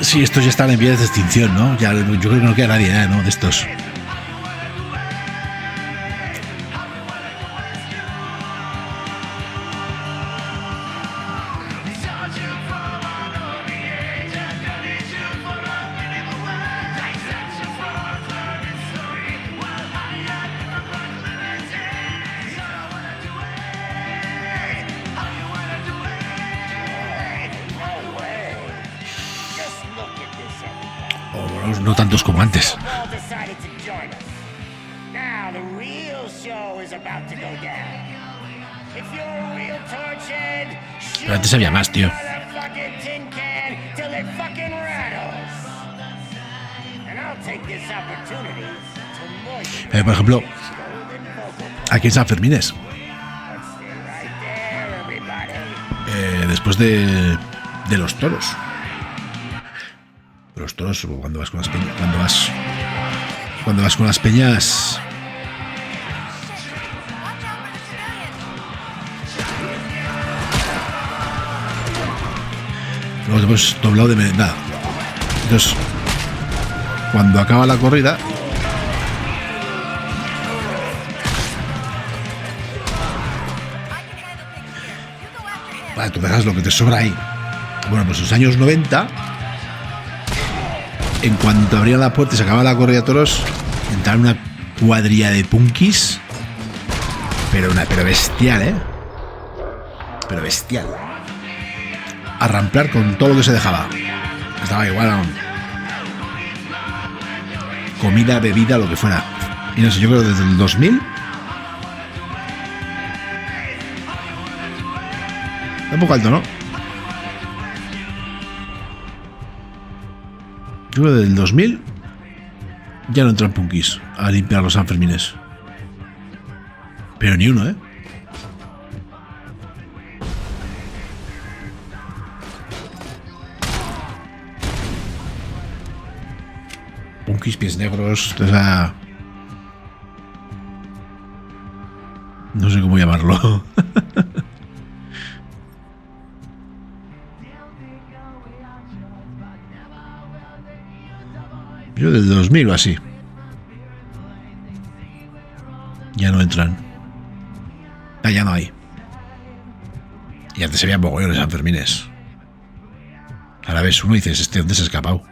Sí, estos ya están en vías de extinción, ¿no? Ya, yo creo que no queda nadie, ¿no? De estos. O no tantos como antes. Pero antes había más, tío. Por ejemplo, aquí en San Fermines, después de los toros. Los toros, cuando vas con las peñas, cuando vas con las peñas. Luego te pones doblado de nada. Entonces, cuando acaba la corrida, vale, tú dejas lo que te sobra ahí. Bueno, pues en los años 90, en cuanto abrían la puerta y se acababa la corrida de toros, entraron una cuadrilla de punkis, pero bestial, ¿eh? Pero bestial. A ramplar con todo lo que se dejaba. Estaba igual, ¿no? Comida, bebida, lo que fuera. Y no sé, yo creo que desde el 2000. Está un poco alto, ¿no? Yo creo que desde el 2000 ya no entran punkis a limpiar los Sanfermines. Pero ni uno, ¿eh? Punkis, pies negros, o sea, no sé cómo llamarlo. Yo del 2000 o así. Ya no entran. Ah, ya no hay. Y antes había mogollones Sanfermines. Ahora ves uno y dices, ¿este dónde se ha escapado?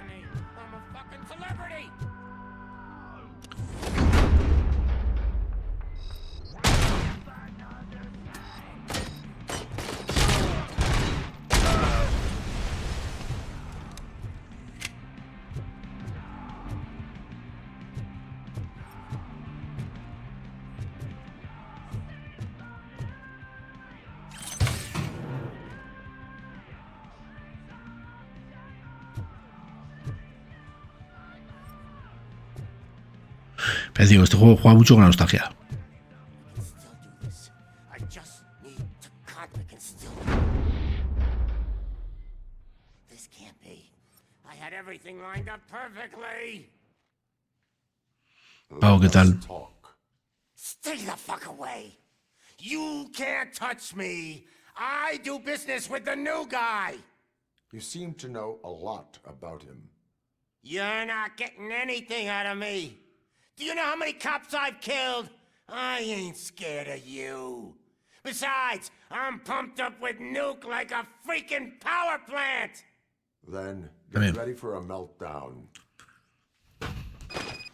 Les digo, este juego juega mucho con la nostalgia. Pau, ¿qué tal? Stay the fuck away. You can't touch me. I do business with the new guy. You seem to know a lot about him. You're not getting anything out of me. Do you know how many cops I've killed? I ain't scared of you. Besides, I'm pumped up with nuke like a freaking power plant. Then get ready for a meltdown.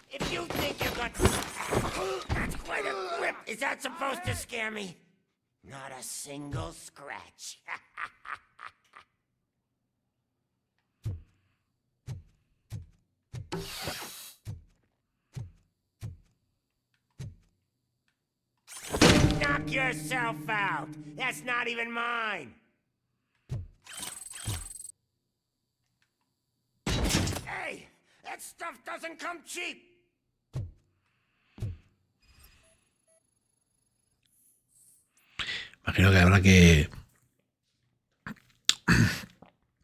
If you think you got... That's quite a whip. Is that supposed to scare me? Not a single scratch. Knock yourself out. That's not even mine. Hey, that stuff doesn't come cheap. Imagino que habrá que...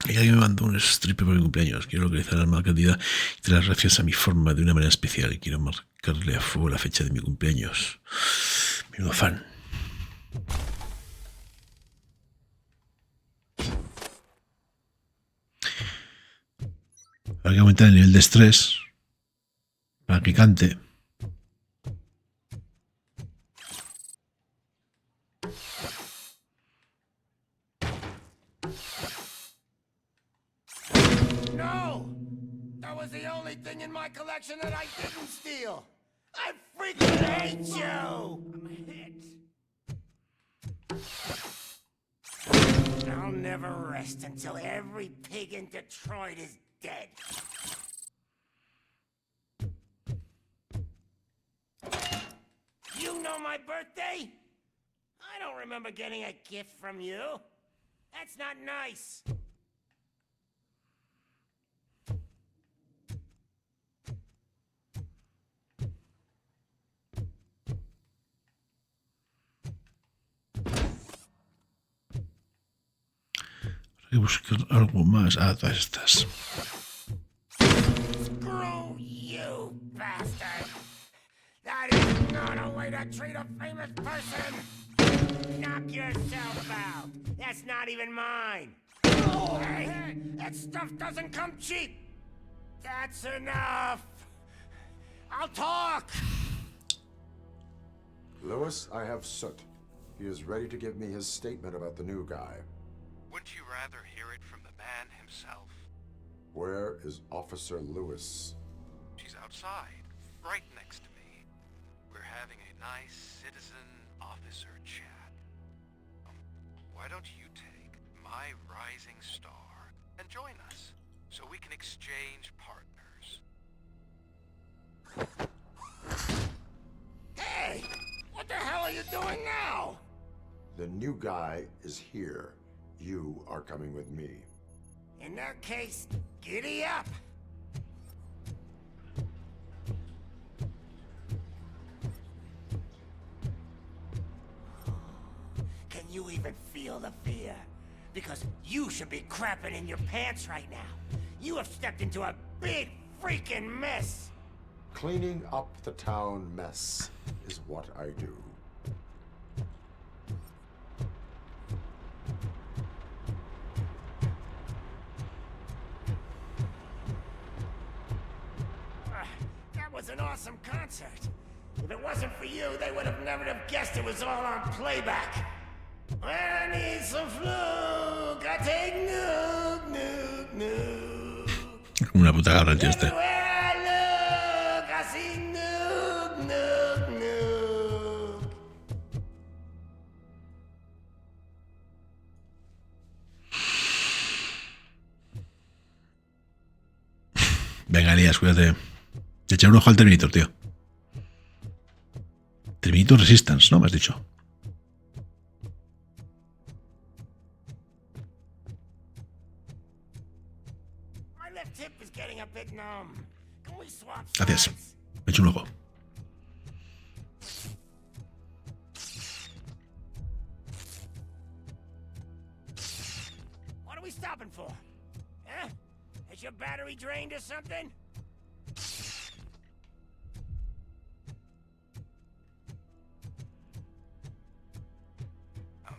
Alguien me mandó un strip por mi cumpleaños. Quiero localizar al cantidad y te las gracias a mi forma de una manera especial. Y quiero marcarle a fuego la fecha de mi cumpleaños. Menudo fan. Hay que aumentar el nivel de estrés para que cante. No! That was the only thing in my collection that I didn't steal! I freaking hate you! I'm a hit. I'll never rest until every pig in Detroit is dead. You know my birthday? I don't remember getting a gift from you. That's not nice. Hay que buscar algo más. Ah, todas estas. Screw you, bastard! That is not a way to treat a famous person! Knock yourself out! That's not even mine! Oh, hey, that stuff doesn't come cheap! That's enough! I'll talk! Lewis, I have Soot. He is ready to give me his statement about the new guy. Wouldn't you rather hear it from the man himself? Where is Officer Lewis? She's outside, right next to me. We're having a nice citizen-officer chat. Why don't you take my rising star and join us, so we can exchange partners? Hey! What the hell are you doing now? The new guy is here. You are coming with me. In that case, giddy up! Can you even feel the fear? Because you should be crapping in your pants right now. You have stepped into a big freaking mess! Cleaning up the town mess is what I do. That was an awesome concert. If it wasn't for you, they would have never have guessed it was all on playback. When I need some fluke, I take nuke, nuke, nuke. Una puta garra el tío este. Everywhere I look, I see nuke, nuke, nuke. Venga, Elías, cuídate. Echa un ojo al Terminator, tío. Terminator Resistance, ¿no? Me has dicho. My left hip is getting a bit numb. Can we swap Gracias. sides? Me echo un ojo. What are we stopping for? Huh? Is your battery drained or something?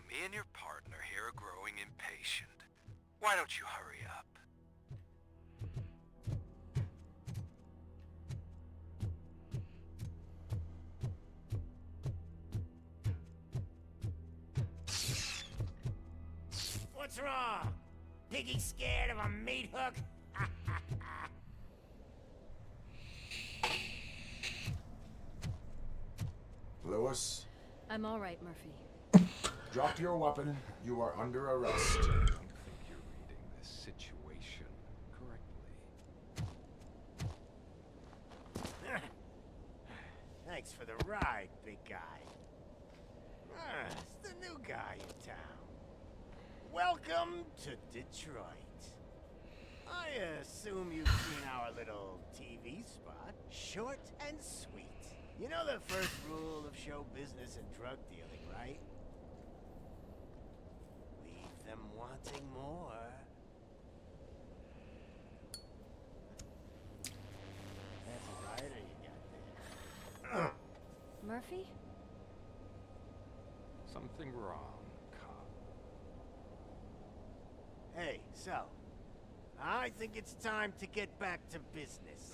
Me and your partner here are growing impatient. Why don't you hurry up? What's wrong? Piggy scared of a meat hook? Lewis, I'm all right, Murphy. drop your weapon. You are under arrest. I don't think you're reading this situation correctly. Thanks for the ride, big guy. It's the new guy in town. Welcome to Detroit. I assume you've seen our little TV spot. Short and sweet. You know the first rule of show business and drug dealing, right? Leave them wanting more. That's a rider you got there. Murphy? Something wrong, cop. Hey, so, I think it's time to get back to business.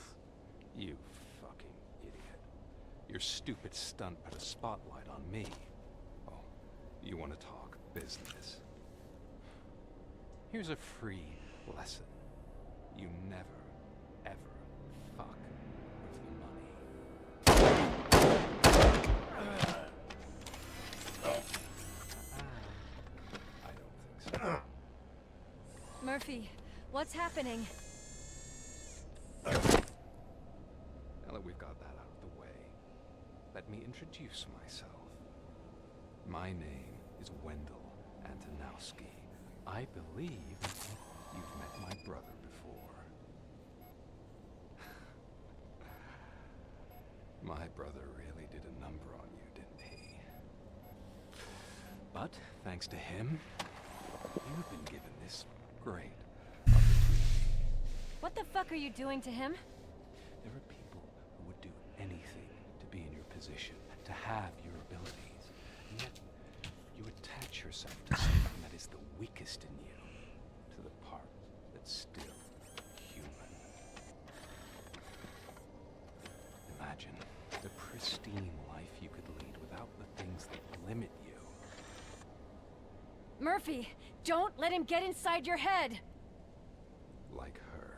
You fucking idiot. Your stupid stunt put a spotlight on me. Oh, you want to talk business? Here's a free lesson. You never, ever fuck with the money. Murphy, what's happening? Now that we've got that out of the way, let me introduce myself. My name is Wendell Antonowski. I believe you've met my brother before. My brother really did a number on you, didn't he? But thanks to him, you've been given this great opportunity. What the fuck are you doing to him? There are people who would do anything to be in your position, to have your abilities. And yet, you attach yourself to something that is the weakest in you, to the part that's still human. Imagine the pristine life you could lead without the things that limit you. Murphy, don't let him get inside your head! Like her.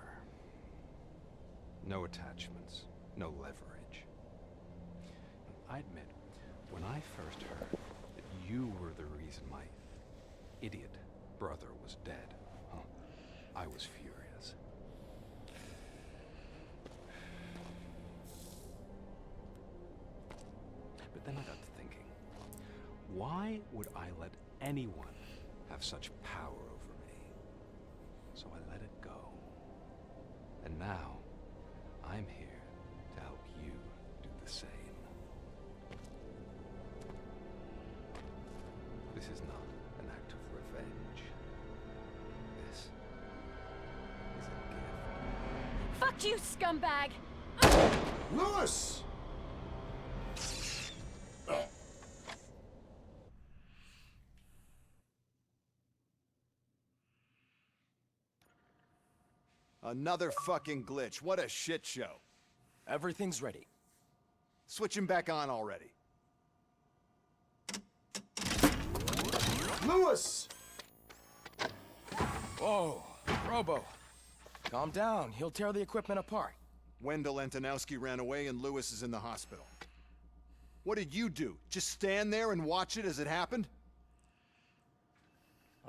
No attachments, no leverage. I admit, when I first heard that you were the reason my idiot brother was dead, I was furious. But then I got to thinking, why would I let anyone have such power over me? So I let it go. And now, I'm here to help you do the same. This is not an act of revenge. This is a gift. Fuck you, scumbag! Lewis! Another fucking glitch. What a shit show. Everything's ready. Switch him back on already. Lewis! Whoa, Robo. Calm down. He'll tear the equipment apart. Wendell Antonowski ran away and Lewis is in the hospital. What did you do? Just stand there and watch it as it happened?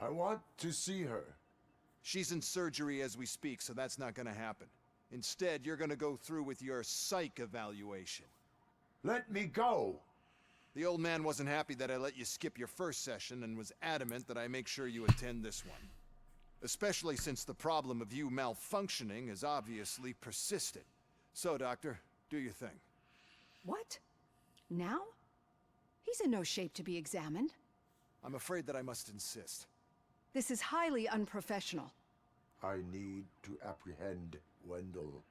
I want to see her. She's in surgery as we speak, so that's not gonna happen. Instead, you're gonna go through with your psych evaluation. Let me go! The old man wasn't happy that I let you skip your first session and was adamant that I make sure you attend this one. Especially since the problem of you malfunctioning has obviously persisted. So, Doctor, do your thing. What? Now? He's in no shape to be examined. I'm afraid that I must insist. This is highly unprofessional. I need to apprehend Wendell.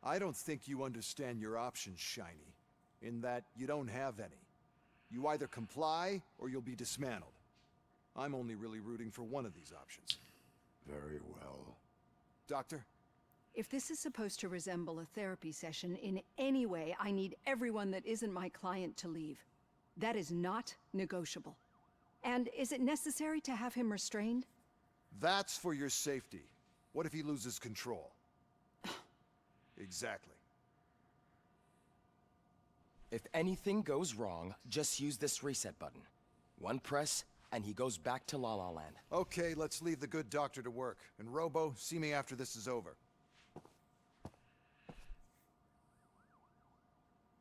I don't think you understand your options, Shiny. In that you don't have any. You either comply or you'll be dismantled. I'm only really rooting for one of these options. Very well. Doctor? If this is supposed to resemble a therapy session in any way, I need everyone that isn't my client to leave. That is not negotiable. And is it necessary to have him restrained? That's for your safety. What if he loses control? Exactly. If anything goes wrong, just use this reset button. One press, and he goes back to La La Land. Okay, let's leave the good doctor to work. And Robo, see me after this is over.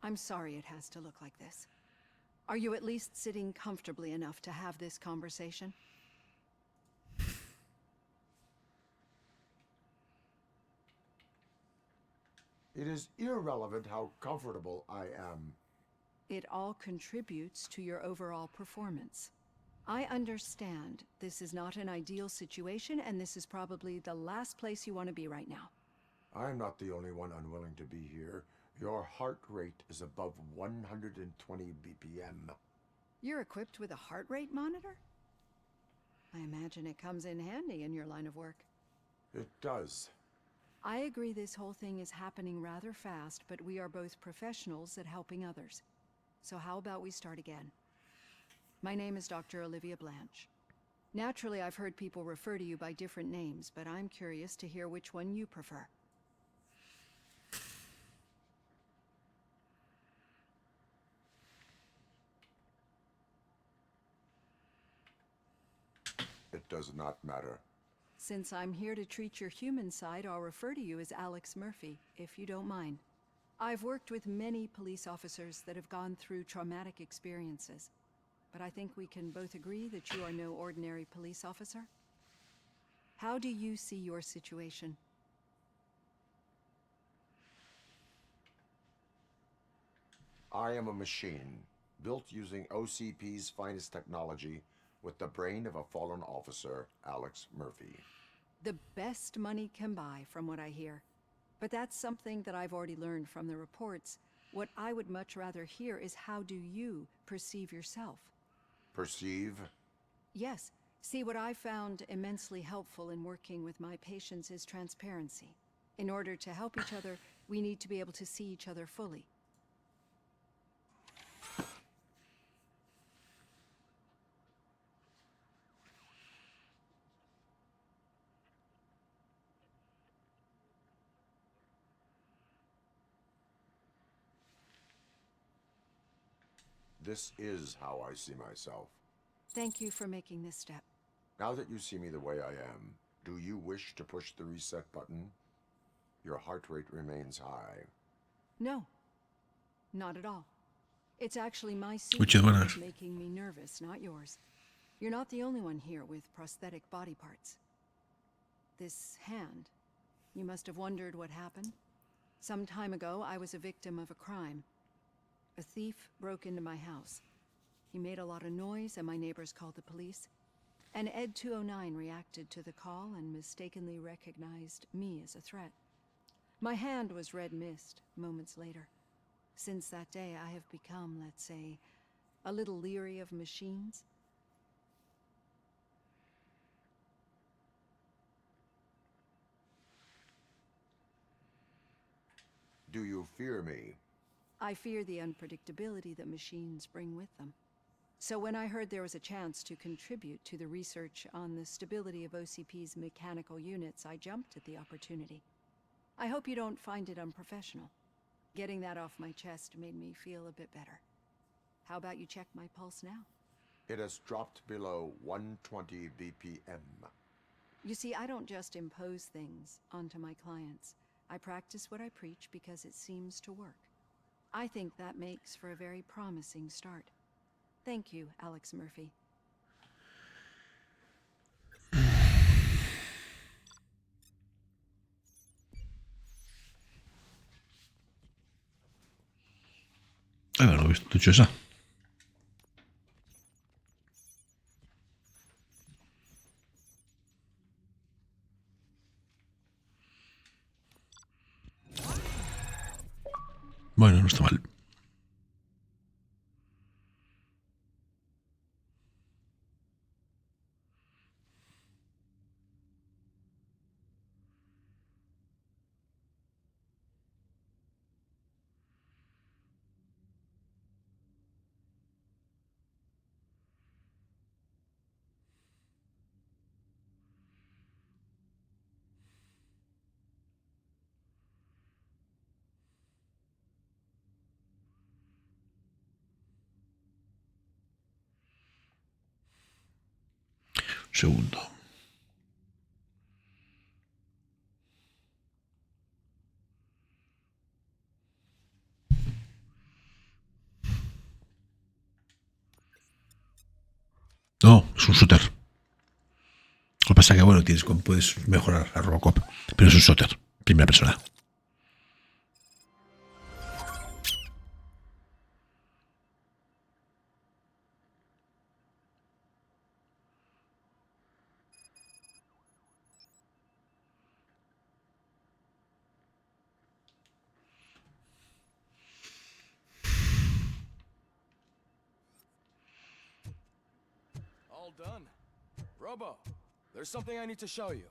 I'm sorry it has to look like this. Are you at least sitting comfortably enough to have this conversation? It is irrelevant how comfortable I am. It all contributes to your overall performance. I understand this is not an ideal situation, and this is probably the last place you want to be right now. I'm not the only one unwilling to be here. Your heart rate is above 120 BPM. You're equipped with a heart rate monitor? I imagine it comes in handy in your line of work. It does. I agree this whole thing is happening rather fast, but we are both professionals at helping others. So how about we start again? My name is Dr. Olivia Blanche. Naturally, I've heard people refer to you by different names, but I'm curious to hear which one you prefer. It does not matter. Since I'm here to treat your human side, I'll refer to you as Alex Murphy, if you don't mind. I've worked with many police officers that have gone through traumatic experiences, but I think we can both agree that you are no ordinary police officer. How do you see your situation? I am a machine, built using OCP's finest technology with the brain of a fallen officer, Alex Murphy. The best money can buy, from what I hear. But that's something that I've already learned from the reports. What I would much rather hear is how do you perceive yourself? Perceive? Yes. See, what I found immensely helpful in working with my patients is transparency. In order to help each other, we need to be able to see each other fully. This is how I see myself. Thank you for making this step. Now that you see me the way I am, do you wish to push the reset button? Your heart rate remains high. No, not at all. It's actually my Which is secret buena. that's making me nervous, not yours. You're not the only one here with prosthetic body parts. This hand, you must have wondered what happened. Some time ago, I was a victim of a crime. A thief broke into my house. He made a lot of noise and my neighbors called the police. And Ed 209 reacted to the call and mistakenly recognized me as a threat. My hand was red mist moments later. Since that day, I have become, let's say, a little leery of machines. Do you fear me? I fear the unpredictability that machines bring with them. So when I heard there was a chance to contribute to the research on the stability of OCP's mechanical units, I jumped at the opportunity. I hope you don't find it unprofessional. Getting that off my chest made me feel a bit better. How about you check my pulse now? It has dropped below 120 BPM. You see, I don't just impose things onto my clients. I practice what I preach because it seems to work. I think that makes for a very promising start. Thank you, Alex Murphy. No he visto hecho esa. Bueno, no está mal. Segundo. No, es un shooter. Lo que pasa es que, bueno, puedes mejorar a RoboCop, pero es un shooter, primera persona. All done. Robo, there's something I need to show you.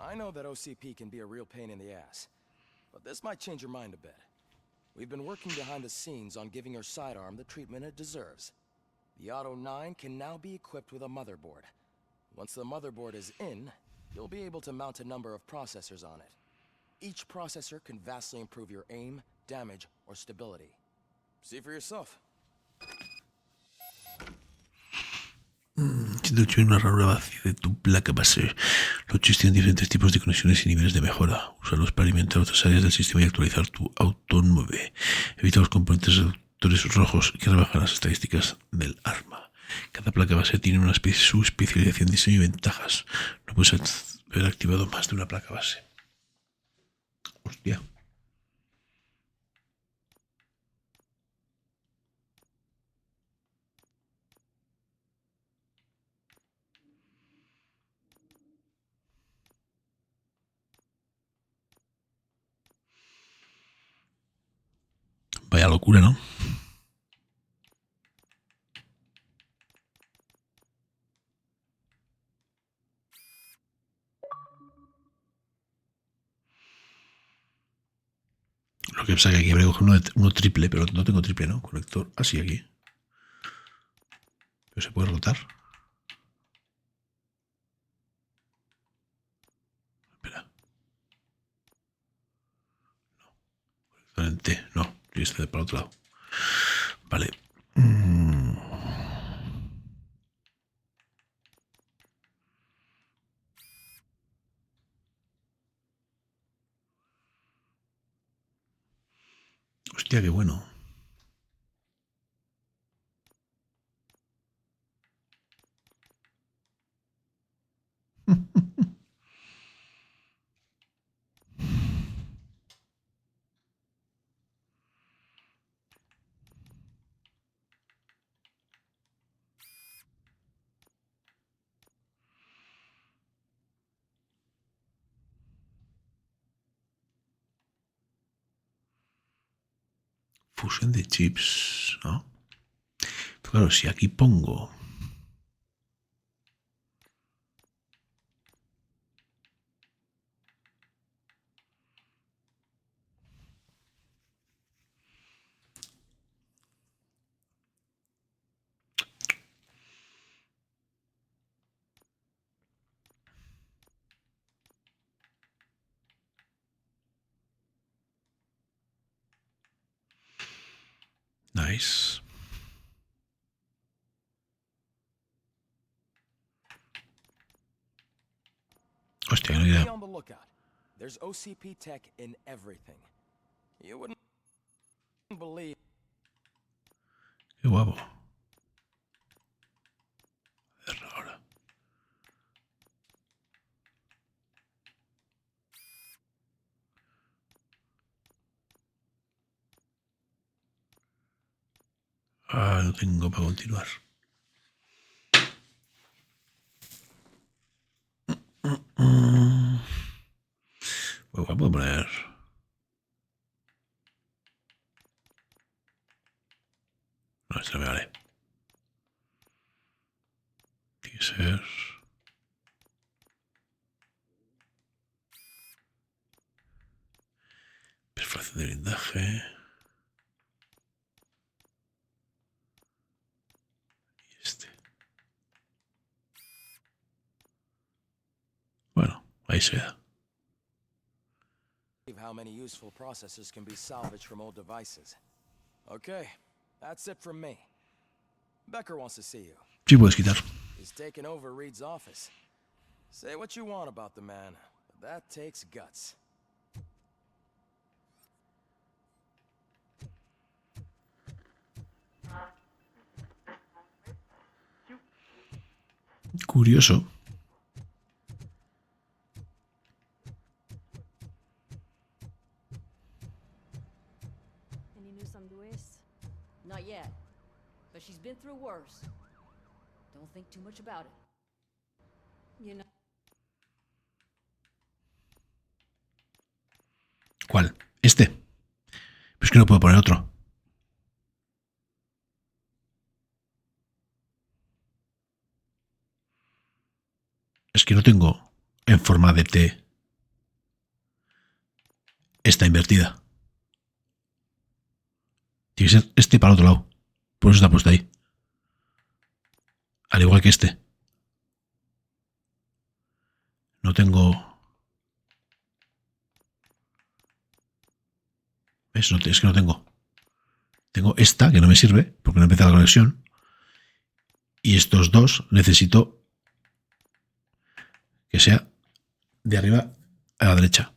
I know that OCP can be a real pain in the ass, but this might change your mind a bit. We've been working behind the scenes on giving your sidearm the treatment it deserves. The Auto 9 can now be equipped with a motherboard. Once the motherboard is in, you'll be able to mount a number of processors on it. Each processor can vastly improve your aim, damage, or stability. See for yourself. Siendo que una ranura vacía de tu placa base, los chips tienen diferentes tipos de conexiones y niveles de mejora. Úsalos para alimentar otras áreas del sistema y actualizar tu Auto 9. Evita los componentes reductores rojos que rebajan las estadísticas del arma. Cada placa base tiene su especialización, diseño y ventajas. No puedes haber activado más de una placa base. Hostia. Vaya locura, ¿no? Lo que pasa es que aquí habría que coger uno triple, pero no tengo triple, ¿no? Conector así aquí. Pero se puede rotar. Espera. No. Conector en T. No. Y este para otro lado. Vale. Hostia, qué bueno. Fusión de chips, ¿no? Pero claro, si aquí pongo... Nice. Hostia, no Be idea. on the lookout. There's OCP tech in everything. You wouldn't believe. Qué guapo. Verlo ahora. Ah, no tengo para continuar. Pues puedo poner... No, este no me vale. Tiene que ser... Perforación de blindaje. Y este. Bueno, ahí se da. How many useful processors can be salvaged from old devices. Okay, that's it from me. Becker wants to see you. Sí, puedes quitar. He's taken over Reed's office. Say what you want about the man, but that takes guts. Curioso. Any news on Luis? Not yet, but she's been through worse. Don't think too much about it. You know. ¿Cuál? Este. Pero es que no puedo poner otro. Es que no tengo en forma de T esta invertida. Tiene que ser este para el otro lado. Por eso está puesto ahí. Al igual que este. No tengo... ¿Ves? No, es que no tengo. Tengo esta, que no me sirve, porque no empieza la conexión. Y estos dos necesito que sea de arriba a la derecha.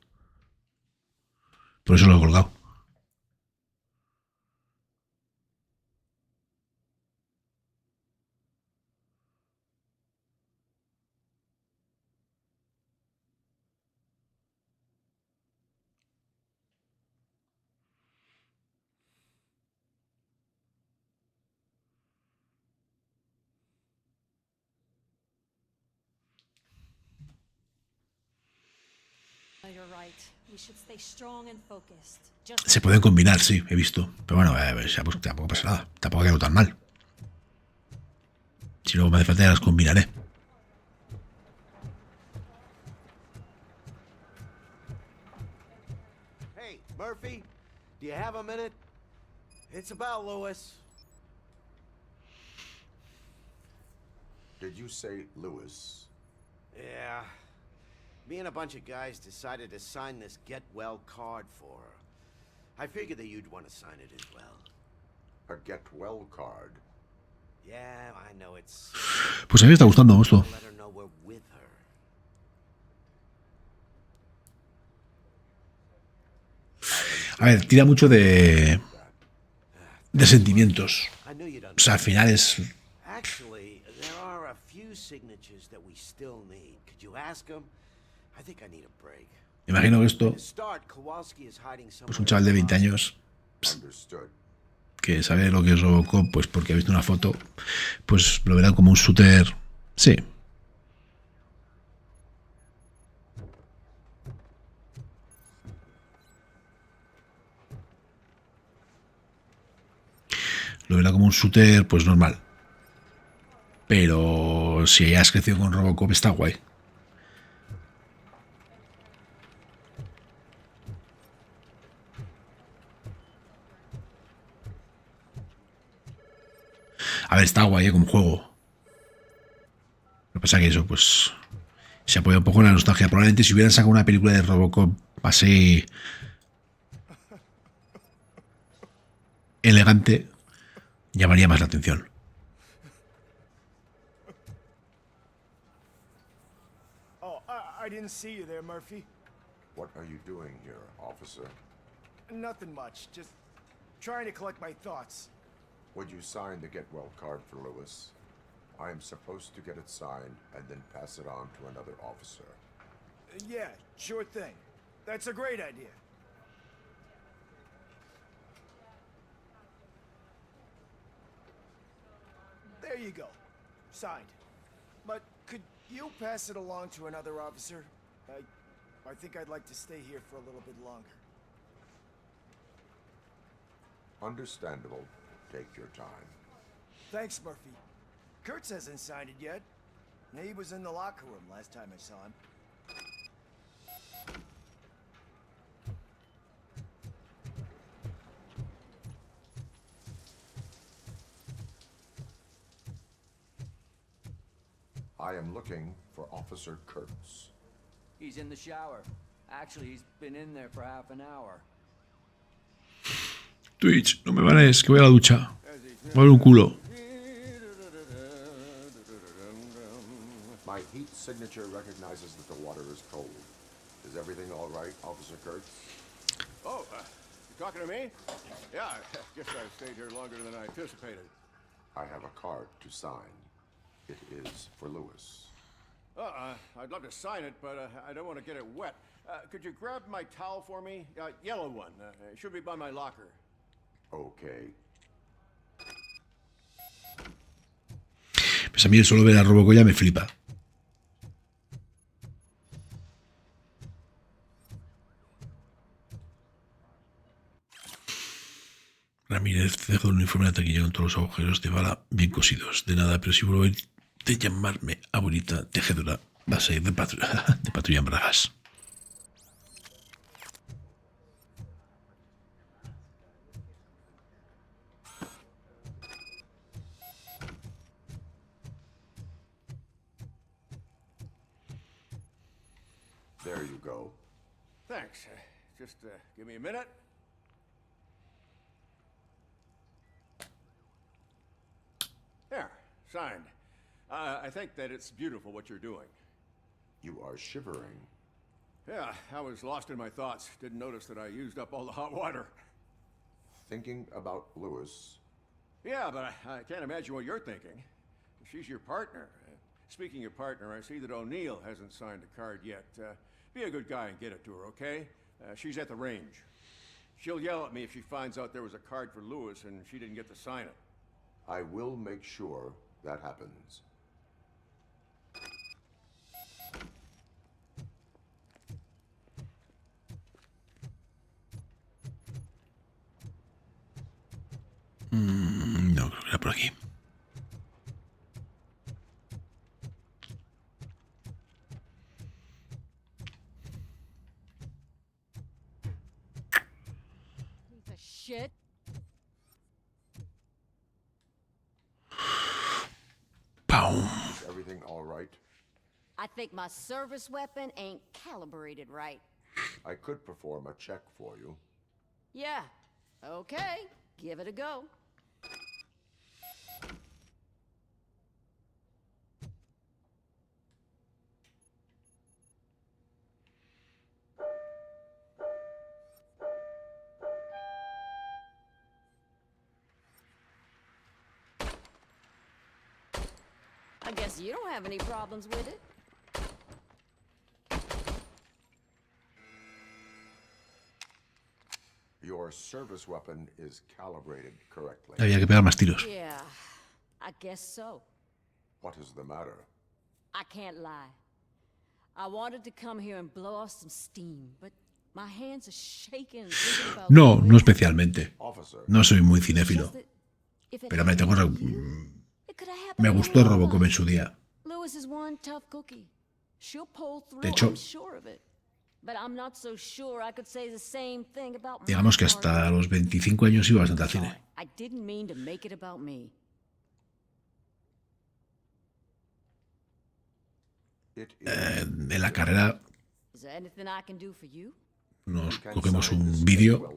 Por eso lo he colgado. Se pueden combinar, sí, he visto. Pero bueno, pues, tampoco pasa nada. Tampoco ha quedado tan mal. Si luego me hace falta, ya las combinaré. Hey, Murphy, do you have a minute? It's about Lewis. Did you say Lewis? Yeah. Me and a bunch of guys decided to sign this get well card for her. I figured that you'd want to sign it as well. A get well card? Yeah, I know it's... Pues a mí me está gustando esto. Let her know we're with her. A ver, tira mucho de sentimientos. O sea, al final es... Actually, there are a few signatures that we still need. Could you ask them? I think I need a break. Imagino que esto, pues un chaval de 20 años que sabe lo que es RoboCop, pues porque ha visto una foto, pues lo verá como un shooter. Sí. Lo verá como un shooter, pues normal. Pero si has crecido con RoboCop, está guay. A ver, está guay como juego. Lo que pasa es que eso, pues... se apoya un poco en la nostalgia. Probablemente si hubieran sacado una película de RoboCop así... elegante, llamaría más la atención. Oh, I didn't see you there, Murphy. What are you doing here, officer? Nothing much. Just trying to collect my thoughts. Would you sign the get well card for Lewis? I am supposed to get it signed and then pass it on to another officer. Yeah, sure thing. That's a great idea. There you go. Signed. But could you pass it along to another officer? I think I'd like to stay here for a little bit longer. Understandable. Take your time. Thanks, Murphy. Kurtz hasn't signed it yet. He was in the locker room last time I saw him. I am looking for Officer Kurtz. He's in the shower. Actually, he's been in there for half an hour. Twitch, no me banes, que voy a la ducha. Voy a ver un culo. My heat signature recognizes that the water is cold. Is everything all right, Officer Kurtz? Oh, you talking to me? Yeah, I guess I stayed here longer than I anticipated. I have a card to sign. It is for Lewis. I'd love to sign it, but I don't want to get it wet. Could you grab my towel for me? Yellow one. It should be by my locker. Okay. Pues a mí el solo ver a RoboCop ya me flipa. Ramírez dejó un uniforme de taquilla con todos los agujeros de bala bien cosidos. De nada, pero si vuelvo a ir de llamarme abuelita tejedora, vas a ir de patrulla en bragas. There you go. Thanks. Just give me a minute. There, signed. I think that it's beautiful what you're doing. You are shivering. Yeah, I was lost in my thoughts. Didn't notice that I used up all the hot water. Thinking about Lewis? Yeah, but I can't imagine what you're thinking. She's your partner. Speaking of partner, I see that O'Neill hasn't signed a card yet. Be a good guy and get it to her, okay? She's at the range. She'll yell at me if she finds out there was a card for Lewis and she didn't get to sign it. I will make sure that happens. No, creo que era por aquí. Piece of shit. Is everything all right? I think my service weapon ain't calibrated right. I could perform a check for you. Yeah. Okay. Give it a go. I guess you don't have any problems with it. Your service weapon is calibrated correctly. Había que pegar más tiros. Yeah, I guess so. What is the matter? I can't lie. I wanted to come here and blow off some steam, but my hands are shaking. No, no especialmente. No soy muy cinéfilo. Pero me tengo... Me gustó RoboCop en su día. Lewis is one tough cookie. She'll pull through, De hecho, I'm sure of it. But I'm not so sure I could say the same thing about my digamos que hasta los 25 años iba bastante al cine. I didn't mean to make it about me. En la carrera Is there anything I can do for you? nos cogemos un vídeo,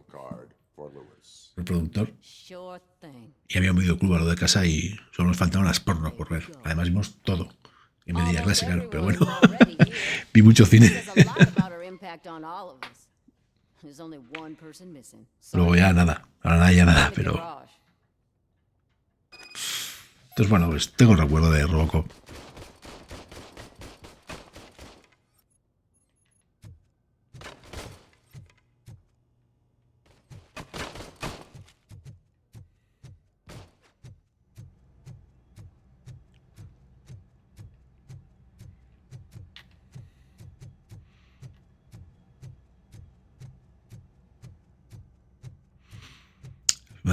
el productor, Sure thing. y había un videoclub a lo de casa y solo nos faltaban las pornos por ver. Además vimos todo. En media clase, claro, pero bueno, vi mucho cine. Impact on all of us. There's only one person missing. Luego ya nada, ahora nada, ya nada, pero... Entonces bueno, pues tengo el recuerdo de RoboCop.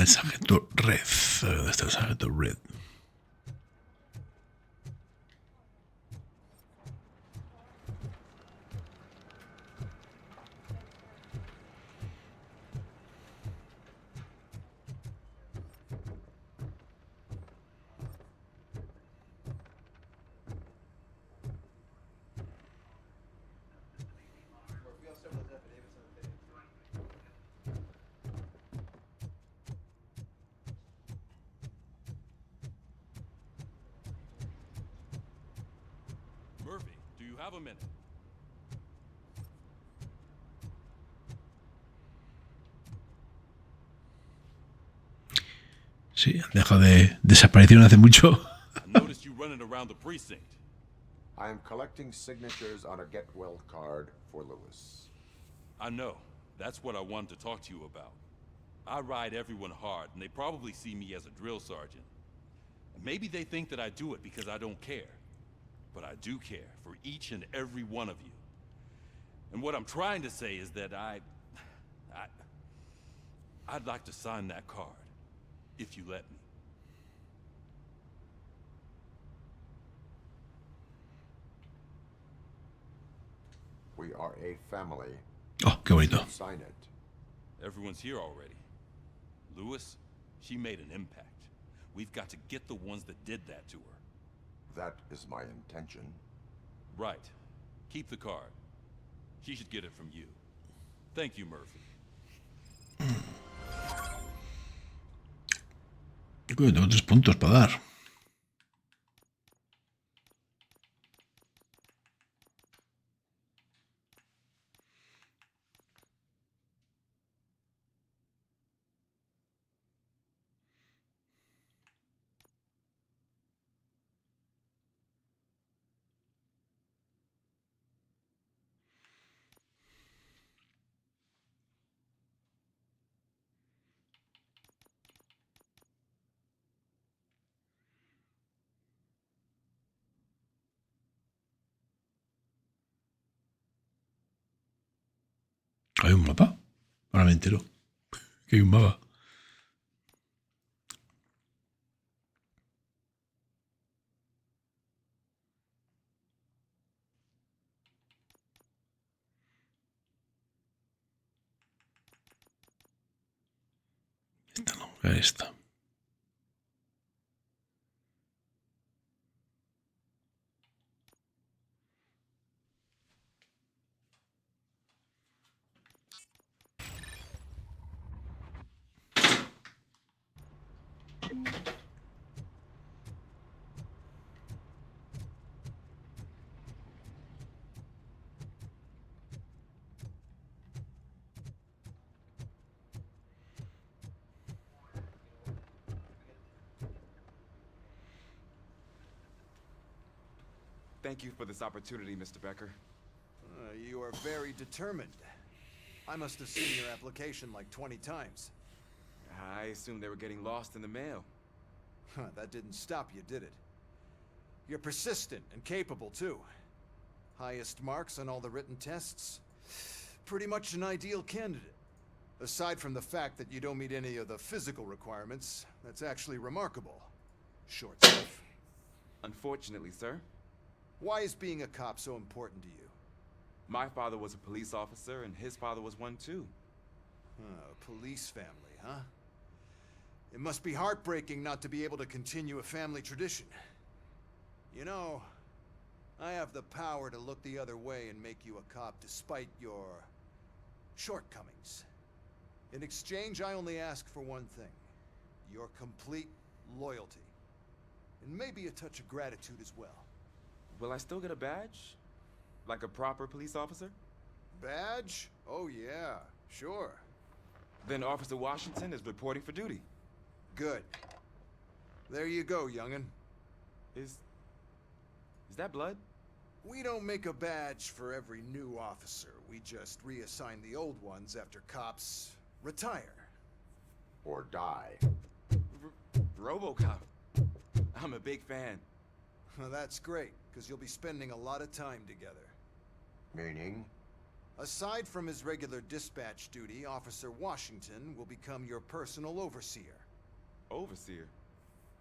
Sargento Red. ¿Dónde está el Sargento Red? Murphy, do you have a minute? Sí, han dejado de desaparecer hace mucho. I noticed you running around the precinct. I am collecting signatures on a get well card for Lewis. I know. That's what I wanted to talk to you about. I ride everyone hard, and they probably see me as a drill sergeant. Maybe they think that I do it because I don't care. But I do care for each and every one of you. And what I'm trying to say is that I'd like to sign that card, if you let me. We are a family. Oh, qué bonito. Sign it. Everyone's here already. Lewis, she made an impact. We've got to get the ones that did that to her. That is my intention. Right. Keep the card. She should get it from you. Thank you, Murphy. Uy, tengo 3 puntos para dar. ¿Hay un mapa? Ahora me entero que hay un mapa. Esta no, esta. Thank you for this opportunity, Mr. Becker. You are very determined. I must have seen your application like 20 times. I assumed they were getting lost in the mail. That didn't stop you, did it? You're persistent and capable, too. Highest marks on all the written tests. Pretty much an ideal candidate. Aside from the fact that you don't meet any of the physical requirements, that's actually remarkable. Short stuff. Unfortunately, sir. Why is being a cop so important to you? My father was a police officer, and his father was one too. A police family, huh? It must be heartbreaking not to be able to continue a family tradition. You know, I have the power to look the other way and make you a cop despite your shortcomings. In exchange, I only ask for one thing. Your complete loyalty. And maybe a touch of gratitude as well. Will I still get a badge? Like a proper police officer? Badge? Oh yeah, sure. Then Officer Washington is reporting for duty. Good. There you go, young'un. Is that blood? We don't make a badge for every new officer. We just reassign the old ones after cops retire. Or die. RoboCop. I'm a big fan. Well, that's great, because you'll be spending a lot of time together. Meaning? Aside from his regular dispatch duty, Officer Washington will become your personal overseer. Overseer?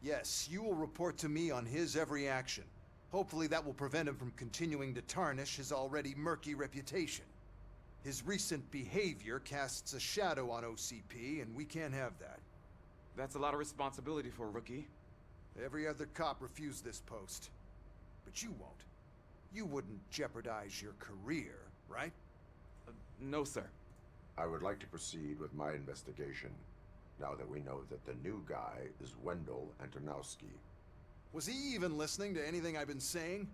Yes, you will report to me on his every action. Hopefully that will prevent him from continuing to tarnish his already murky reputation. His recent behavior casts a shadow on OCP, and we can't have that. That's a lot of responsibility for a rookie. Every other cop refused this post. But you won't. You wouldn't jeopardize your career, right? No, sir. I would like to proceed with my investigation, now that we know that the new guy is Wendell Antonowski. Was he even listening to anything I've been saying?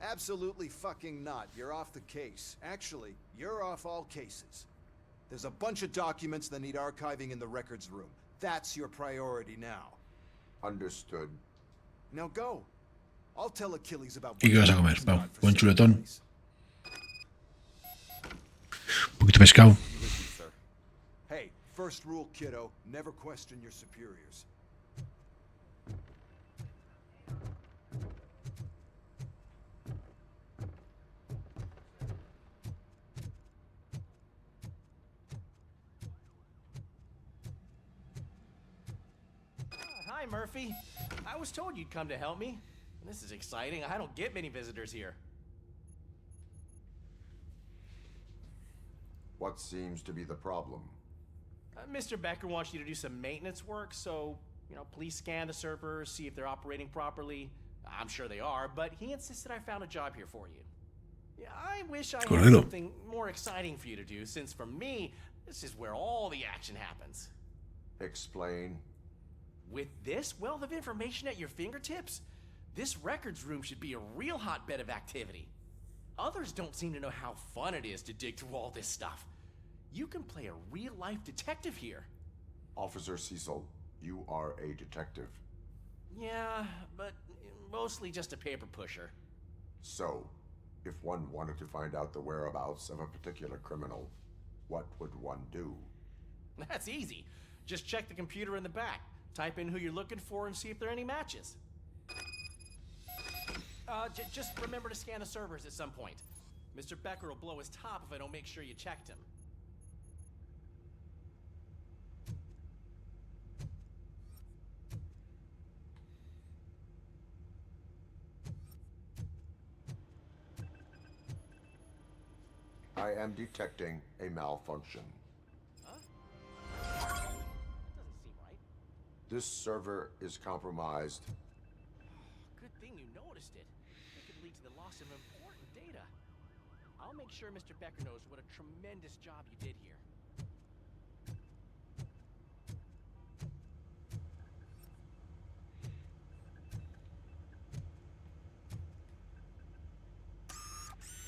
Absolutely fucking not. You're off the case. Actually, you're off all cases. There's a bunch of documents that need archiving in the records room. That's your priority now. Understood. Now go. I'll tell Achilles about... ¿Y qué vas a comer, Pau? Buen chuletón. Un poquito de pescado. Hey, first rule, kiddo. Never question your superiors. Hi, Murphy. I was told you'd come to help me. This is exciting. I don't get many visitors here. What seems to be the problem? Mr. Becker wants you to do some maintenance work, so, please scan the servers, see if they're operating properly. I'm sure they are, but he insisted I found a job here for you. I wish I had Cordero. something more exciting for you to do, since for me, this is where all the action happens. Explain. With this wealth of information at your fingertips, this records room should be a real hotbed of activity. Others don't seem to know how fun it is to dig through all this stuff. You can play a real-life detective here. Officer Cecil, you are a detective. Yeah, but mostly just a paper pusher. So, if one wanted to find out the whereabouts of a particular criminal, what would one do? That's easy. Just check the computer in the back. Type in who you're looking for and see if there are any matches. Just remember to scan the servers at some point. Mr. Becker will blow his top if I don't make sure you checked him. I am detecting a malfunction. Doesn't seem right. This server is compromised. Good thing you noticed it. It could lead to the loss of important data. I'll make sure Mr. Becker knows what a tremendous job you did here.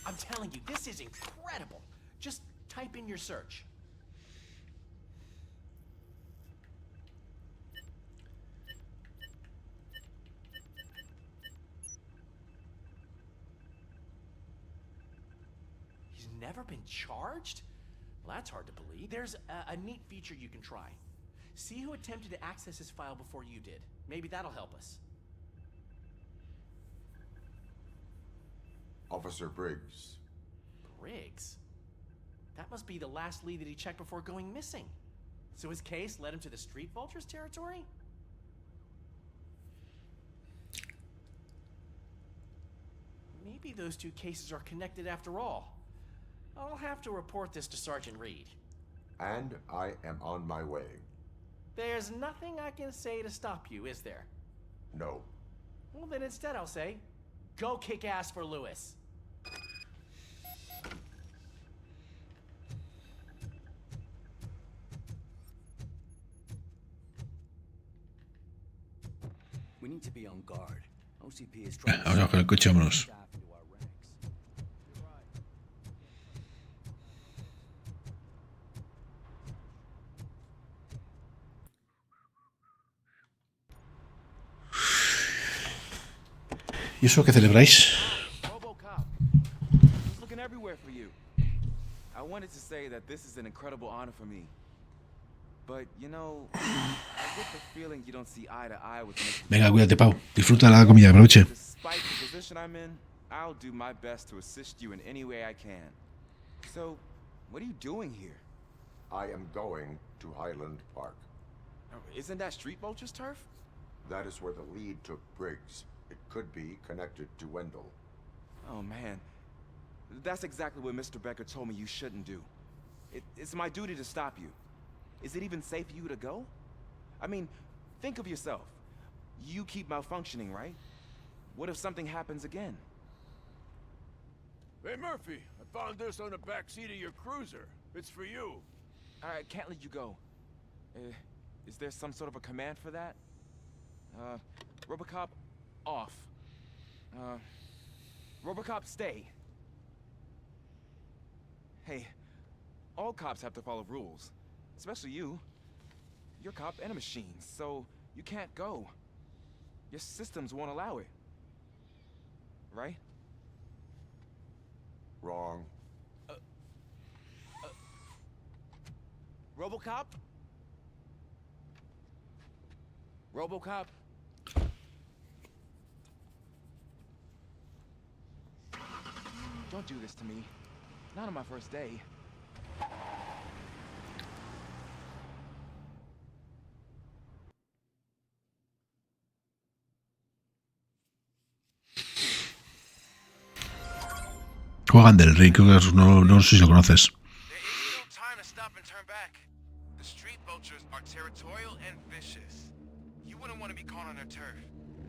I'm telling you, this is incredible. Just type in your search. He's never been charged? Well, that's hard to believe. There's a neat feature you can try. See who attempted to access his file before you did. Maybe that'll help us. Officer Briggs. Briggs? That must be the last lead that he checked before going missing. So his case led him to the Street Vultures territory? Maybe those two cases are connected after all. I'll have to report this to Sergeant Reed. And I am on my way. There's nothing I can say to stop you, is there? No. Well, then instead I'll say, go kick ass for Lewis. We need to be on guard. OCP is trying Vamos a coger el coche, vámonos. ¿Y eso qué celebráis? RoboCop. I was looking everywhere for you. I wanted to say that this is an incredible honor for me. But, you know, I get the feeling you don't see eye to eye with me. Venga, cuídate, Pau. Disfruta la comida, aproveche. Despite the position I'm in, I'll do my best to assist you in any way I can. So, what are you doing here? I am going to Highland Park. Isn't that Street Vulture's turf? That is where the lead took Briggs. It could be connected to Wendell. Oh, man. That's exactly what Mr. Becker told me you shouldn't do. It's my duty to stop you. Is it even safe for you to go? I mean, think of yourself. You keep malfunctioning, right? What if something happens again? Hey, Murphy, I found this on the back seat of your cruiser. It's for you. I can't let you go. Is there some sort of a command for that? RoboCop, off. RoboCop, stay. Hey, all cops have to follow rules. Especially you. You're a cop and a machine, so you can't go. Your systems won't allow it. Right? Wrong. RoboCop? RoboCop? Don't do this to me. Not on my first day. Juegan del Rey, creo que no sé si lo conoces. Time to stop and turn back. The Street Vultures are territorial and vicious. You wouldn't want to be caught on their turf,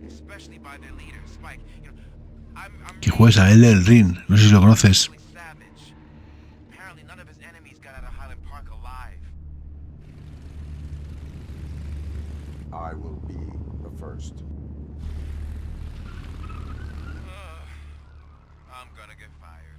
especially by their leader, Spike. You know, I'm Que juegues a él el ring. No sé si lo conoces. I will be the first. I'm gonna get fired.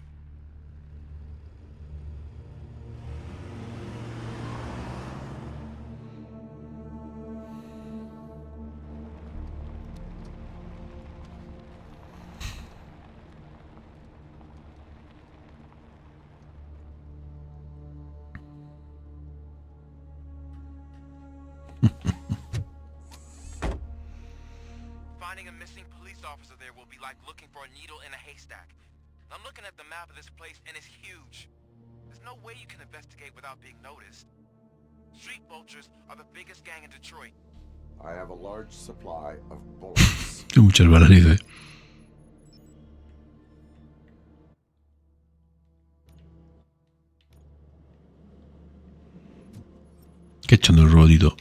Finding a missing police officer there will be like looking for a needle in a haystack. I'm looking at the map of this place and it's huge. There's no way you can investigate without being noticed. Street vultures are the biggest gang in Detroit. I have a large supply of bullets. Muchas balas, dice. ¿Qué echando el rodito?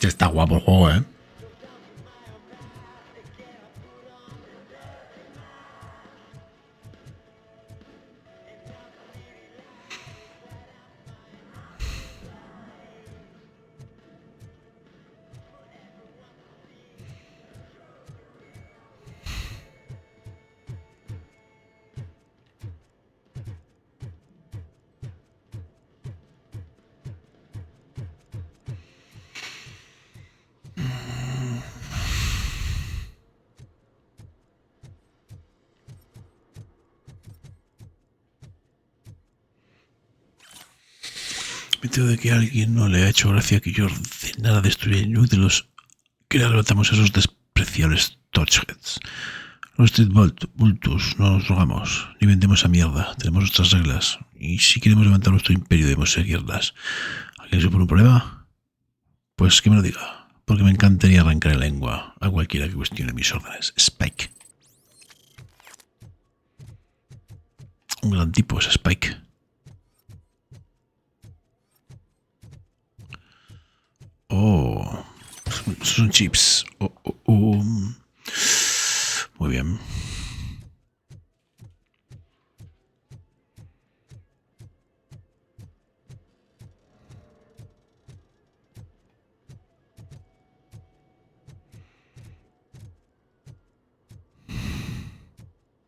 Está guapo el juego, ¿eh? Me temo de que a alguien no le ha hecho gracia que yo ordenara destruir el núcleos que le arrebatamos a esos despreciables torchheads. Los street bultus no nos drogamos, ni vendemos esa mierda. Tenemos nuestras reglas. Y si queremos levantar nuestro imperio debemos seguirlas. ¿Alguien supone un problema? Pues que me lo diga. Porque me encantaría arrancar la lengua a cualquiera que cuestione mis órdenes. Spike. Un gran tipo es Spike. Oh, son chips. Muy bien.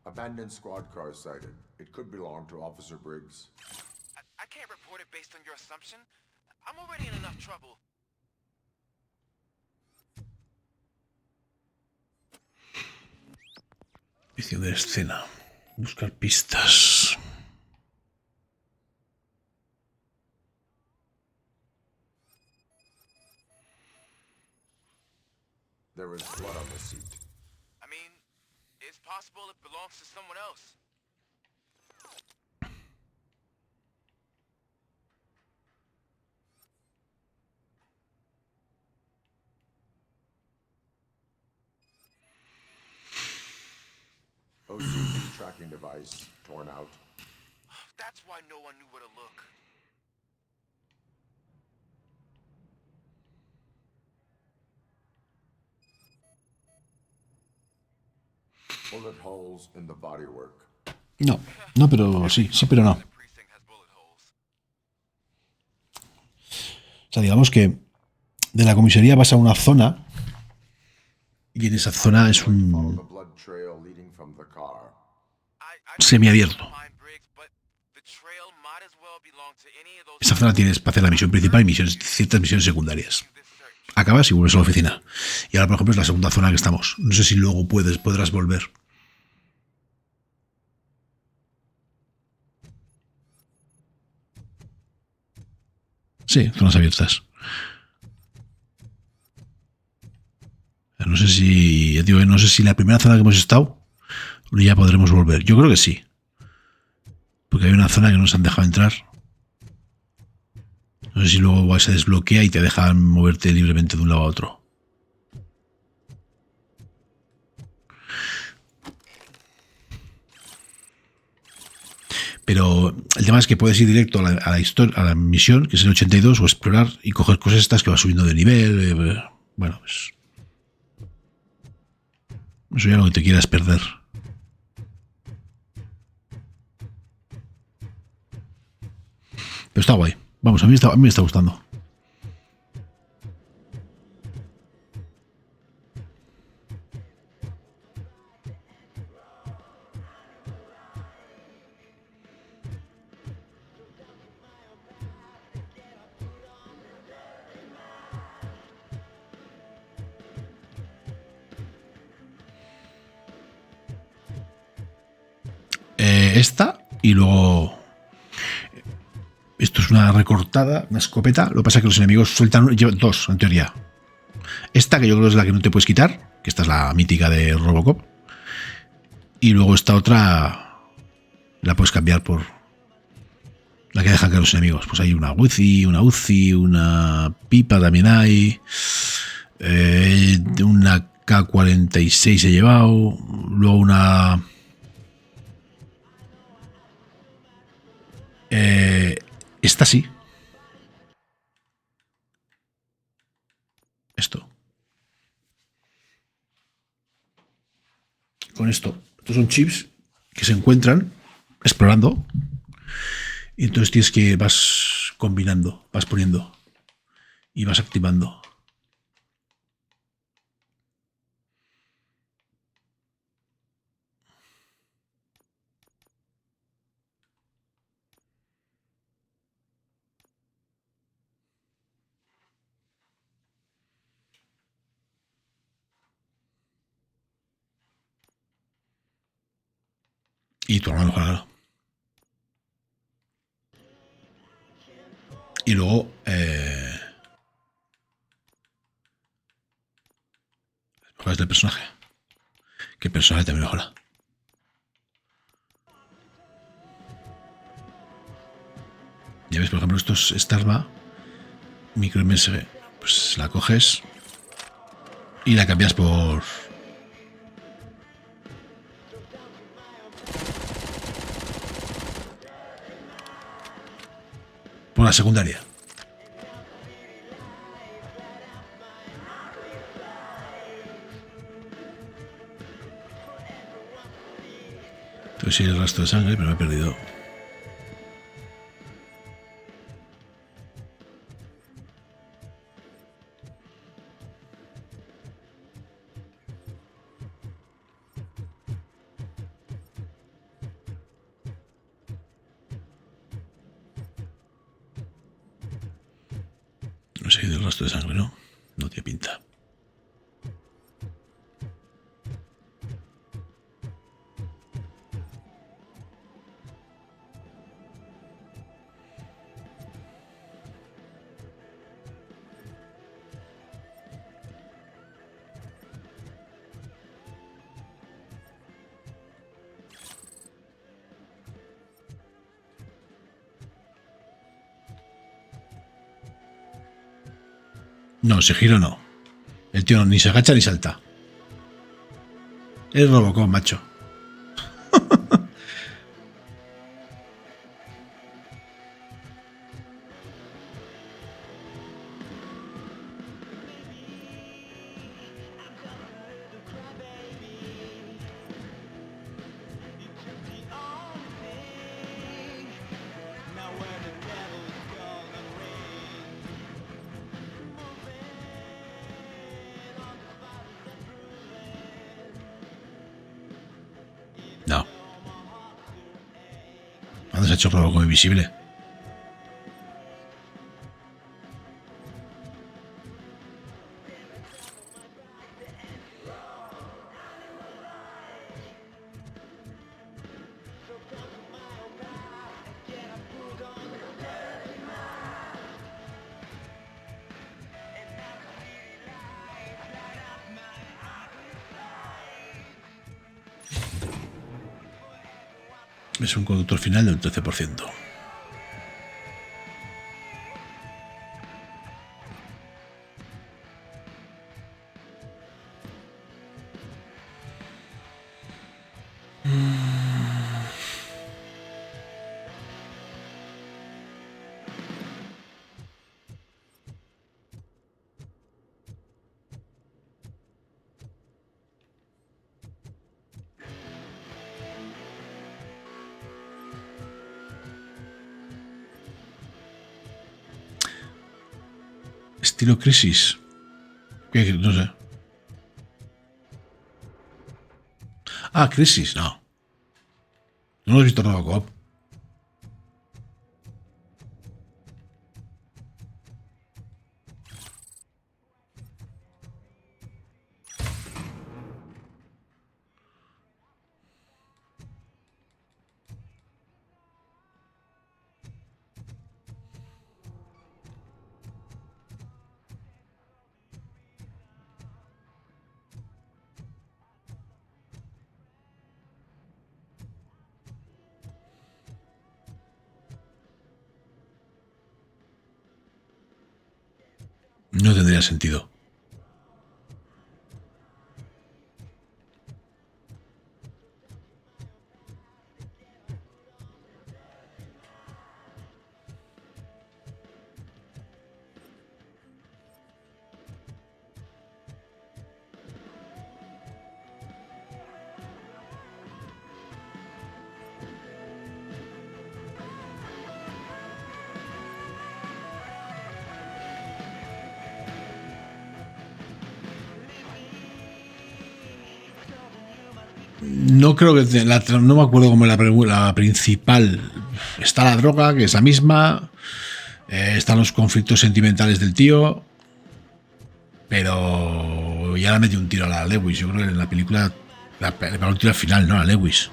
Abandoned squad car sighted. It could belong to Officer Briggs. I can't report it based on your assumption. I'm already in enough trouble. Edición de escena. Buscar pistas. There is blood on the seat. I mean, it's possible it belongs to someone else. OCP tracking device torn out. That's why no one knew where to look. Bullet holes in the bodywork. No, no, pero sí, sí, pero no. O sea, digamos que de la comisaría vas a una zona y en esa zona es un semiabierto. Esa zona tienes para hacer la misión principal y misiones, ciertas misiones secundarias. Acabas y vuelves a la oficina. Y ahora, por ejemplo, es la segunda zona que estamos. No sé si luego podrás volver. Sí, zonas abiertas. No sé si, ya digo, no sé si la primera zona que hemos estado ya podremos volver. Yo creo que sí. Porque hay una zona que no nos han dejado entrar. No sé si luego igual se desbloquea y te dejan moverte libremente de un lado a otro. Pero el tema es que puedes ir directo a la historia, a la misión, que es el 82, o explorar y coger cosas estas que vas subiendo de nivel. Bueno, pues eso ya lo que te quieras perder. Pero está guay. Vamos, a mí me está gustando. Esta y luego esto es una recortada, una escopeta. Lo que pasa es que los enemigos sueltan dos, en teoría. Esta, que yo creo que es la que no te puedes quitar, que esta es la mítica de RoboCop. Y luego esta otra la puedes cambiar por la que dejan caer los enemigos. Pues hay una UCI, una pipa también hay. Una K-46 he llevado. Luego una... esta sí. Esto. Con esto. Estos son chips que se encuentran explorando. Y entonces tienes que vas combinando, vas poniendo y vas activando. Y tu hermano, claro. Y luego mejoras del personaje. Que el personaje también mejora. Ya ves, por ejemplo, esta arma micro MSG. Pues la coges y la cambias por... la secundaria. Tengo que seguir el rastro de sangre, pero me he perdido. No he seguido el rastro de sangre, ¿no? No tiene pinta. No, ese giro no. El tío ni se agacha ni salta. Es RoboCop, macho. No. ¿Dónde se ha hecho RoboCop invisible? Es un conductor final del 13%. Estilo Crisis. ¿Qué? No sé. Ah, Crisis, no. No lo he visto RoboCop. No tendría sentido. No creo que no me acuerdo cómo es la principal. Está la droga, que es la misma. Están los conflictos sentimentales del tío. Pero ya le metió un tiro a la Lewis. Yo creo que en la película le pegó un tiro al final, ¿no? A la Lewis.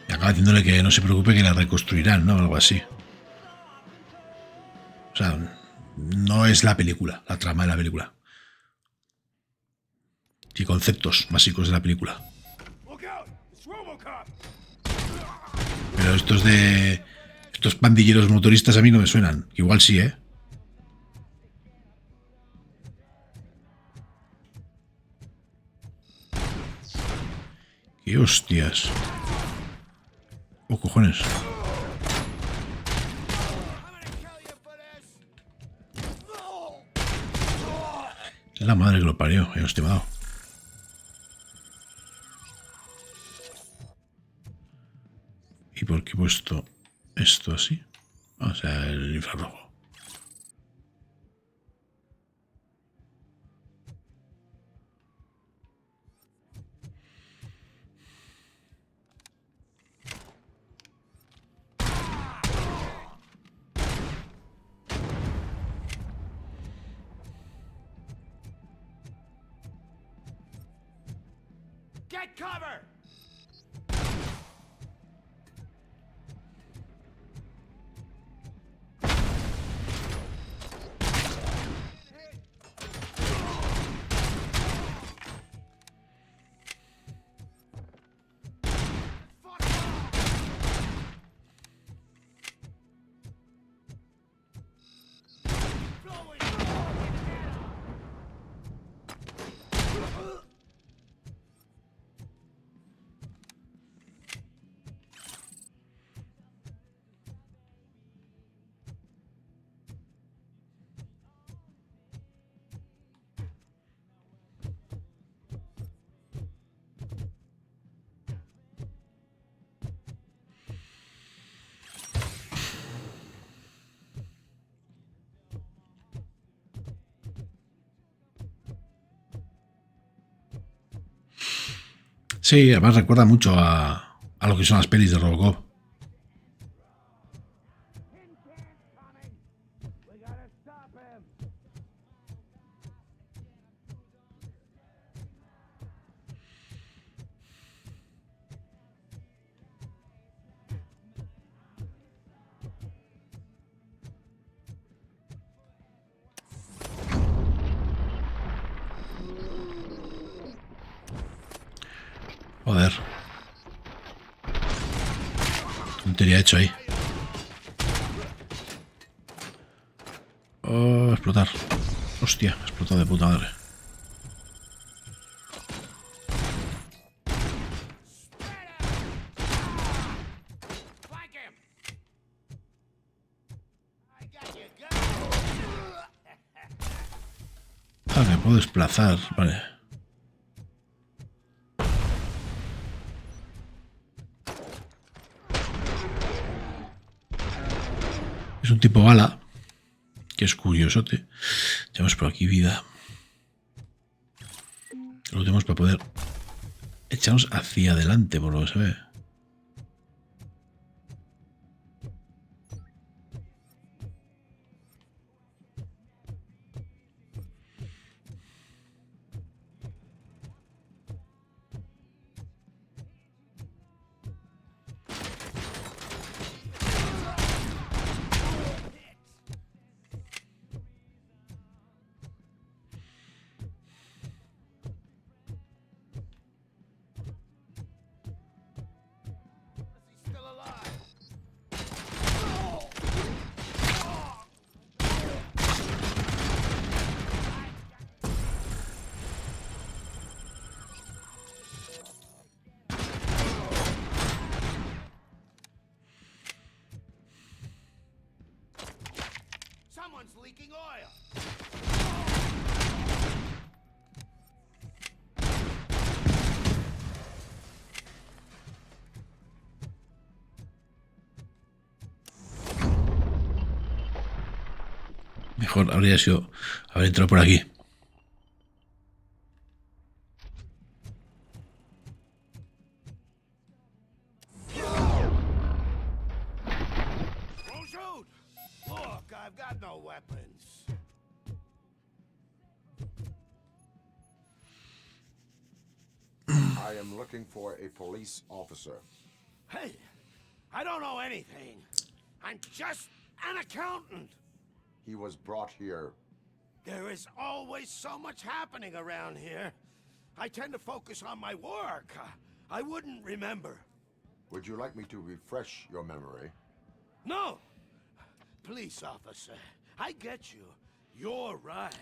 Y acaba diciéndole que no se preocupe, que la reconstruirán, ¿no? Algo así. O sea, no es la película, la trama de la película. Y conceptos básicos de la película. Pero estos pandilleros motoristas a mí no me suenan. Igual sí, ¿eh? ¡Qué hostias! ¡Oh, cojones! La madre que lo parió, estimado. ¿Y por qué he puesto esto así? O sea, el infrarrojo. Get cover! Sí, además recuerda mucho a lo que son las pelis de RoboCop. Joder. Tontería hecho ahí. Oh, explotar. Hostia, explotado de puta madre. Ah, me puedo desplazar, vale. Es un tipo bala, que es curiosote. Echamos por aquí vida. Lo tenemos para poder echarnos hacia adelante, por lo que se ve. Someone's leaking oil. Mejor habría sido haber entrado por aquí. Don't shoot! Look, I've got no weapons. I am looking for a police officer. Hey, I don't know anything. I'm just an accountant. He was brought here. There is always so much happening around here. I tend to focus on my work. I wouldn't remember. Would you like me to refresh your memory? No! Police officer, I get you. You're right.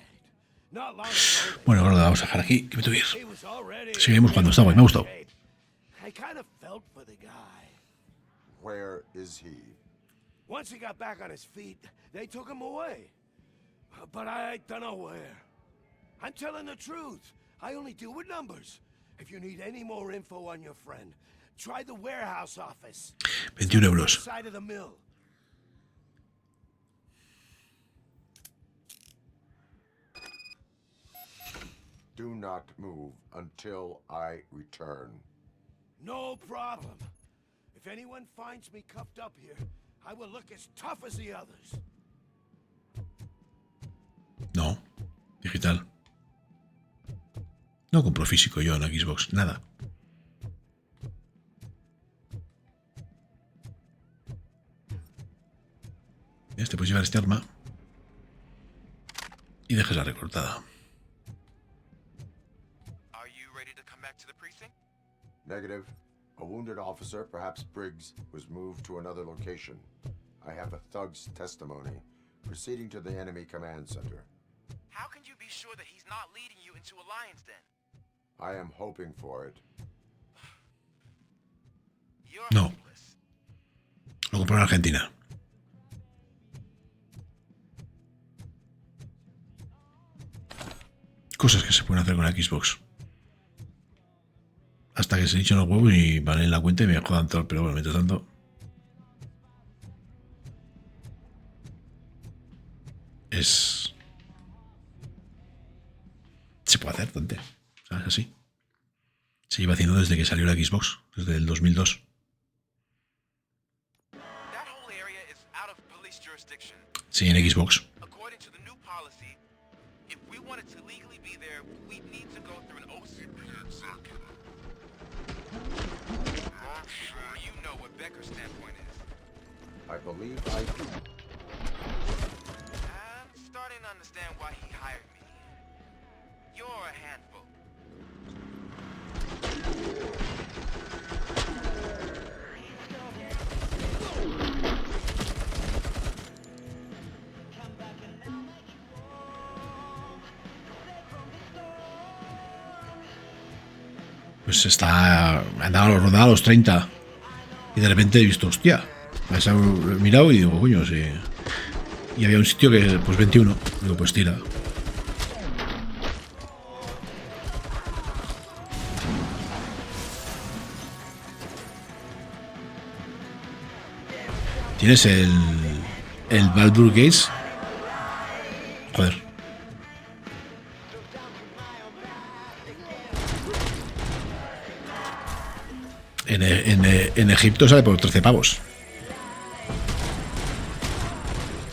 Not long ago. Bueno, ahora lo vamos a dejar aquí, que me tuviera. He was already Seguimos cuando está guay, me ha gustado. I kind of felt for the guy. Where is he? Once he got back on his feet, they took him away. But I don't know where. I'm telling the truth. I only deal with numbers. If you need any more info on your friend, try the warehouse office. 21 euros. Side of the mill. Do not move until I return. No problem. If anyone finds me cuffed up here, I will look as tough as the others. No, digital. No compro físico yo en Xbox, nada. Te puedes llevar este arma y dejas la recortada. Negative. A wounded officer, perhaps Briggs, was moved to another location. I have a thug's testimony. Proceeding to the enemy command center. How can you be sure that he's not leading you into Alliance then? I am hoping for it. No. Lo compró en Argentina. Cosas que se pueden hacer con la Xbox. Hasta que se hinchen los huevos y van en la cuenta y me jodan todo. Pero bueno, mientras tanto... Se puede hacer, tonte. ¿Sabes? Así. Se lleva haciendo desde que salió la Xbox. Desde el 2002. Sí, en Xbox. I believe I do. I'm starting to understand why he hired me. You're a handful. Pues está... Me han dado rodado a los 30. Y de repente he visto, hostia. Me he mirado y digo, coño, sí. Y había un sitio que, pues 21. Digo, pues tira. ¿Tienes el Baldur's Gate? Joder. En Egipto sale por 13 pavos.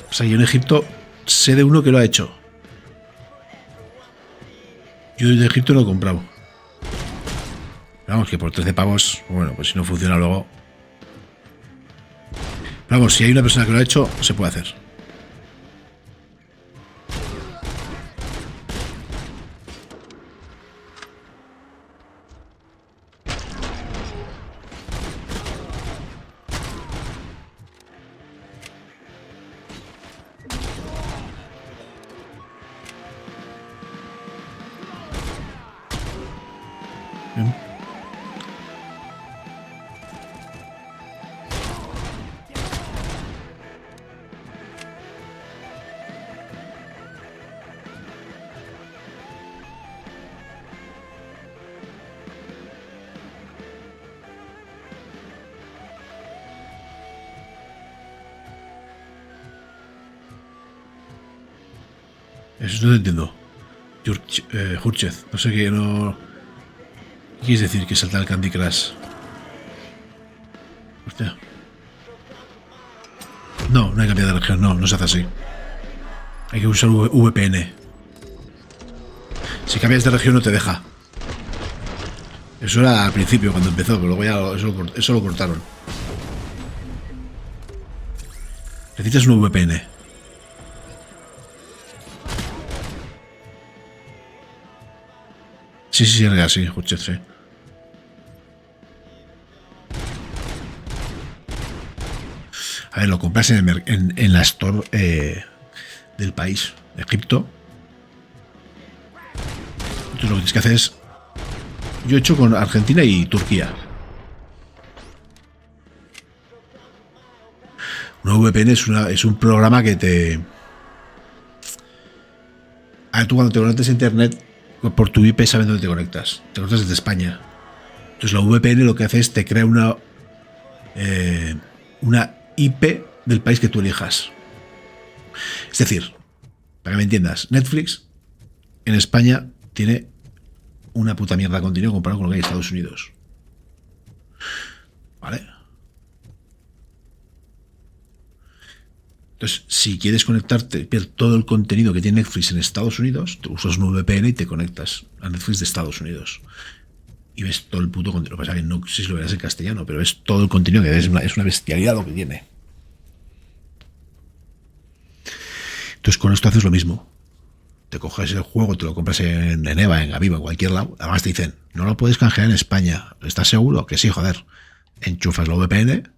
O sea, yo en Egipto sé de uno que lo ha hecho. Yo de Egipto lo he comprado. Vamos, que por 13 pavos, bueno, pues si no funciona luego. Vamos, si hay una persona que lo ha hecho, se puede hacer. Eso no lo entiendo. Hurchez, no sé qué, no... ¿Qué quieres decir? Que salta el Candy Crush. Hostia. No, no hay cambiado de región, no se hace así. Hay que usar VPN. Si cambias de región no te deja. Eso era al principio cuando empezó, pero luego ya eso lo cortaron. Necesitas un VPN. Sí, es así, Hurchez, sí. A ver, lo compras en la store del país, de Egipto. Entonces lo que tienes que hacer es... Yo he hecho con Argentina y Turquía. Una VPN es un programa que te... A ver, tú cuando te conectas a internet, por tu IP sabes dónde te conectas. Te conectas desde España. Entonces la VPN lo que hace es te crea una IP del país que tú elijas. Es decir, para que me entiendas, Netflix en España tiene una puta mierda de contenido comparado con lo que hay en Estados Unidos. ¿Vale? Entonces, si quieres conectarte, ver todo el contenido que tiene Netflix en Estados Unidos, tú usas un VPN y te conectas a Netflix de Estados Unidos. Y ves todo el puto contenido. Lo que pasa es que no sé si lo verás en castellano, pero ves todo el contenido que es una bestialidad lo que tiene. Entonces, con esto haces lo mismo. Te coges el juego, te lo compras en EVA, en Aviva, en cualquier lado. Además te dicen, no lo puedes canjear en España. ¿Estás seguro? Que sí, joder. Enchufas la VPN.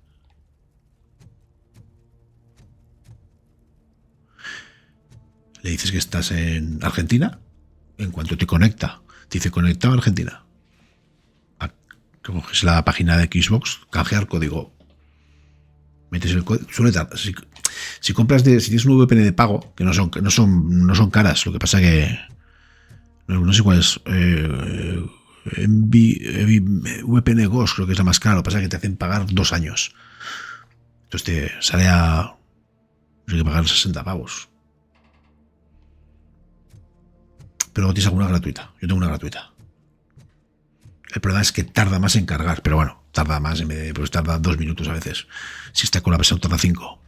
Le dices que estás en Argentina. En cuanto te conecta, te dice conectado a Argentina. Coges la página de Xbox, canjear código. Metes el código. Suele tardar. Si compras si tienes un VPN de pago, que no son caras, lo que pasa que no sé cuál es. VPN Ghost creo que es la más cara. Lo que pasa es que te hacen pagar 2 años. Entonces te sale a. No hay que pagar 60 pavos. Pero luego tienes alguna gratuita. Yo tengo una gratuita. El problema es que tarda más en cargar, pero bueno, tarda más, pues tarda 2 minutos a veces. Si está con la versión tarda 5.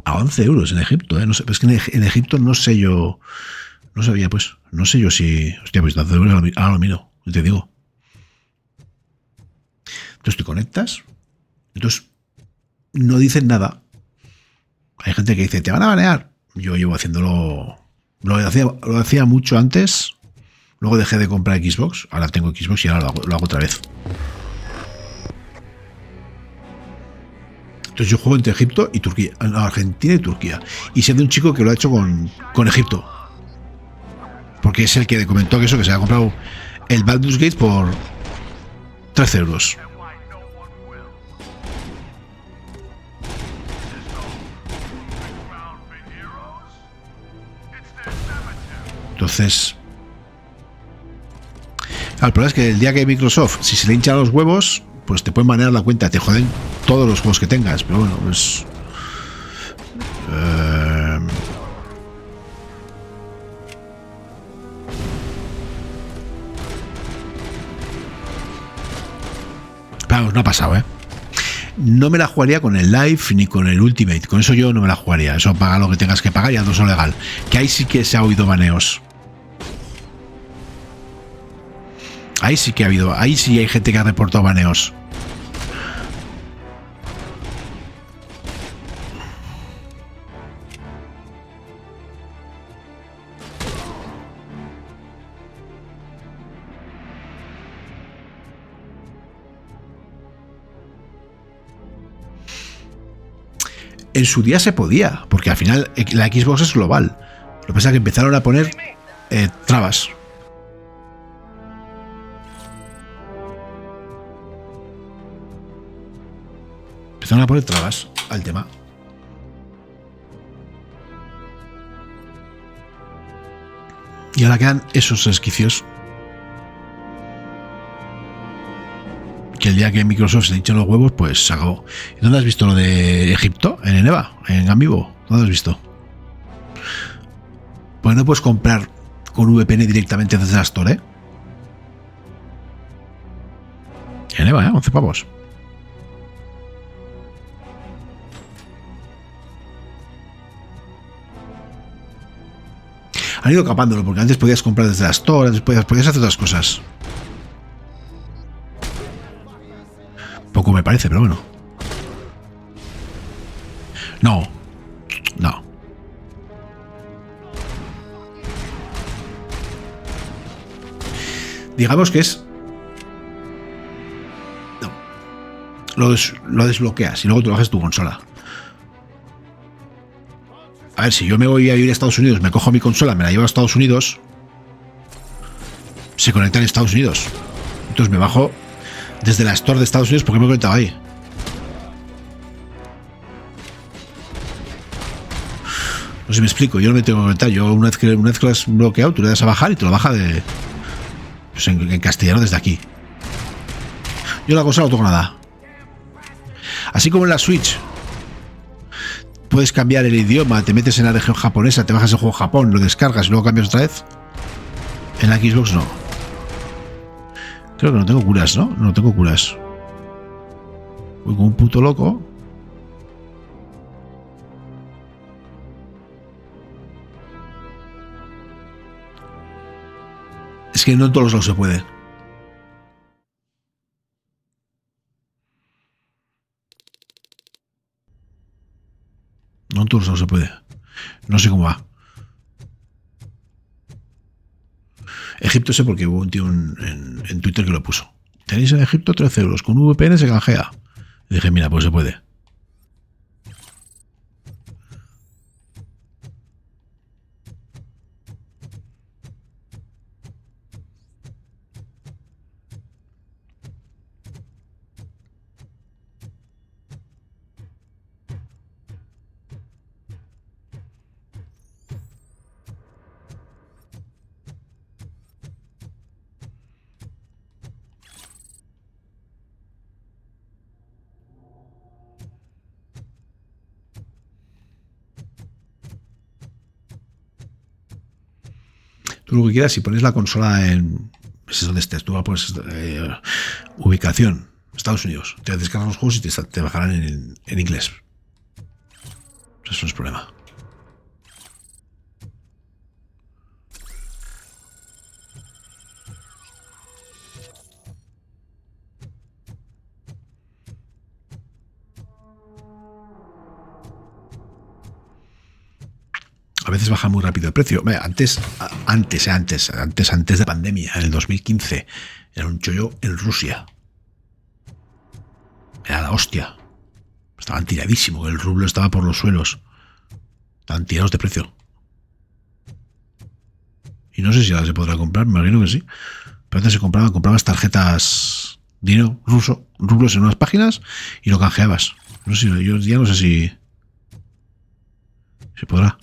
A 11 euros en Egipto, ¿eh? No sé, es que en Egipto no sé yo. No sabía, pues. No sé yo si. Hostia, pues 12 euros ahora lo miro, te digo. Entonces te conectas. Entonces no dicen nada. Hay gente que dice, te van a banear. Yo llevo haciéndolo. Lo hacía mucho antes. Luego dejé de comprar Xbox. Ahora tengo Xbox y ahora lo hago otra vez. Entonces yo juego entre Egipto y Turquía. Argentina y Turquía. Y sé de un chico que lo ha hecho con Egipto. Porque es el que comentó que se había comprado el Baldur's Gate por 13 euros. Entonces, el problema es que el día que Microsoft, si se le hinchan los huevos, pues te pueden banear la cuenta, te joden todos los juegos que tengas. Pero bueno, pues no ha pasado, ¿eh? No me la jugaría con el Live ni con el Ultimate. Con eso yo no me la jugaría. Eso paga lo que tengas que pagar y haz uso legal. Que ahí sí que se ha oído baneos. Ahí sí que ha habido. Ahí sí hay gente que ha reportado baneos. En su día se podía, porque al final la Xbox es global. Lo que pasa es que empezaron a poner trabas. Empezaron a poner trabas al tema. Y ahora quedan esos resquicios. Que el día que Microsoft se hincha los huevos, pues se acabó. ¿Dónde has visto lo de Egipto? En Eneva, en Amiibo. ¿Dónde has visto? Pues no puedes comprar con VPN directamente desde la Store, ¿eh? En Eneva, 11 pavos. Han ido capándolo, porque antes podías comprar desde la Store, antes podías hacer otras cosas. Poco me parece, pero bueno. No. Digamos que es... No. Lo desbloqueas y luego te bajas tu consola. A ver, si yo me voy a ir a Estados Unidos, me cojo mi consola, me la llevo a Estados Unidos, se conecta en Estados Unidos. Entonces me bajo desde la Store de Estados Unidos porque me he conectado ahí. No sé si me explico, yo no me tengo que comentar. Yo una vez que lo has bloqueado, tú le das a bajar y te lo baja de pues en castellano desde aquí. Yo la cosa no toco nada. Así como en la Switch puedes cambiar el idioma, te metes en la región japonesa, te bajas el juego Japón, lo descargas y luego cambias otra vez. En la Xbox no. Creo que no tengo curas, ¿no? No tengo curas. Voy como un puto loco. Es que no en todos los lados se puede. No en todos los lados se puede. No sé cómo va. Egipto sé porque hubo un tío en Twitter que lo puso. Tenéis en Egipto 13 euros. Con VPN se canjea. Y dije, mira, pues se puede. Tú lo que quieras, si pones la consola en... Es donde estés, tú pues ubicación, Estados Unidos. Te descargas los juegos y te bajarán en inglés. Eso no es problema. A veces baja muy rápido el precio. Antes de pandemia, en el 2015, era un chollo en Rusia. Era la hostia. Estaban tiradísimos, el rublo estaba por los suelos. Estaban tirados de precio. Y no sé si ahora se podrá comprar, me imagino que sí. Pero antes se comprabas tarjetas dinero ruso, rublos en unas páginas y lo canjeabas. No sé, yo ya no sé si se podrá.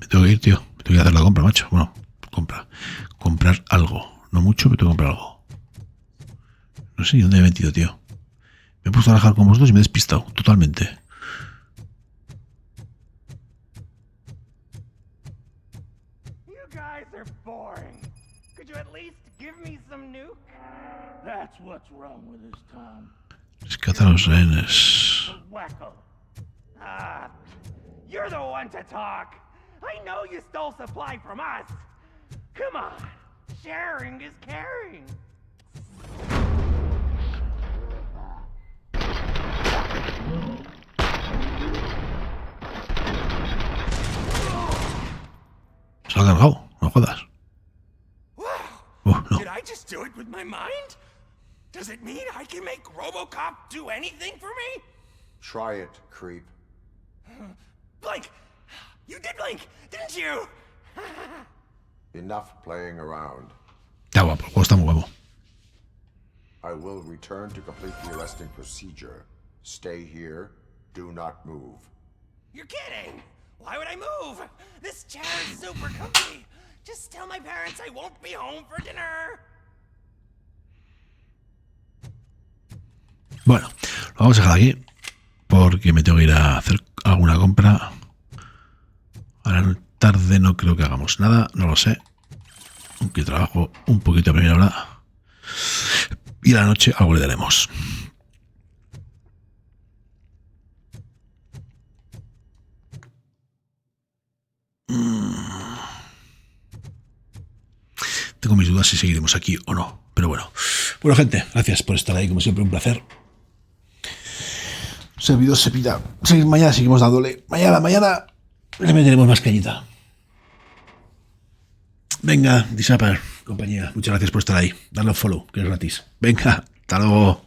Tengo que ir, tío. Me tengo que hacer la compra, macho. Bueno, comprar algo. No mucho, pero tengo que comprar algo. No sé ni dónde me he metido, tío. Me he puesto a trabajar con vosotros y me he despistado. Totalmente. You guys are boring. Could you at least give me some nuke? That's what's wrong with this town. Rescata a los rehenes. Wacko. Ah, you're the one to talk. I know you stole supply from us. Come on, sharing is caring. Se lo ha cargado, no jodas. No. Did I just do it with my mind? Does it mean I can make RoboCop do anything for me? Try it, creep. Blink! You did blink, didn't you? Enough playing around. Está guapo, el juego está muy guapo. I will return to complete the arresting procedure. Stay here. Do not move. You're kidding! Why would I move? This chair is super comfy. Just tell my parents I won't be home for dinner. Bueno, lo vamos a dejar aquí porque me tengo que ir a hacer alguna compra. Ahora tarde no creo que hagamos nada, no lo sé. Aunque trabajo un poquito a primera hora. Y a la noche algo le daremos. Tengo mis dudas si seguiremos aquí o no. Pero bueno. Bueno, gente, gracias por estar ahí. Como siempre, un placer. Servidor se pida. Mañana seguimos dándole. Mañana. Le meteremos más cañita. Venga, Disapar, compañía, muchas gracias por estar ahí. Darle un follow, que es gratis. Venga, hasta luego.